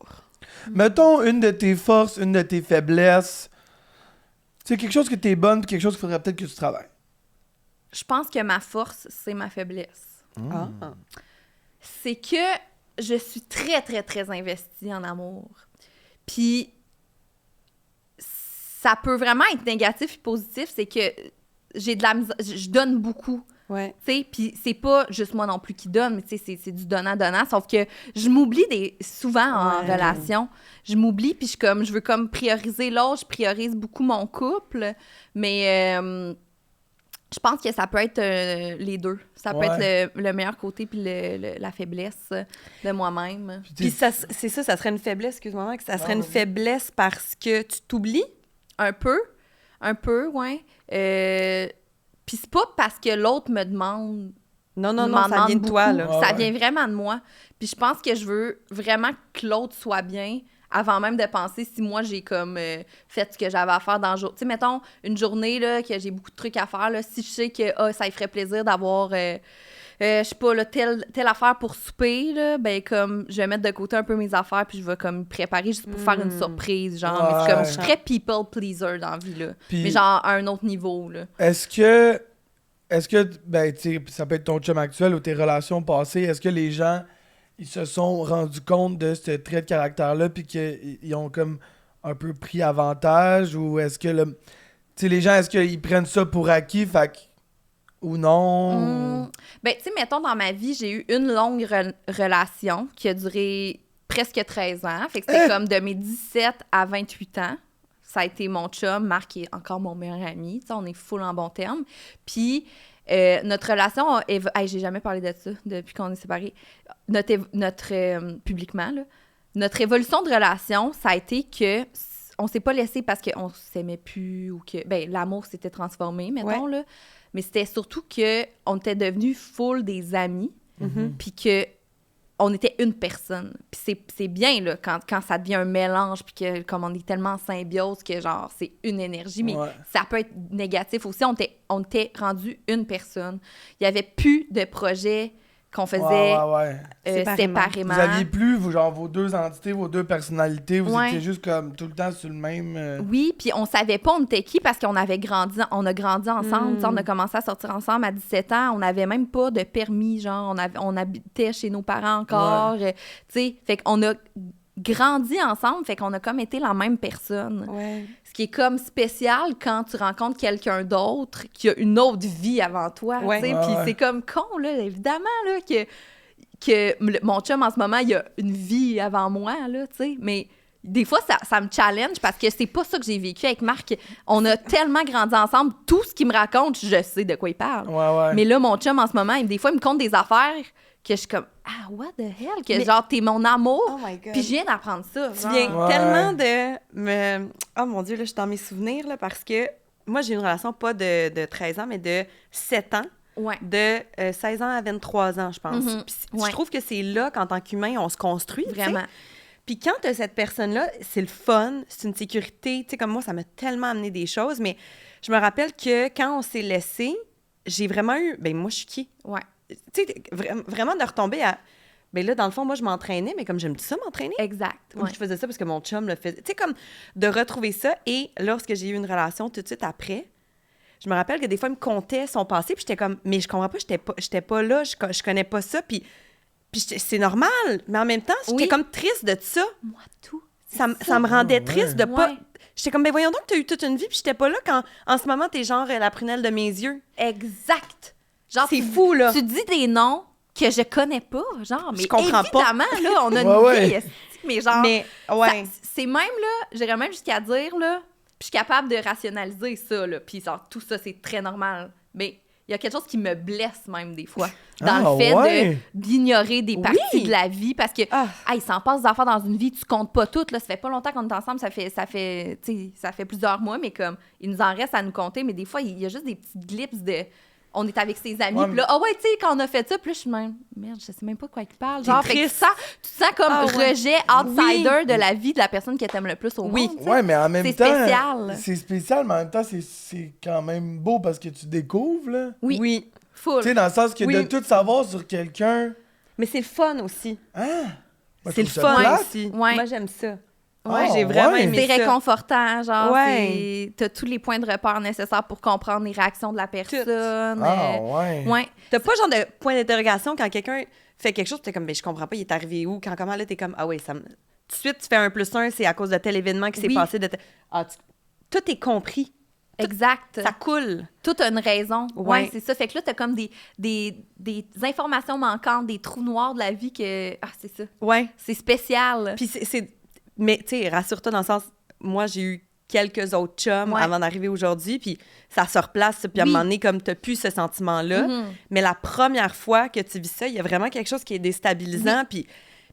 Mettons une de tes forces, une de tes faiblesses. C'est quelque chose que t'es bonne, puis quelque chose qu'il faudrait peut-être que tu travailles. Je pense que ma force, c'est ma faiblesse. Ah. C'est que je suis très, très, très investie en amour. Puis, ça peut vraiment être négatif et positif. C'est que j'ai de la misère. Je donne beaucoup. Ouais. Tu sais, puis c'est pas juste moi non plus qui donne, mais tu sais, c'est du donnant-donnant. Sauf que je m'oublie souvent en Ouais. relation. Je m'oublie, puis je veux comme prioriser l'autre. Je priorise beaucoup mon couple. Mais je pense que ça peut être les deux. Ça peut Ouais. être le meilleur côté puis la faiblesse de moi-même. Puis ça, c'est ça, ça serait une faiblesse, excuse-moi, Max, ça serait une faiblesse parce que tu t'oublies? Un peu, ouais. Puis c'est pas parce que l'autre me demande. Non, non, m'en non, ça vient de demande toi, beaucoup. là. Ouais, Ça ouais. vient vraiment de moi. Puis je pense que je veux vraiment que l'autre soit bien avant même de penser si moi j'ai comme fait ce que j'avais à faire dans le jour. Tu sais, mettons, une journée là, que j'ai beaucoup de trucs à faire, là, si je sais que ça lui ferait plaisir d'avoir, je sais pas, là, telle affaire pour souper, là, ben comme, je vais mettre de côté un peu mes affaires puis je vais comme préparer juste pour faire une surprise, genre. Mais c'est comme, je suis très people pleaser dans la vie, là. Puis- Mais genre à un autre niveau, là. Est-ce que, ben, tu sais, ça peut être ton chum actuel ou tes relations passées, est-ce que les gens, ils se sont rendus compte de ce trait de caractère-là, puis qu'ils ont comme un peu pris avantage, ou est-ce que, tu sais, les gens, est-ce qu'ils prennent ça pour acquis, ou non? Ben, tu sais, mettons, dans ma vie, j'ai eu une longue relation qui a duré presque 13 ans. Fait que c'était comme de mes 17 à 28 ans. Ça a été mon chum, Marc, qui est encore mon meilleur ami. Tu sais, on est full en bon terme. Puis, notre relation, j'ai jamais parlé de ça depuis qu'on est séparés. Publiquement, là, notre évolution de relation, ça a été que on s'est pas laissé parce qu'on s'aimait plus ou que, ben, l'amour s'était transformé, mettons, là. Mais c'était surtout qu'on était devenus full des amis, puis que on était une personne. Puis c'est bien, là, quand ça devient un mélange, puis que comme on est tellement en symbiose que, genre, c'est une énergie, mais Ouais. ça peut être négatif aussi. On était rendu une personne. Il n'y avait plus de projet qu'on faisait Ouais. séparément. Vous aviez plus, vos deux entités, vos deux personnalités, vous Ouais. étiez juste comme tout le temps sur le même... Oui, puis on savait pas on était qui parce qu'on avait grandi, on a grandi ensemble, tu sais, on a commencé à sortir ensemble à 17 ans, on n'avait même pas de permis, genre, on habitait chez nos parents encore, tu sais, fait qu'on a grandi ensemble, fait qu'on a comme été la même personne. Ouais. Ce qui est comme spécial quand tu rencontres quelqu'un d'autre qui a une autre vie avant toi, Ouais. tu sais, Ouais, puis ouais. c'est comme con, là, évidemment, là, mon chum, en ce moment, il a une vie avant moi, là, tu sais, mais des fois, ça me challenge parce que c'est pas ça que j'ai vécu avec Marc. On a tellement grandi ensemble, tout ce qu'il me raconte, je sais de quoi il parle. Ouais. Mais là, mon chum, en ce moment, des fois, il me conte des affaires que je suis comme « Ah, what the hell? » Que Mais- genre, t'es mon amour, Oh my God. puis je viens d'apprendre ça. Tu genre. viens Ouais. tellement de me... Oh mon Dieu, là, je suis dans mes souvenirs, là, parce que moi, j'ai une relation pas de 13 ans, mais de 7 ans. Ouais. De 16 ans à 23 ans, je pense. Mhm. Puis Ouais. je trouve que c'est là qu'en tant qu'humain, on se construit. tu sais. Vraiment. Puis quand tu as cette personne-là, c'est le fun, c'est une sécurité. Tu sais, comme moi, ça m'a tellement amené des choses. Mais je me rappelle que quand on s'est laissé, j'ai vraiment eu... Ben moi, je suis qui? Ouais. Tu sais, vraiment de retomber à... Ben là, dans le fond, moi, je m'entraînais, mais comme j'aime ça m'entraîner. Exact. Ou Ouais. je faisais ça parce que mon chum le faisait. Tu sais, comme de retrouver ça. Et lorsque j'ai eu une relation tout de suite après, je me rappelle que des fois, il me contait son passé, puis j'étais comme, mais je comprends pas, j'étais pas là, je connais pas ça, puis c'est normal. Mais en même temps, j'étais Oui. comme triste de ça. Moi, tout. Ça me rendait Ah, ouais. triste de pas... Ouais. J'étais comme, ben voyons donc, t'as eu toute une vie, puis j'étais pas là quand, en ce moment, t'es genre la prunelle de mes yeux. Exact. Genre, C'est fou, là. Tu dis des noms que je connais pas, genre, mais Je comprends pas. évidemment, là, on a une Ouais, vie, ouais. esti, mais genre... Mais, ouais. C'est même, là, j'irais même jusqu'à dire, là, puis je suis capable de rationaliser ça, là, puis genre, tout ça, c'est très normal. Mais il y a quelque chose qui me blesse même des fois, dans Ah, le fait ouais? d'ignorer des parties Oui. de la vie, parce que, Ah. il s'en passe des affaires dans une vie, tu comptes pas toutes, là, ça fait pas longtemps qu'on est ensemble, ça fait plusieurs mois, mais comme, il nous en reste à nous compter, mais des fois, il y a juste des petites glimpses de... On est avec ses amis, Ouais, puis là, ah ouais, tu sais, quand on a fait ça, puis là, je suis même, merde, je sais même pas de quoi il parle. T'es Genre, fait que triste. tu te sens comme Ah ouais. rejet, outsider Oui. de la vie de la personne que t'aimes le plus au Oui. monde. tu sais. Ouais, mais en même C'est temps... spécial. C'est spécial, mais en même temps, c'est quand même beau parce que tu découvres, là. Oui, Oui. full. Tu sais, dans le sens que Oui. de tout savoir sur quelqu'un... Mais c'est le fun aussi. Hein? Moi, je C'est le trouve ça fun plate. aussi. Ouais. Moi, j'aime ça. Ouais, j'ai vraiment ouais. aimé C'est ça. réconfortant, genre, Ouais. t'as tous les points de repère nécessaires pour comprendre les réactions de la personne. Ah, ouais. Ouais. T'as pas genre de point d'interrogation quand quelqu'un fait quelque chose, t'es comme, ben je comprends pas, il est arrivé où? Quand comment là, t'es comme, ah oui, ça me... Tout de suite, tu fais 1+1, c'est à cause de tel événement qui s'est Oui. passé. Tout est compris. Exact. Ça coule. Tout a une raison. Ouais. Ouais, c'est ça. Fait que là, t'as comme des informations manquantes, des trous noirs de la vie que... Ah, c'est ça. Ouais. C'est spécial. Puis mais tu sais, rassure-toi dans le sens, moi, j'ai eu quelques autres chums Ouais. avant d'arriver aujourd'hui, puis ça se replace, puis à un Oui. moment donné, comme t'as plus ce sentiment-là. Mhm. Mais la première fois que tu vis ça, il y a vraiment quelque chose qui est déstabilisant, puis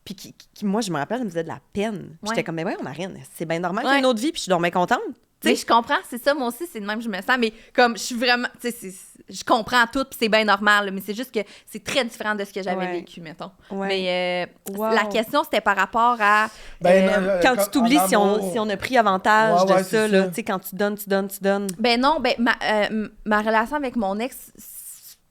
qui, moi, je me rappelle, ça me faisait de la peine. Puis Ouais. j'étais comme, mais ouais, Marine, c'est bien normal, Ouais. j'ai une autre vie, puis je suis donc bien contente. Tu Mais sais, je comprends, c'est ça, moi aussi, c'est de même que je me sens. Mais comme, je suis vraiment... Tu sais, je comprends tout, puis c'est bien normal. Là, mais c'est juste que c'est très différent de ce que j'avais Ouais. vécu, mettons. Ouais. Mais Wow. la question, c'était par rapport à... Ben, quand comme tu t'oublies, en si amour. on a pris avantage Ouais, ouais, de c'est ça, là, ça. tu sais, quand tu donnes. Ben non, ben ma relation avec mon ex,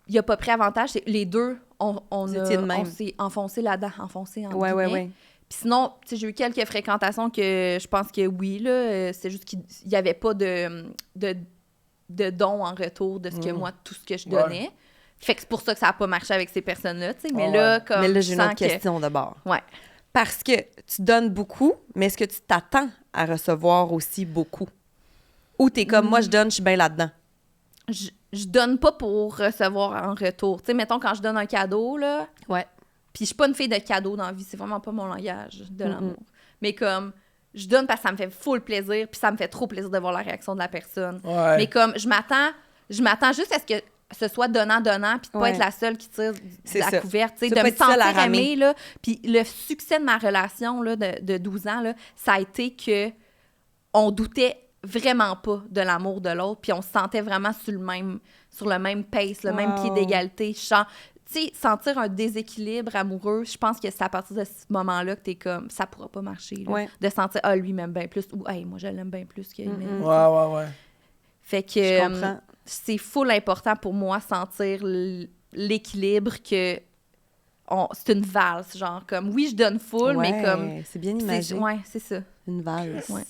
il a pas pris avantage. Les deux, on Vous étiez de même. s'est enfoncé là-dedans, enfoncé en Ouais, ouais, guillemets. ouais. Puis sinon, tu sais, j'ai eu quelques fréquentations que je pense que oui, là, c'est juste qu'il y avait pas de don en retour de ce que moi, tout ce que je Ouais. donnais. Fait que c'est pour ça que ça a pas marché avec ces personnes-là, tu sais. Mais Ouais, là, ouais. comme Mais là, je j'ai une sens autre que- question d'abord. Ouais. Parce que tu donnes beaucoup, mais est-ce que tu t'attends à recevoir aussi beaucoup? Ou t'es comme, moi, je donne, je suis bien là-dedans. Je donne pas pour recevoir en retour. Tu sais, mettons, quand je donne un cadeau, là, Ouais. puis je suis pas une fille de cadeaux dans la vie, c'est vraiment pas mon langage de l'amour. Mais comme, je donne parce que ça me fait full plaisir, puis ça me fait trop plaisir de voir la réaction de la personne. Ouais. Mais comme, je m'attends juste à ce que ce soit donnant-donnant, puis de pas Ouais. être la seule qui tire de C'est la ça. couverte, tu sais, Tu de veux me pas être seule à sentir ramer. aimée, là. Puis le succès de ma relation, là, de 12 ans, là, ça a été que on doutait vraiment pas de l'amour de l'autre, puis on se sentait vraiment sur le même pace, le même pied Wow. d'égalité. Tu sais, sentir un déséquilibre amoureux, je pense que c'est à partir de ce moment-là que t'es comme, ça pourra pas marcher, là. Ouais. De sentir, ah, lui m'aime bien plus, ou, hey, moi, je l'aime bien plus qu'il m'aime. Ouais. Fait que Je comprends. c'est full important pour moi sentir l'équilibre que c'est une valse, genre, comme, oui, je donne full, mais comme... c'est bien imagé. Ouais, c'est ça. Une valse. Ouais.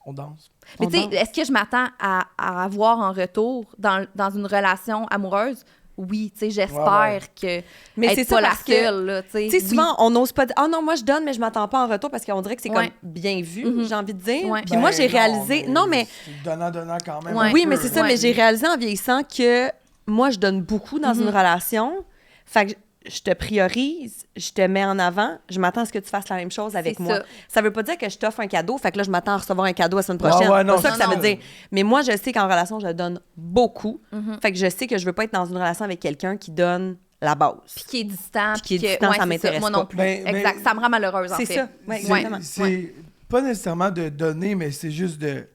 On danse. Mais On tu sais, danse. est-ce que je m'attends à avoir en retour dans une relation amoureuse? Oui, tu sais, j'espère que Mais être c'est pas ça la parce que, seule, là, tu sais. Tu sais, Oui. souvent, on n'ose pas dire « Ah non, moi, je donne, mais je m'attends pas en retour » parce qu'on dirait que c'est Ouais. comme bien vu, Mhm. j'ai envie de dire. Ouais. Puis moi, j'ai réalisé... Non, mais... C'est donnant quand même. Ouais. un Oui, peu, mais c'est ça, Ouais. mais j'ai réalisé en vieillissant que moi, je donne beaucoup dans une relation. Fait que je te priorise, je te mets en avant, je m'attends à ce que tu fasses la même chose avec C'est moi. ça. Ça veut pas dire que je t'offre un cadeau, fait que là, je m'attends à recevoir un cadeau la semaine prochaine. ouais, non, c'est pas ça que ça non, veut dire. Mais moi, je sais qu'en relation, je donne beaucoup. Mhm. Fait que je sais que je veux pas être dans une relation avec quelqu'un qui donne la base. Puis qui est distant. Puis qui est que- distant, ça c'est m'intéresse Moi pas. non plus. Ben, Exact. Ça me rend malheureuse, en C'est fait. ça. Ouais, C'est- exactement. C'est pas nécessairement de donner, mais c'est juste de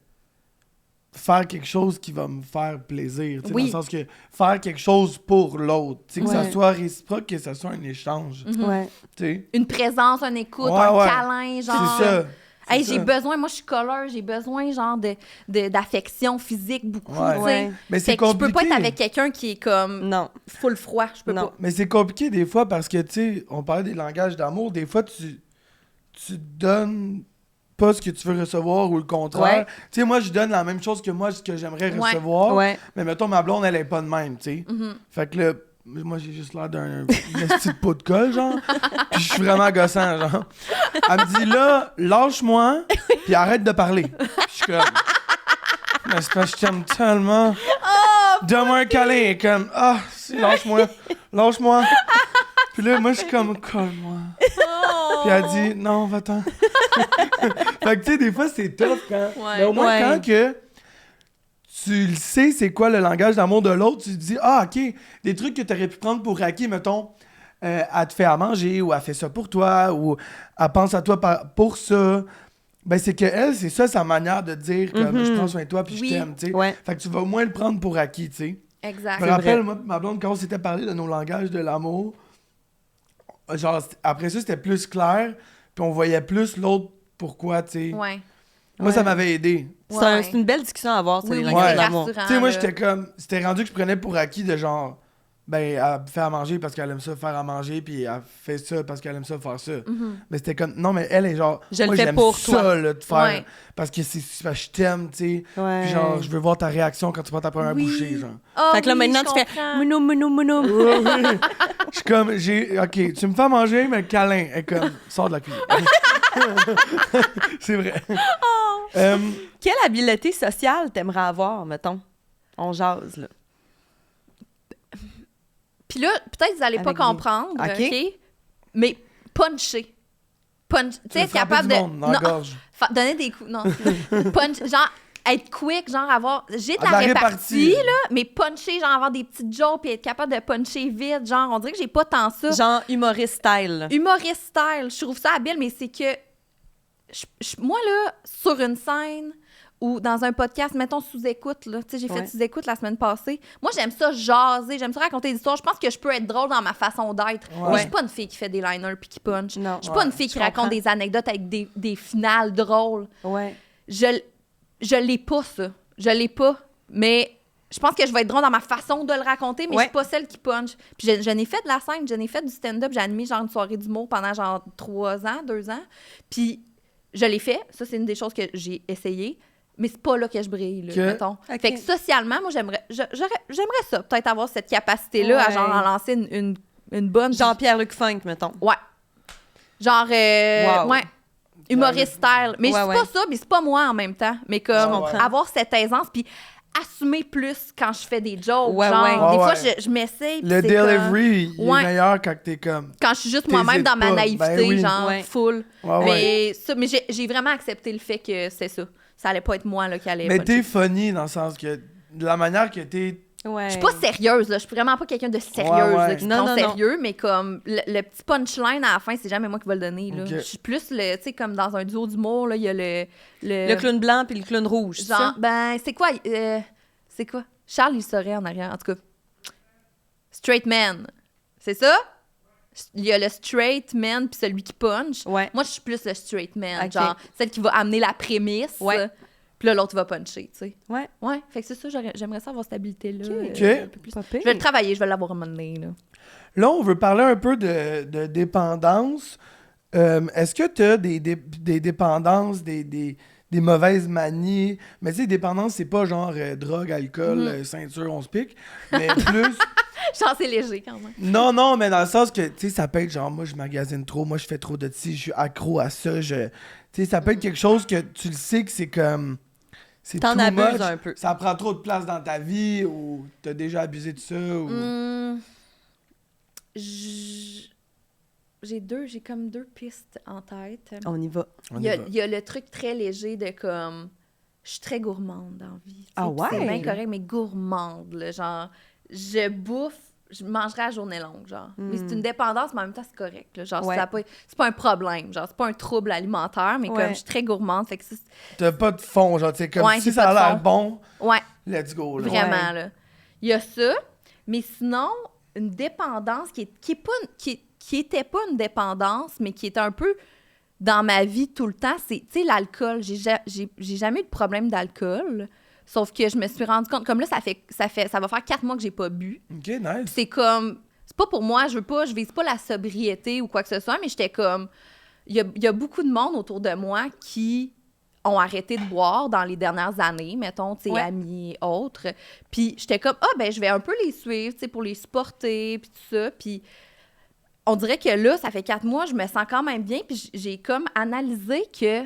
faire quelque chose qui va me faire plaisir. Tu sais, Oui. Dans le sens que faire quelque chose pour l'autre. Tu sais, que ça Ouais. soit réciproque, que ça soit un échange. Ouais. Tu sais. Une présence, un écoute, Ouais, un ouais. câlin, genre... C'est ça. c'est Hey, ça. j'ai besoin, moi je suis colleur, j'ai besoin genre d'affection physique beaucoup, Ouais. tu sais. Ouais. Mais c'est Fait que je compliqué. peux pas être avec quelqu'un qui est comme Non. full froid, je peux Non. pas. Mais c'est compliqué des fois parce que, tu sais, on parlait des langages d'amour. Des fois, tu donnes pas ce que tu veux recevoir ou le contraire. Ouais. Tu sais, moi, je donne la même chose que moi, ce que j'aimerais Ouais. recevoir. Ouais. Mais mettons, ma blonde, elle est pas de même, tu sais. Mhm. Fait que là, moi, j'ai juste l'air d'un petit pot de colle, genre. Puis je suis vraiment gossant, genre. Elle me dit, là, lâche-moi, puis arrête de parler. Puis je suis comme... Mais c'est parce que je t'aime tellement. Donne-moi un câlin. Et comme, si, lâche-moi. Lâche-moi. Puis là, moi, je suis comme, colle-moi. Puis elle dit, non, va-t'en. Fait que, tu sais, des fois, c'est tough quand... Ouais. Mais au moins, Ouais. quand que tu le sais, c'est quoi le langage d'amour de l'autre, tu te dis, OK, des trucs que tu aurais pu prendre pour acquis, mettons, elle te fait à manger, ou elle fait ça pour toi, ou elle pense à toi pour ça. Ben, c'est que elle, c'est ça sa manière de dire, comme, je prends soin de toi, puis Oui. je t'aime, tu sais. Ouais. Fait que tu vas au moins le prendre pour acquis, tu sais. Exact. Je me rappelle, moi, ma blonde, quand on s'était parlé de nos langages de l'amour, genre, après ça, c'était plus clair, puis on voyait plus l'autre pourquoi, tu sais. Ouais. Moi, ça Ouais. m'avait aidé. C'est une belle discussion à avoir, Oui, les oui, langages c'est d'amour. rassurant. Tu sais, moi, là. j'étais comme... C'était rendu que je prenais pour acquis de genre... Ben, elle fait à manger parce qu'elle aime ça faire à manger, puis elle fait ça parce qu'elle aime ça faire ça. Mais c'était comme... Non, mais elle est genre... Je le moi, fais j'aime pour ça, toi. là, de faire... Ouais. Parce que parce que je t'aime, tu sais. Ouais. Puis genre, je veux voir ta réaction quand tu prends ta première Oui. bouchée, genre. Ah Fait que là, oui, maintenant, je tu fais comprends. mounou, mounou, mounou. Oui, oui. Je suis comme... OK, tu me fais manger, mais câlin. Elle est comme... Sors de la cuisine. C'est vrai. Quelle habileté sociale t'aimerais avoir, mettons? On jase, là. Puis là, peut-être que vous allez pas Avec des- comprendre, OK. OK? Mais puncher. Punch, tu sais, être frapper capable du de monde dans la gorge. donner des coups, non. Punch, genre être quick, genre avoir j'ai de Ah, la de la répartie répartie. là, mais puncher, genre avoir des petites jokes puis être capable de puncher vite, genre on dirait que j'ai pas tant ça. Genre humoriste style. là. Humoriste style, je trouve ça habile, mais c'est que moi là, sur une scène ou dans un podcast, mettons sous-écoute, là, tu sais, j'ai fait Ouais. sous-écoute la semaine passée. Moi, j'aime ça jaser, j'aime ça raconter des histoires. Je pense que je peux être drôle dans ma façon d'être. Ouais. Mais je suis pas une fille qui fait des liners puis qui punch. Non. Je suis pas une fille qui je raconte comprends. des anecdotes avec des finales drôles. Ouais. Je l'ai pas, ça. Je l'ai pas. Mais je pense que je vais être drôle dans ma façon de le raconter, mais Ouais. je suis pas celle qui punch. Puis je n'ai fait de la scène, je n'ai fait du stand-up, j'ai animé genre une soirée d'humour pendant genre 3 ans, 2 ans. Puis je l'ai fait. Ça, c'est une des choses que j'ai essayé. Mais c'est pas là que je brille, là, Que- mettons. Ok. Fait que socialement, moi, j'aimerais ça, peut-être avoir cette capacité-là à Ouais. genre en lancer une bonne... Jean-Pierre-Luc Funk, mettons. Ouais. Genre, Wow. ouais, humoriste style. Mais Ouais, c'est ouais. pas ça, mais c'est pas moi en même temps. Mais comme Je comprends. avoir cette aisance, puis assumer plus quand je fais des jokes. Ouais, genre, ouais. des Ouais, fois, ouais. je m'essaye. puis Le c'est delivery, il Ouais. est meilleur quand t'es comme... comme- quand je suis juste T'hésites moi-même dans ma pas. naïveté, Ben oui. genre, Ouais. full. Ouais, ouais. Mais j'ai vraiment accepté le fait que c'est ça. Ça allait pas être moi là, qui allait Mais puncher. t'es funny dans le sens que... De la manière que t'es... Ouais. Je suis pas sérieuse, là. Je suis vraiment pas quelqu'un de sérieuse, Ouais, ouais. là, qui se Non, prend non, non. sérieux, mais comme le petit punchline à la fin, c'est jamais moi qui va le donner, là. Ok. Je suis plus, tu sais, comme dans un duo d'humour, là, il y a Le clown blanc puis le clown rouge, c'est genre, ça? ben, c'est quoi? Charles, il saurait en arrière, en tout cas. Straight man. C'est ça? Il y a le straight man puis celui qui punch. Ouais. Moi, je suis plus le straight man, Ok. genre, celle qui va amener la prémisse. Ouais. Puis là, l'autre va puncher, tu sais. Ouais. Ouais, fait que c'est ça, j'aimerais ça avoir cette stabilité-là. OK. Un peu plus. Pas pire. Je vais le travailler, je vais l'avoir à un moment donné, là. Là, on veut parler un peu de dépendance. Est-ce que tu as des dépendances, des mauvaises manies? Mais tu sais, dépendance, c'est pas genre drogue, alcool, ceinture, on se pique. Mais plus... Genre, c'est léger, quand même. Non, mais dans le sens que, tu sais, ça peut être genre, moi, je magasine trop, moi, je fais trop de ci, je suis accro à ça, tu sais, ça peut être quelque chose que tu le sais que c'est comme... C'est T'en too abuses much, un peu. ça prend trop de place dans ta vie, ou t'as déjà abusé de ça, ou... J'ai comme deux pistes en tête. On y va. Il y a le truc très léger de comme... Je suis très gourmande dans la vie. Ah tu sais, puis ouais? C'est bien correct, mais gourmande, là, genre... Je bouffe, je mangerai à journée longue, genre. Mais c'est une dépendance, mais en même temps, c'est correct, là. Genre, Ouais. c'est pas un problème, genre, c'est pas un trouble alimentaire, mais Ouais. comme je suis très gourmande, fait que c'est... T'as pas de fond, genre, tu sais, comme Ouais, si j'ai ça pas a de l'air fond. bon, Ouais, let's go, là. vraiment, Ouais. là. Il y a ça, mais sinon, une dépendance qui était pas une dépendance, mais qui était un peu dans ma vie tout le temps, c'est, tu sais, l'alcool. J'ai jamais eu de problème d'alcool, sauf que je me suis rendu compte, comme là, ça va faire 4 mois que j'ai pas bu. OK, nice. C'est comme, c'est pas pour moi, je vise pas la sobriété ou quoi que ce soit, mais j'étais comme, il y a beaucoup de monde autour de moi qui ont arrêté de boire dans les dernières années, mettons, tu sais, Ouais. amis et autres. Puis j'étais comme, je vais un peu les suivre, tu sais, pour les supporter, puis tout ça. Puis on dirait que là, ça fait 4 mois, je me sens quand même bien, puis j'ai comme analysé que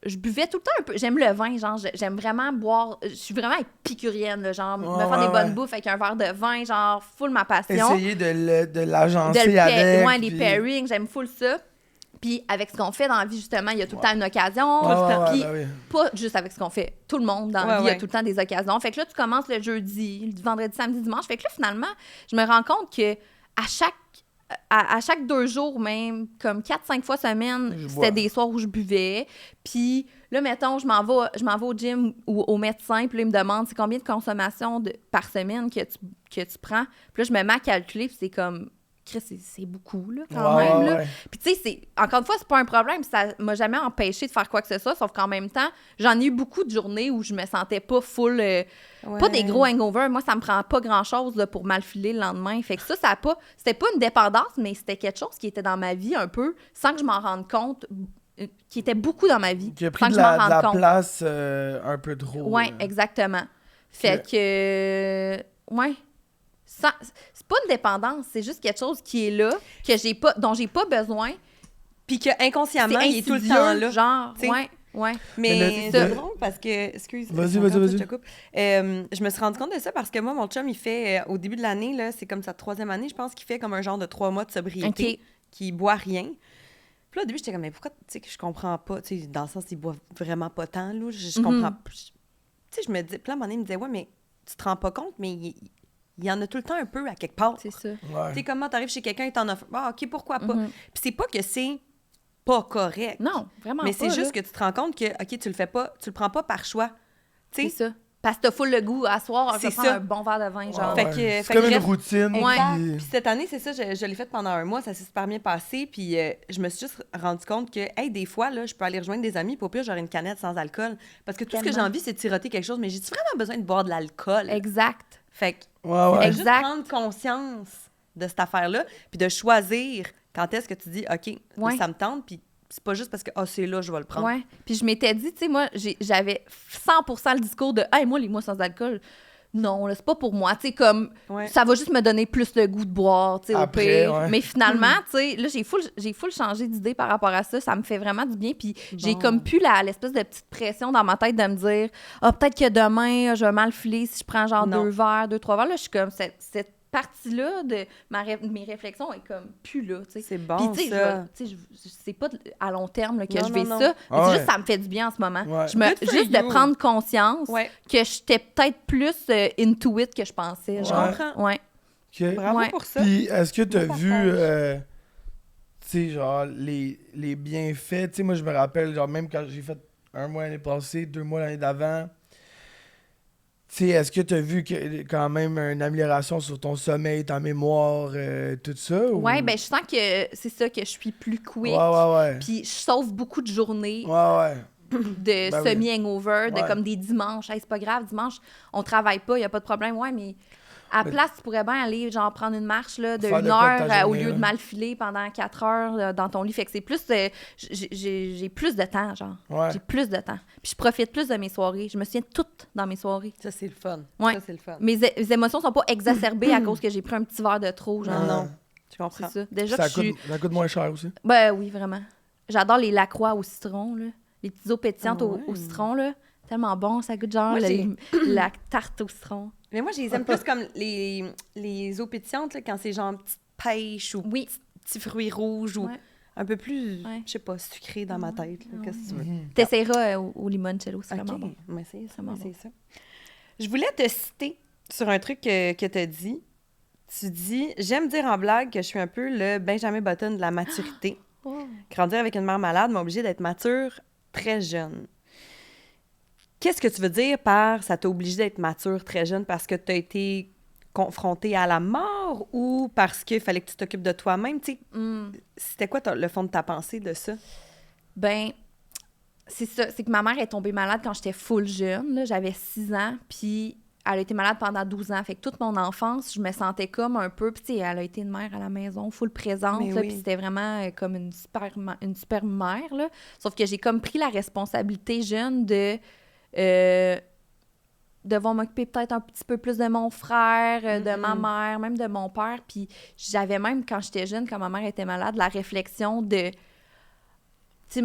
je buvais tout le temps un peu. J'aime le vin, genre, j'aime vraiment boire. Je suis vraiment épicurienne, là, genre, me faire des bonnes bouffes avec un verre de vin, genre, full ma passion. Essayer de l'agencer De le avec. ouais, les puis- pairings, j'aime full ça. Puis avec ce qu'on fait dans la vie, justement, il y a tout le temps une occasion. Ouais, ouais, Puis ben oui. pas juste avec ce qu'on fait. Tout le monde dans la vie, il y a ouais. tout le temps des occasions. Fait que là, tu commences le jeudi, le vendredi, samedi, dimanche. Fait que là, finalement, je me rends compte que à chaque 2 jours même, comme 4-5 fois semaine, Je c'était bois. des soirs où je buvais. Puis là, mettons, je m'en vais au gym ou au médecin, puis là, il me demande c'est combien de consommation par semaine que tu prends. Puis là, je me mets à calculer, puis c'est comme... Chris, c'est beaucoup, là, quand Ouais, même. ouais, Là. ouais. Puis, tu sais, encore une fois, c'est pas un problème. Ça m'a jamais empêché de faire quoi que ce soit, sauf qu'en même temps, j'en ai eu beaucoup de journées où je me sentais pas full. Pas des gros hangovers. Moi, ça me prend pas grand-chose là, pour mal filer le lendemain. Fait que ça c'était pas une dépendance, mais c'était quelque chose qui était dans ma vie un peu, sans que je m'en rende compte, qui était beaucoup dans ma vie. Qui a sans pris que de je m'en la rende compte. place un peu trop. Oui, exactement. Fait que, ouais. C'est pas une dépendance, c'est juste quelque chose qui est là, dont j'ai pas besoin. Puis que inconsciemment, C'est il est tout le insidieux, temps là. genre, t'sais. ouais. Mais Mais le- c'est le- drôle parce que... Excuse. Vas-y, encore, vas-y. je te coupe. Je me suis rendu compte de ça parce que moi, mon chum, il fait... au début de l'année, là, c'est comme sa 3e année, je pense qu'il fait comme un genre de 3 mois de sobriété. OK. Qui boit rien. Puis là, au début, j'étais comme, mais pourquoi, tu sais, que je comprends pas, tu sais, dans le sens, il boit vraiment pas tant, là, je comprends. Tu sais, je me dis, puis là, à un moment donné, il me disait, ouais, mais tu te rends pas compte, mais il y en a tout le temps un peu à quelque part. C'est ça. Ouais. Tu sais, comment t'arrives chez quelqu'un et t'en offres. Ah, OK, pourquoi pas? Puis c'est pas que c'est pas correct. Non, vraiment Mais pas, c'est juste là. que tu te rends compte que, OK, tu le fais pas, tu le prends pas par choix. Tu C'est sais? ça. Parce que t'as full le goût à soir, je C'est vais prendre ça. un bon verre de vin, genre. Fait Ouais. que- C'est fait comme que une bref. routine. Ouais. puis- Puis cette année, c'est ça, je l'ai fait pendant un mois, ça s'est super bien passé. Puis je me suis juste rendu compte que, hey, des fois, là, je peux aller rejoindre des amis, puis au pire, j'aurai une canette sans alcool. Parce que tout ce que j'ai Tellement. envie, c'est de siroter quelque chose, mais j'ai-tu vraiment besoin de boire de l'alcool? Exact. Fait que Ouais, ouais. fait juste Exact. prendre conscience de cette affaire-là, puis de choisir quand est-ce que tu dis, OK, là, Ouais. ça me tente, puis c'est pas juste parce que, c'est là, je vais le prendre. Ouais. Puis je m'étais dit, tu sais, moi, j'avais 100% le discours de, hey, moi, les mois sans alcool, non, là, c'est pas pour moi. Tu sais, comme, Ouais. ça va juste me donner plus le goût de boire, tu sais, au Après, pire. ouais. Mais finalement, tu sais, là, j'ai full changé d'idée par rapport à ça. Ça me fait vraiment du bien. Puis j'ai Bon. comme plus l'espèce de petite pression dans ma tête de me dire, peut-être que demain, je vais mal filer si je prends genre Non. 2 verres, 2-3 verres. Là, je suis comme, cette partie-là de mes réflexions est comme plus là, tu sais. C'est bon, Puis, tu sais, ça. c'est pas à long terme là, que Non, je vais non, non. ça, mais Ah c'est ouais. juste ça me fait du bien en ce moment. Ouais. Good for Juste de you. prendre conscience Ouais. que j'étais peut-être plus into it que je pensais. Je Genre. comprends. Ouais. OK. Bravo Ouais. pour ça. Puis, est-ce que tu as Bon vu, partage. tu sais, genre, les bienfaits? Tu sais, moi, je me rappelle, genre, même quand j'ai fait 1 mois l'année passée, 2 mois l'année d'avant, tu sais, est-ce que tu as vu quand même une amélioration sur ton sommeil, ta mémoire, tout ça? ou- Ouais, ben je sens que c'est ça, que je suis plus quick. Ouais. Puis je sauve beaucoup de journées. Ouais. de Ben oui. semi-hangover, de Ouais. comme des dimanches. Hey, c'est pas grave, dimanche, on travaille pas, il y a pas de problème. Ouais, mais à la place, tu pourrais bien aller genre prendre une marche là, de Faire 1 de quoi de heure ta au journée, lieu là. de mal filer pendant 4 heures dans ton lit. Fait que c'est plus... j'ai plus de temps, genre. Ouais. J'ai plus de temps. Puis je profite plus de mes soirées. Je me souviens toutes dans mes soirées. Ça, c'est le fun. Ouais. Ça, c'est le fun. Mes émotions sont pas exacerbées à cause que j'ai pris un petit verre de trop, genre. Non, Ah. non. Je C'est comprends. ça. Déjà Ça que je suis... coûte moins cher aussi. Ben oui, vraiment. J'adore les Lacroix au citron, là. Les petites eaux pétillantes Ah au ouais. citron, là. Tellement bon, ça goûte genre Moi, la tarte au citron. Mais moi, je les aime plus comme les eaux pétillantes, là, quand c'est genre petite pêche ou Oui. petits fruits rouges ou Ouais. un peu plus, Ouais. je sais pas, sucré dans ma tête. là. Qu'est-ce que tu veux? T'essaieras au limoncello, c'est OK, vraiment bon. on va essayer ça, on va Vraiment essayer ça. Je voulais te citer sur un truc que tu as dit. Tu dis « J'aime dire en blague que je suis un peu le Benjamin Button de la maturité. Grandir avec une mère malade m'a obligée d'être mature très jeune. » Qu'est-ce que tu veux dire par « ça t'a obligé d'être mature très jeune » parce que tu as été confrontée à la mort ou parce qu'il fallait que tu t'occupes de toi-même? Tu sais, Mm. c'était quoi le fond de ta pensée de ça? Ben, c'est ça. C'est que ma mère est tombée malade quand j'étais full jeune. Là. J'avais 6 ans, puis elle a été malade pendant 12 ans. Fait que toute mon enfance, je me sentais comme un peu... Puis tu sais, elle a été une mère à la maison, full présente. Mais Là, oui. puis c'était vraiment comme une super mère. Là. Sauf que j'ai comme pris la responsabilité jeune de devoir m'occuper peut-être un petit peu plus de mon frère, de ma mère, même de mon père. Puis j'avais même, quand j'étais jeune, quand ma mère était malade, la réflexion de... Tu sais,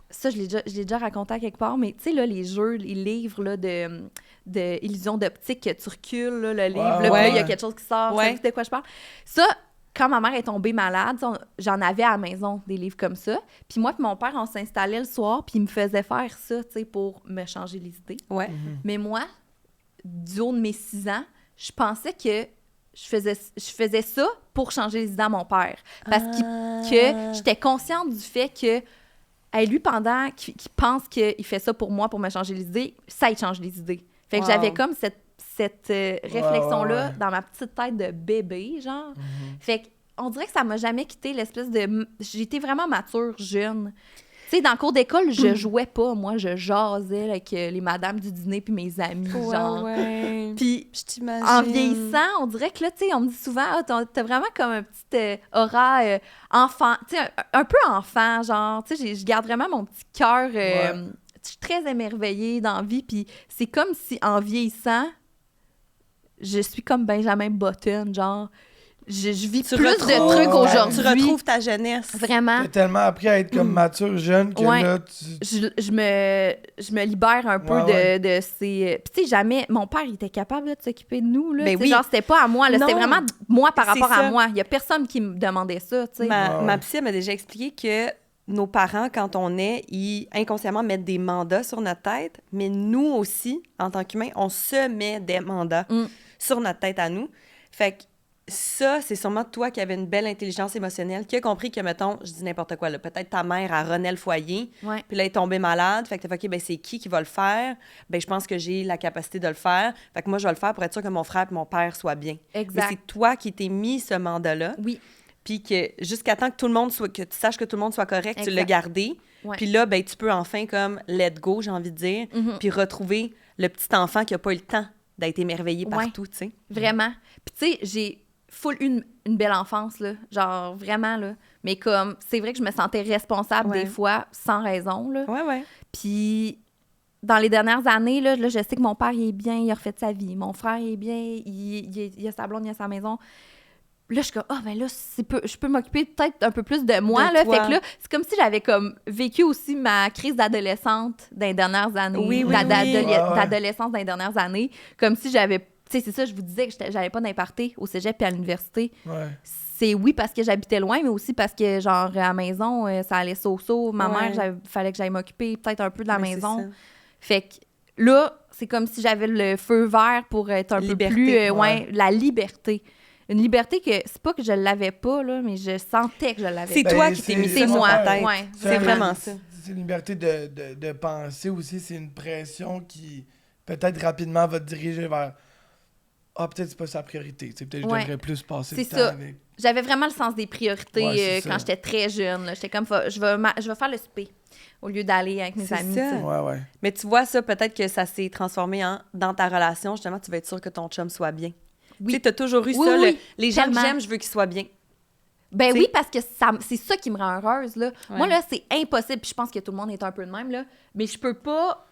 ça, je l'ai déjà raconté à quelque part, mais tu sais, là, les jeux, les livres là, de illusion d'optique, que tu recules, là, le livre, là, puis là, il y a quelque chose qui sort, Ouais. savez-vous de quoi je parle? Ça, quand ma mère est tombée malade, j'en avais à la maison des livres comme ça. Puis moi et mon père, on s'installait le soir, puis il me faisait faire ça, tu sais, pour me changer les idées. Ouais. Mais moi, du haut de mes 6 ans, je pensais que je faisais ça pour changer les idées à mon père. Parce que j'étais consciente du fait que lui, pendant qu'il pense qu'il fait ça pour moi, pour me changer les idées, ça, il change les idées. Fait que Wow. j'avais comme cette réflexion-là ouais. dans ma petite tête de bébé, genre. Fait que on dirait que ça m'a jamais quitté l'espèce de... J'étais vraiment mature, jeune. Tu sais, dans le cours d'école, je jouais pas, moi, je jasais avec les madames du dîner puis mes amis, genre. Ouais. Puis Je t'imagine. en vieillissant, on dirait que là, tu sais, on me dit souvent, ah, t'as vraiment comme un petit aura enfant, tu sais, un peu enfant, genre, tu sais, je garde vraiment mon petit cœur, je suis très émerveillée dans la vie, puis c'est comme si, en vieillissant, je suis comme Benjamin Button, genre, je vis Tu plus retrouves- de trucs Ouais. aujourd'hui. Tu retrouves ta jeunesse. Vraiment. T'as tellement appris à être comme mature jeune que Ouais. là, tu... Je me libère un peu Ouais, de ces... Puis tu sais, jamais... Mon père, il était capable là, de s'occuper de nous, là. Ben Tu sais, oui. genre, c'était pas à moi, là. C'était Non. vraiment moi par C'est rapport à ça. moi. Il y a personne qui me demandait ça, tu sais. Ma psy, elle m'a déjà expliqué que nos parents, quand on est, ils inconsciemment mettent des mandats sur notre tête, mais nous aussi, en tant qu'humains, on se met des mandats sur notre tête à nous. Fait que ça, c'est sûrement toi qui avais une belle intelligence émotionnelle, qui a compris que, mettons, je dis n'importe quoi, là, peut-être ta mère a rené le foyer, Ouais. puis là, elle est tombée malade, fait que t'as fait, OK, ben c'est qui va le faire? Ben je pense que j'ai la capacité de le faire, fait que moi, je vais le faire pour être sûr que mon frère et mon père soient bien. Exact. Mais c'est toi qui t'es mis ce mandat-là, Oui. puis que jusqu'à temps que tout le monde soit, que tu saches que tout le monde soit correct, tu Exact. l'as gardé. Ouais. Puis là, ben, tu peux enfin comme let go, j'ai envie de dire, puis retrouver le petit enfant qui n'a pas eu le temps d'être émerveillé Ouais. partout, tu sais. Vraiment. Puis tu sais, j'ai full une belle enfance, là. Genre, vraiment, là. Mais comme, c'est vrai que je me sentais responsable Ouais. des fois, sans raison, là. Ouais, ouais. Puis, dans les dernières années, là, je sais que mon père, il est bien, il a refait sa vie. Mon frère, il est bien, il a sa blonde, il a sa maison. Là, je suis comme, ben là, je peux m'occuper peut-être un peu plus de moi, De là. toi. Fait que là, c'est comme si j'avais comme vécu aussi ma crise d'adolescente dans les dernières années. Oui, oui, oui. D'adolescence dans les dernières années. Comme si j'avais, tu sais, c'est ça, je vous disais que j'avais pas d'imparté au cégep et à l'université. Ouais. C'est oui parce que j'habitais loin, mais aussi parce que, genre, à la maison, ça allait so-so. Ma Ouais. mère, fallait que j'aille m'occuper peut-être un peu de la Ben, c'est maison. ça. Fait que là, c'est comme si j'avais le feu vert pour être un Liberté, peu plus... ouais. la liberté. Une liberté que c'est pas que je l'avais pas, là, mais je sentais que je l'avais C'est pas. toi Ben, qui t'es mis c'est ça sur moi, ta tête. ouais. C'est vraiment ça. C'est une liberté de penser aussi. C'est une pression qui, peut-être rapidement, va te diriger vers « Ah, peut-être c'est pas sa priorité. Tu sais, peut-être que je Ouais. devrais plus passer C'est de temps ça. avec... » J'avais vraiment le sens des priorités Ouais, c'est quand ça. j'étais très jeune. Là. J'étais comme, je vais faire le souper au lieu d'aller avec mes C'est amis. ça. tu sais. Ouais. Mais tu vois, ça, peut-être que ça s'est transformé en dans ta relation. Justement, tu vas être sûr que ton chum soit bien. Oui. Tu sais, t'as toujours eu Oui, ça. oui, Les gens que tellement. j'aime, je veux qu'ils soient bien. Ben T'sais. oui, parce que c'est ça qui me rend heureuse. Là. Ouais. Moi, là, c'est impossible. Puis je pense que tout le monde est un peu de même. Là. Mais je peux pas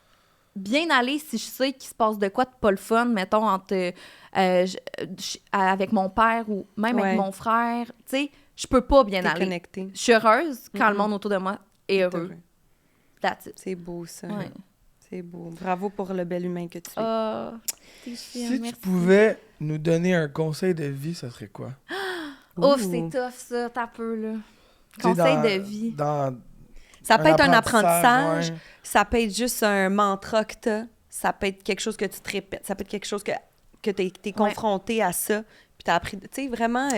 bien aller si je sais qu'il se passe de quoi de pas le fun, mettons, avec mon père ou même Ouais. avec mon frère. Tu sais, je peux pas bien T'es aller. connecté. Je suis heureuse quand le Mhm. monde autour de moi est heureux. That's it. C'est beau, ça. Ouais. C'est beau. Bravo pour le bel humain que tu es. Ah, t'es chiant, Si tu merci. pouvais nous donner un conseil de vie, ça serait quoi? Ouf, Ouh. c'est tough, ça. T'as peu, là. Tu sais, Conseil dans- de vie. Dans Ça peut être un apprentissage, apprentissage, ouais. ça peut être juste un mantra que t'as, ça peut être quelque chose que tu te répètes, ça peut être quelque chose que t'es confronté à ça, puis t'as appris, tu sais, vraiment...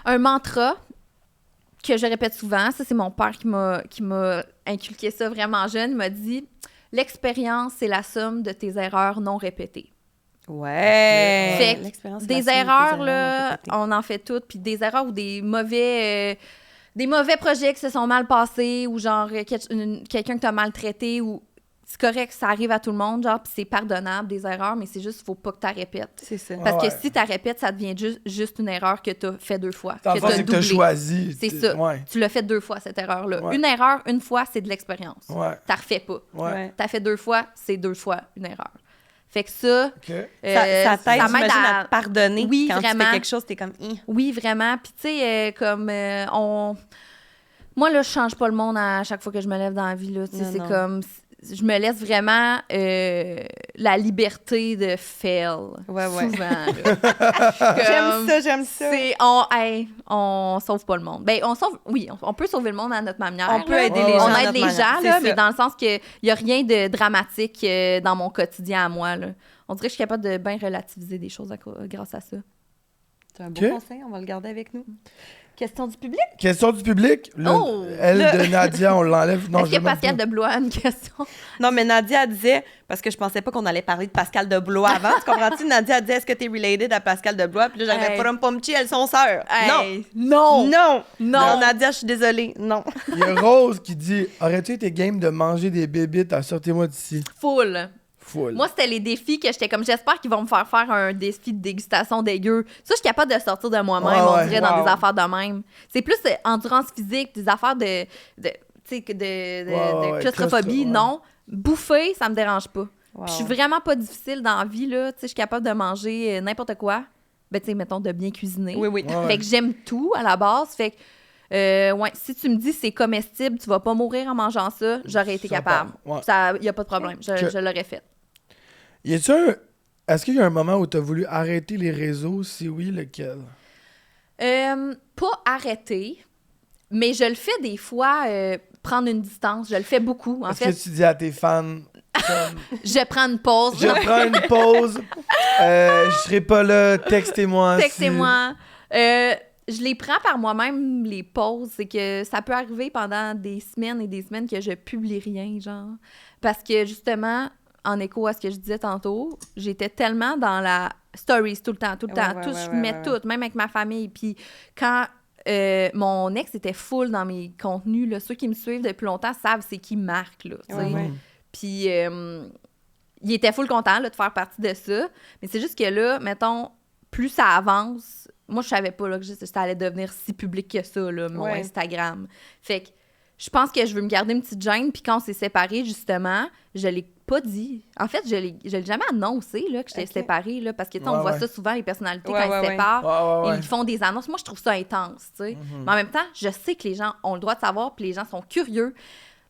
Un mantra que je répète souvent, ça, c'est mon père qui m'a inculqué ça vraiment jeune. Il m'a dit « L'expérience, c'est la somme de tes erreurs non répétées. » Ouais! Fait que L'expérience, c'est Des la somme de tes erreurs, non là, répétées. on en fait toutes. Puis des erreurs ou des mauvais projets qui se sont mal passés ou genre quelqu'un que t'as maltraité ou... C'est correct, ça arrive à tout le monde, genre, puis c'est pardonnable, des erreurs, mais c'est juste, faut pas que tu répètes. C'est ça. Parce Ouais. que si tu répètes, ça devient juste une erreur que tu as fait 2 fois. Dans le que fond, t'as c'est que tu as doublé. choisi. C'est ça. Ouais. Tu l'as fait 2 fois, cette erreur-là. Ouais. Une erreur, une fois, c'est de l'expérience. Ouais. T'as refait pas. Ouais. T'as fait 2 fois, c'est 2 fois une erreur. Fait que ça, OK. Ça t'aide, ça m'aide j'imagine, à te pardonner. Oui, quand tu vraiment. fais quelque chose, t'es comme... Oui, vraiment. Puis tu sais, Moi, là, je change pas le monde à chaque fois que je me lève dans la vie, là. Tu sais, Non, c'est non. comme... Je me laisse vraiment la liberté de fail. Ouais. Souvent, là. J'aime ça. On sauve pas le monde. Ben, on peut sauver le monde à notre manière. On peut là. aider les gens On à aide notre les manière, gens, c'est là, ça. mais dans le sens qu'il y a rien de dramatique dans mon quotidien à moi, là. On dirait que je suis capable de bien relativiser des choses grâce à ça. C'est un beau OK. conseil, on va le garder avec nous. Question du public? Question du public. Là, Oh! elle Là. de Nadia, on l'enlève. Non, Est-ce je que l'ai même Pascal pas. Deblois a une question? Non, mais Nadia elle disait, parce que je pensais pas qu'on allait parler de Pascal Deblois avant, tu comprends-tu? Nadia elle disait, est-ce que t'es related à Pascal Deblois? Puis là, j'avais Hey. Pum Pumchi, elles sont sœurs. Hey, Non! Non! Non. Nadia, je suis désolée. Non. Il y a Rose qui dit aurais-tu été game de manger des bébites à sortez-moi d'ici? Full. Full. Moi, c'était les défis que j'étais comme, j'espère qu'ils vont me faire un défi de dégustation dégueu. Ça, je suis capable de sortir de moi-même, Ouais, on ouais. dirait, dans Wow. des affaires de même. C'est plus endurance physique, des affaires de tu sais, de claustrophobie, ouais. non. Bouffer, ça me dérange pas. Wow. Puis je suis vraiment pas difficile dans la vie, là. Tu sais, je suis capable de manger n'importe quoi. Ben, tu sais, mettons, de bien cuisiner. Oui. Ouais, ouais. Fait que j'aime tout, à la base. Fait que, ouais, si tu me dis c'est comestible, tu vas pas mourir en mangeant ça, j'aurais été Ça capable. part, ouais. Ça, y a pas de problème. Que- Je l'aurais fait. Est-ce qu'il y a un moment où tu as voulu arrêter les réseaux? Si oui, lequel? Pas arrêter, mais je le fais des fois, prendre une distance. Je le fais beaucoup. En Est-ce fait, que tu dis à tes fans comme, je prends une pause. je prends une pause, je serai pas là, textez-moi. Textez-moi. Je les prends par moi-même, les pauses. C'est que ça peut arriver pendant des semaines et des semaines que je publie rien, genre. Parce que, justement, en écho à ce que je disais tantôt, j'étais tellement dans la stories tout le temps. Ouais, Je mets tout, même avec ma famille. Puis quand mon ex était full dans mes contenus, là, ceux qui me suivent depuis longtemps savent c'est qui Marc, là, tu sais. Ouais. Puis il était full content là, de faire partie de ça. Mais c'est juste que là, mettons, plus ça avance, moi, je savais pas là, que ça allait devenir si public que ça, là, mon Ouais. Instagram. Fait que je pense que je veux me garder une petite gêne. Puis quand on s'est séparés, justement, je l'ai pas dit. En fait, je l'ai jamais annoncé là, que j'étais Ok. séparée. Là, parce que, tu sais, Ouais, on voit ouais. ça souvent, les personnalités, Ouais, quand ils ouais, se ouais. séparent. Ouais. Ils font des annonces. Moi, je trouve ça intense, tu sais. Mais en même temps, je sais que les gens ont le droit de savoir, puis les gens sont curieux.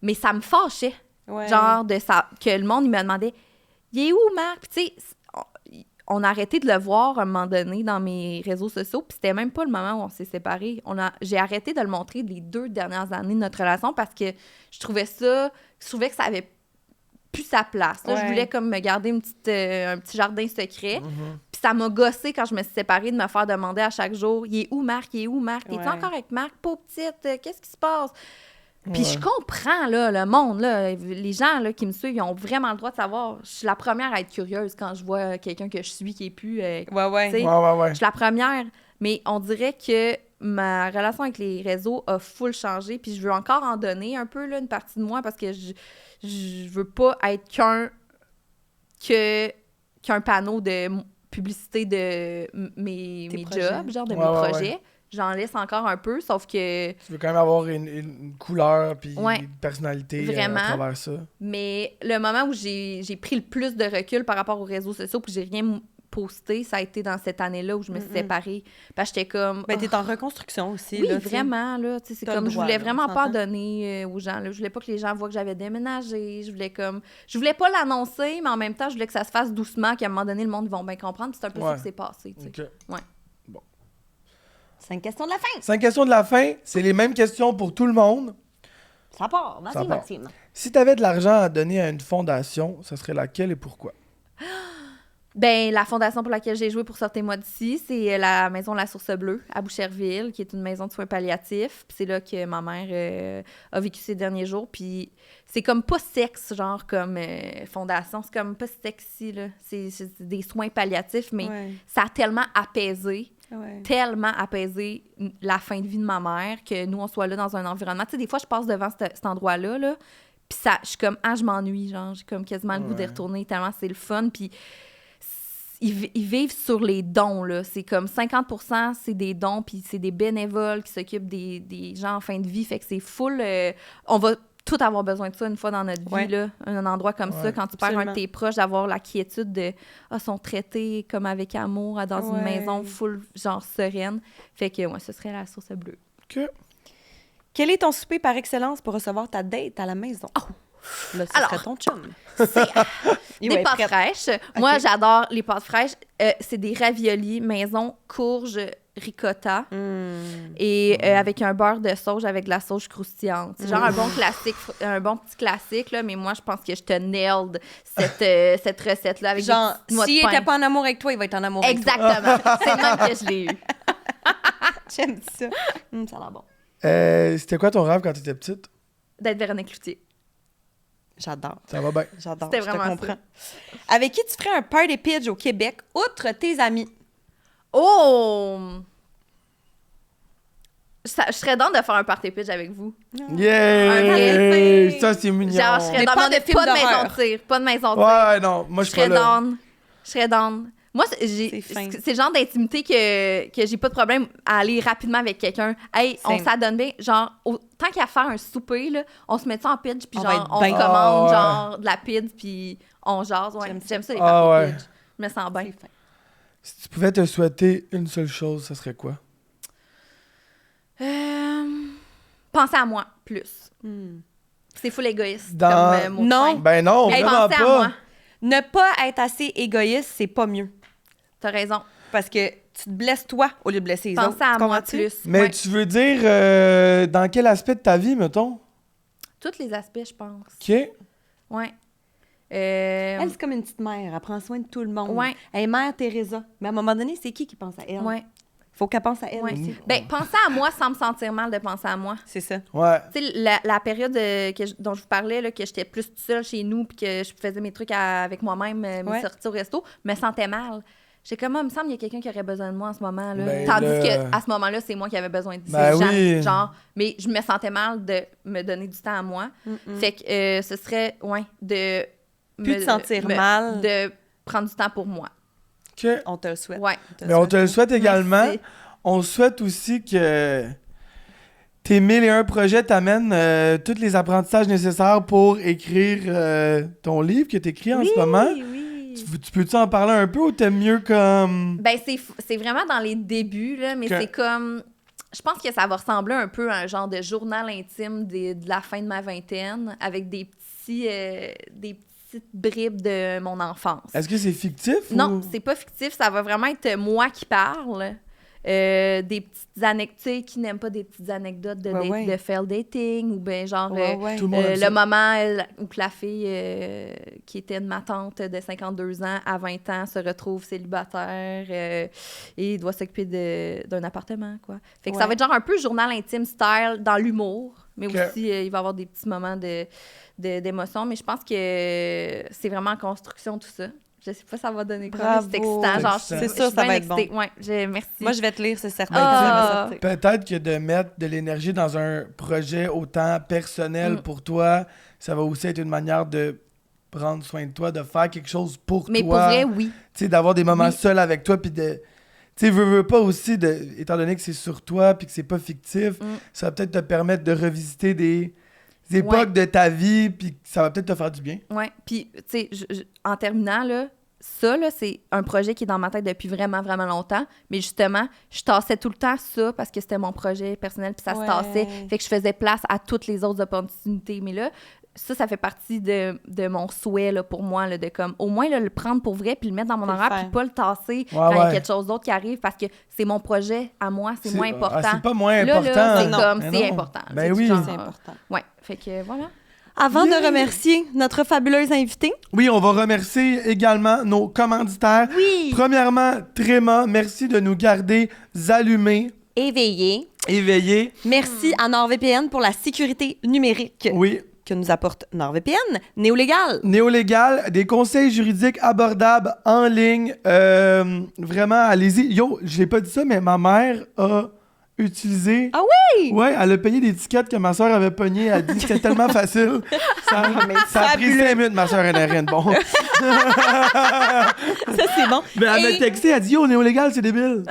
Mais ça me fâchait. Ouais. Genre, que le monde, il me demandait « Il est où, Marc? » Puis tu sais, on a arrêté de le voir à un moment donné dans mes réseaux sociaux, puis c'était même pas le moment où on s'est séparés. J'ai arrêté de le montrer les 2 dernières années de notre relation parce que je trouvais que ça avait plus sa place. Là, Ouais. Je voulais comme me garder un petit jardin secret. Puis ça m'a gossé quand je me suis séparée de me faire demander à chaque jour « Il est où, Marc? Il est où, Marc? T'es-tu Ouais. encore avec Marc? Pauvre petite, qu'est-ce qui se passe? » Puis Ouais. je comprends, là, le monde, là, les gens là, qui me suivent, ils ont vraiment le droit de savoir. Je suis la première à être curieuse quand je vois quelqu'un que je suis qui est plus... Ouais. tu sais, Ouais. je suis la première, mais on dirait que ma relation avec les réseaux a full changé, puis je veux encore en donner un peu, là, une partie de moi, parce que je veux pas être qu'un panneau de publicité de mes jobs, genre de mes projets. Ouais. J'en laisse encore un peu, sauf que... Tu veux quand même avoir une couleur puis ouais, une personnalité vraiment, à travers ça. Mais le moment où j'ai pris le plus de recul par rapport aux réseaux sociaux puis j'ai rien posté, ça a été dans cette année-là où je me suis séparée. Parce que j'étais comme... Ben, t'es en reconstruction aussi. Oui, là, vraiment, là. C'est comme, je voulais vraiment pas en donner aux gens. Là. Je voulais pas que les gens voient que j'avais déménagé. Je voulais pas l'annoncer, mais en même temps, je voulais que ça se fasse doucement, qu'à un moment donné, le monde va bien comprendre. Puis c'est un peu ça qui s'est passé, tu sais. Okay. Ouais. 5 questions de la fin. 5 questions de la fin, c'est les mêmes questions pour tout le monde. Ça part. Vas-y, Maxime. Si tu avais de l'argent à donner à une fondation, ça serait laquelle et pourquoi? Ben, la fondation pour laquelle j'ai joué pour Sortez-moi d'ici, c'est la maison La Source Bleue à Boucherville, qui est une maison de soins palliatifs. Puis c'est là que ma mère a vécu ses derniers jours. Puis c'est comme pas sexe, genre, comme fondation. C'est comme pas sexy, là. C'est des soins palliatifs, mais ça a tellement apaisé. Tellement apaisé la fin de vie de ma mère que nous, on soit là dans un environnement. Tu sais, des fois, je passe devant cet endroit-là, là, puis je suis comme, je m'ennuie, genre, j'ai comme quasiment le goût d'y retourner tellement c'est le fun, puis ils vivent sur les dons, là. C'est comme 50%, c'est des dons, puis c'est des bénévoles qui s'occupent des gens en fin de vie, fait que c'est full... on va tout avoir besoin de ça une fois dans notre vie, là. Un endroit comme ça, quand tu perds un de tes proches, d'avoir la quiétude de sont traités comme avec amour dans une maison full, genre, sereine. Fait que, ce serait La Source Bleue. OK. Quel est ton souper par excellence pour recevoir ta date à la maison? Oh! Là, ce serait ton chum. C'est des pâtes fraîches. Okay. Moi, j'adore les pâtes fraîches. C'est des raviolis maison, courge, ricotta et avec un beurre de sauge avec de la sauge croustillante. C'est genre un bon classique, un bon petit classique, là, mais moi, je pense que je te nailed cette recette-là avec genre, des noix de s'il pain. N'était pas en amour avec toi, il va être en amour avec toi. Exactement. C'est le même que je l'ai eu. J'aime ça. Ça a l'air bon. C'était quoi ton rêve quand tu étais petite? D'être Véronique Cloutier. J'adore. Ça va bien. J'adore. C'était vraiment je te comprends. Ça. Avec qui tu ferais un party pitch au Québec, outre tes amis? Oh! Je serais dans de faire un party pitch avec vous. Yeah! Ça, c'est mignon. Genre, je serais dans pas de film maison d'horreur. de tir. Pas de maison de tir. Ouais, non. Moi, je serais là. Je serais down. Moi, c'est le genre d'intimité que j'ai pas de problème à aller rapidement avec quelqu'un. Hey, on s'adonne bien. Genre, tant qu'à faire un souper, là, on se met ça en pitch, puis genre, on commande genre de la pizza, puis on jase. Ouais. J'aime ça, les parties pitch. Je me sens bien. Si tu pouvais te souhaiter une seule chose, ça serait quoi? Penser à moi, plus. C'est full égoïste. Non. Ben non, vraiment penser pas. À moi. Ne pas être assez égoïste, c'est pas mieux. T'as raison. Parce que tu te blesses toi au lieu de blesser les autres. Penser à moi plus. Mais tu veux dire dans quel aspect de ta vie, mettons? Tous les aspects, je pense. OK. Ouais. Elle, c'est comme une petite mère. Elle prend soin de tout le monde. Ouais. Elle est mère Teresa. Mais à un moment donné, c'est qui pense à elle? Ouais. Faut qu'elle pense à elle aussi. Ben, penser à moi sans me sentir mal de penser à moi. C'est ça. Ouais. Tu sais, la période dont je vous parlais, là, que j'étais plus toute seule chez nous puis que je faisais mes trucs avec moi-même, mes sorties au resto, me sentais mal. J'étais comme, il me semble qu'il y a quelqu'un qui aurait besoin de moi en ce moment. Là. Ben Tandis qu'à ce moment-là, c'est moi qui avais besoin de ces gens. Oui. Genre, mais je me sentais mal de me donner du temps à moi. Fait que ce serait, de... Plus te sentir mal. De prendre du temps pour moi. OK. On te le souhaite. Ouais. Mais on te le souhaite également. Merci. On souhaite aussi que tes 1001 projets t'amènent tous les apprentissages nécessaires pour écrire ton livre que tu écris en ce moment. Oui. Tu peux-tu en parler un peu ou t'aimes mieux comme... Ben, c'est vraiment dans les débuts, là, mais c'est comme... Je pense que ça va ressembler un peu à un genre de journal intime de la fin de ma vingtaine, avec des petites bribes de mon enfance. Est-ce que c'est fictif? Non, c'est pas fictif. Ça va vraiment être moi qui parle. Des petites anecdotes, qui n'aiment pas des petites anecdotes de fail dating, ou bien genre le moment où la fille qui était de ma tante de 52 ans à 20 ans se retrouve célibataire et doit s'occuper d'un appartement, quoi. Fait que ça va être genre un peu journal intime style dans l'humour, mais aussi il va y avoir des petits moments d'émotion, mais je pense que c'est vraiment en construction tout ça. Je sais pas, ça va donner quoi. Bravo. C'est excitant. Genre, C'est sûr, je suis ça bien va être bon. excitée. Ouais, merci. Moi, je vais te lire, c'est certain. Ah. que ça va sortir. Peut-être que de mettre de l'énergie dans un projet autant personnel pour toi, ça va aussi être une manière de prendre soin de toi, de faire quelque chose pour Mais toi. pour vrai, oui. Tu sais, d'avoir des moments Oui. seuls avec toi, puis de... Tu sais, veux pas aussi, étant donné que c'est sur toi, puis que c'est pas fictif, ça va peut-être te permettre de revisiter des époques de ta vie, puis ça va peut-être te faire du bien. Ouais. Puis, tu sais, en terminant, là, ça, là, c'est un projet qui est dans ma tête depuis vraiment, vraiment longtemps. Mais justement, je tassais tout le temps ça parce que c'était mon projet personnel, puis ça se tassait. Fait que je faisais place à toutes les autres opportunités. Mais là, ça fait partie de mon souhait là, pour moi, là, de comme au moins là, le prendre pour vrai, puis le mettre dans mon Puis le horaire, faire. puis pas le tasser quand il y a ouais. quelque chose d'autre qui arrive, parce que c'est mon projet à moi, c'est moins important. C'est pas moins Là, important. là, c'est Non. comme, Mais c'est non. important. Ben C'est oui. genre, C'est important. Ouais, fait que voilà. Avant Yeah. de remercier notre fabuleuse invitée, Oui, on va remercier également nos commanditaires. Oui! Premièrement, Tréma, merci de nous garder allumés, éveillée. éveillés. Merci à NordVPN pour la sécurité numérique Oui, que nous apporte NordVPN. Néolégal. Néolégal, des conseils juridiques abordables en ligne. Vraiment, allez-y. Yo, je l'ai pas dit ça, mais ma mère a utilisé... Ah oui? Ouais, elle a payé des tickets que ma soeur avait pognées. Elle a dit que c'était tellement facile. Ça a pris 5 minutes, ma soeur, elle n'a rien de bon. Ça, c'est bon. Mais elle m'a Et- texté, elle dit « Yo, Néolégal, c'est débile.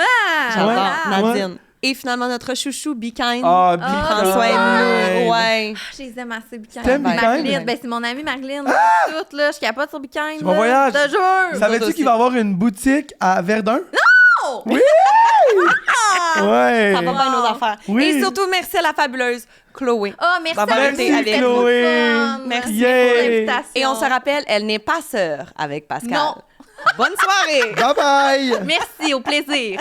J'adore. Ouais. Nadine. Et finalement, notre chouchou, Be Kind. Ah, qui prend soin de nous. Ouais. Je les aime assez, Bicaine. T'aimes Marilyn, Bicaine? ben c'est mon amie Marilyn. Toute, là, je capote sur Bicaine. C'est mon voyage. Je te jure. Savais-tu qu'il va y avoir une boutique à Verdun? Non! Oui! Ouais! Ça va bien nos affaires. Oui. Et surtout, merci à la fabuleuse Chloé. Oh, merci D'avoir à été vous, avec c'était nous. trop Chloé. fun. Merci Yeah. pour l'invitation. Et on se rappelle, elle n'est pas sœur avec Pascal. Non. Bonne soirée! Bye bye! Merci, au plaisir.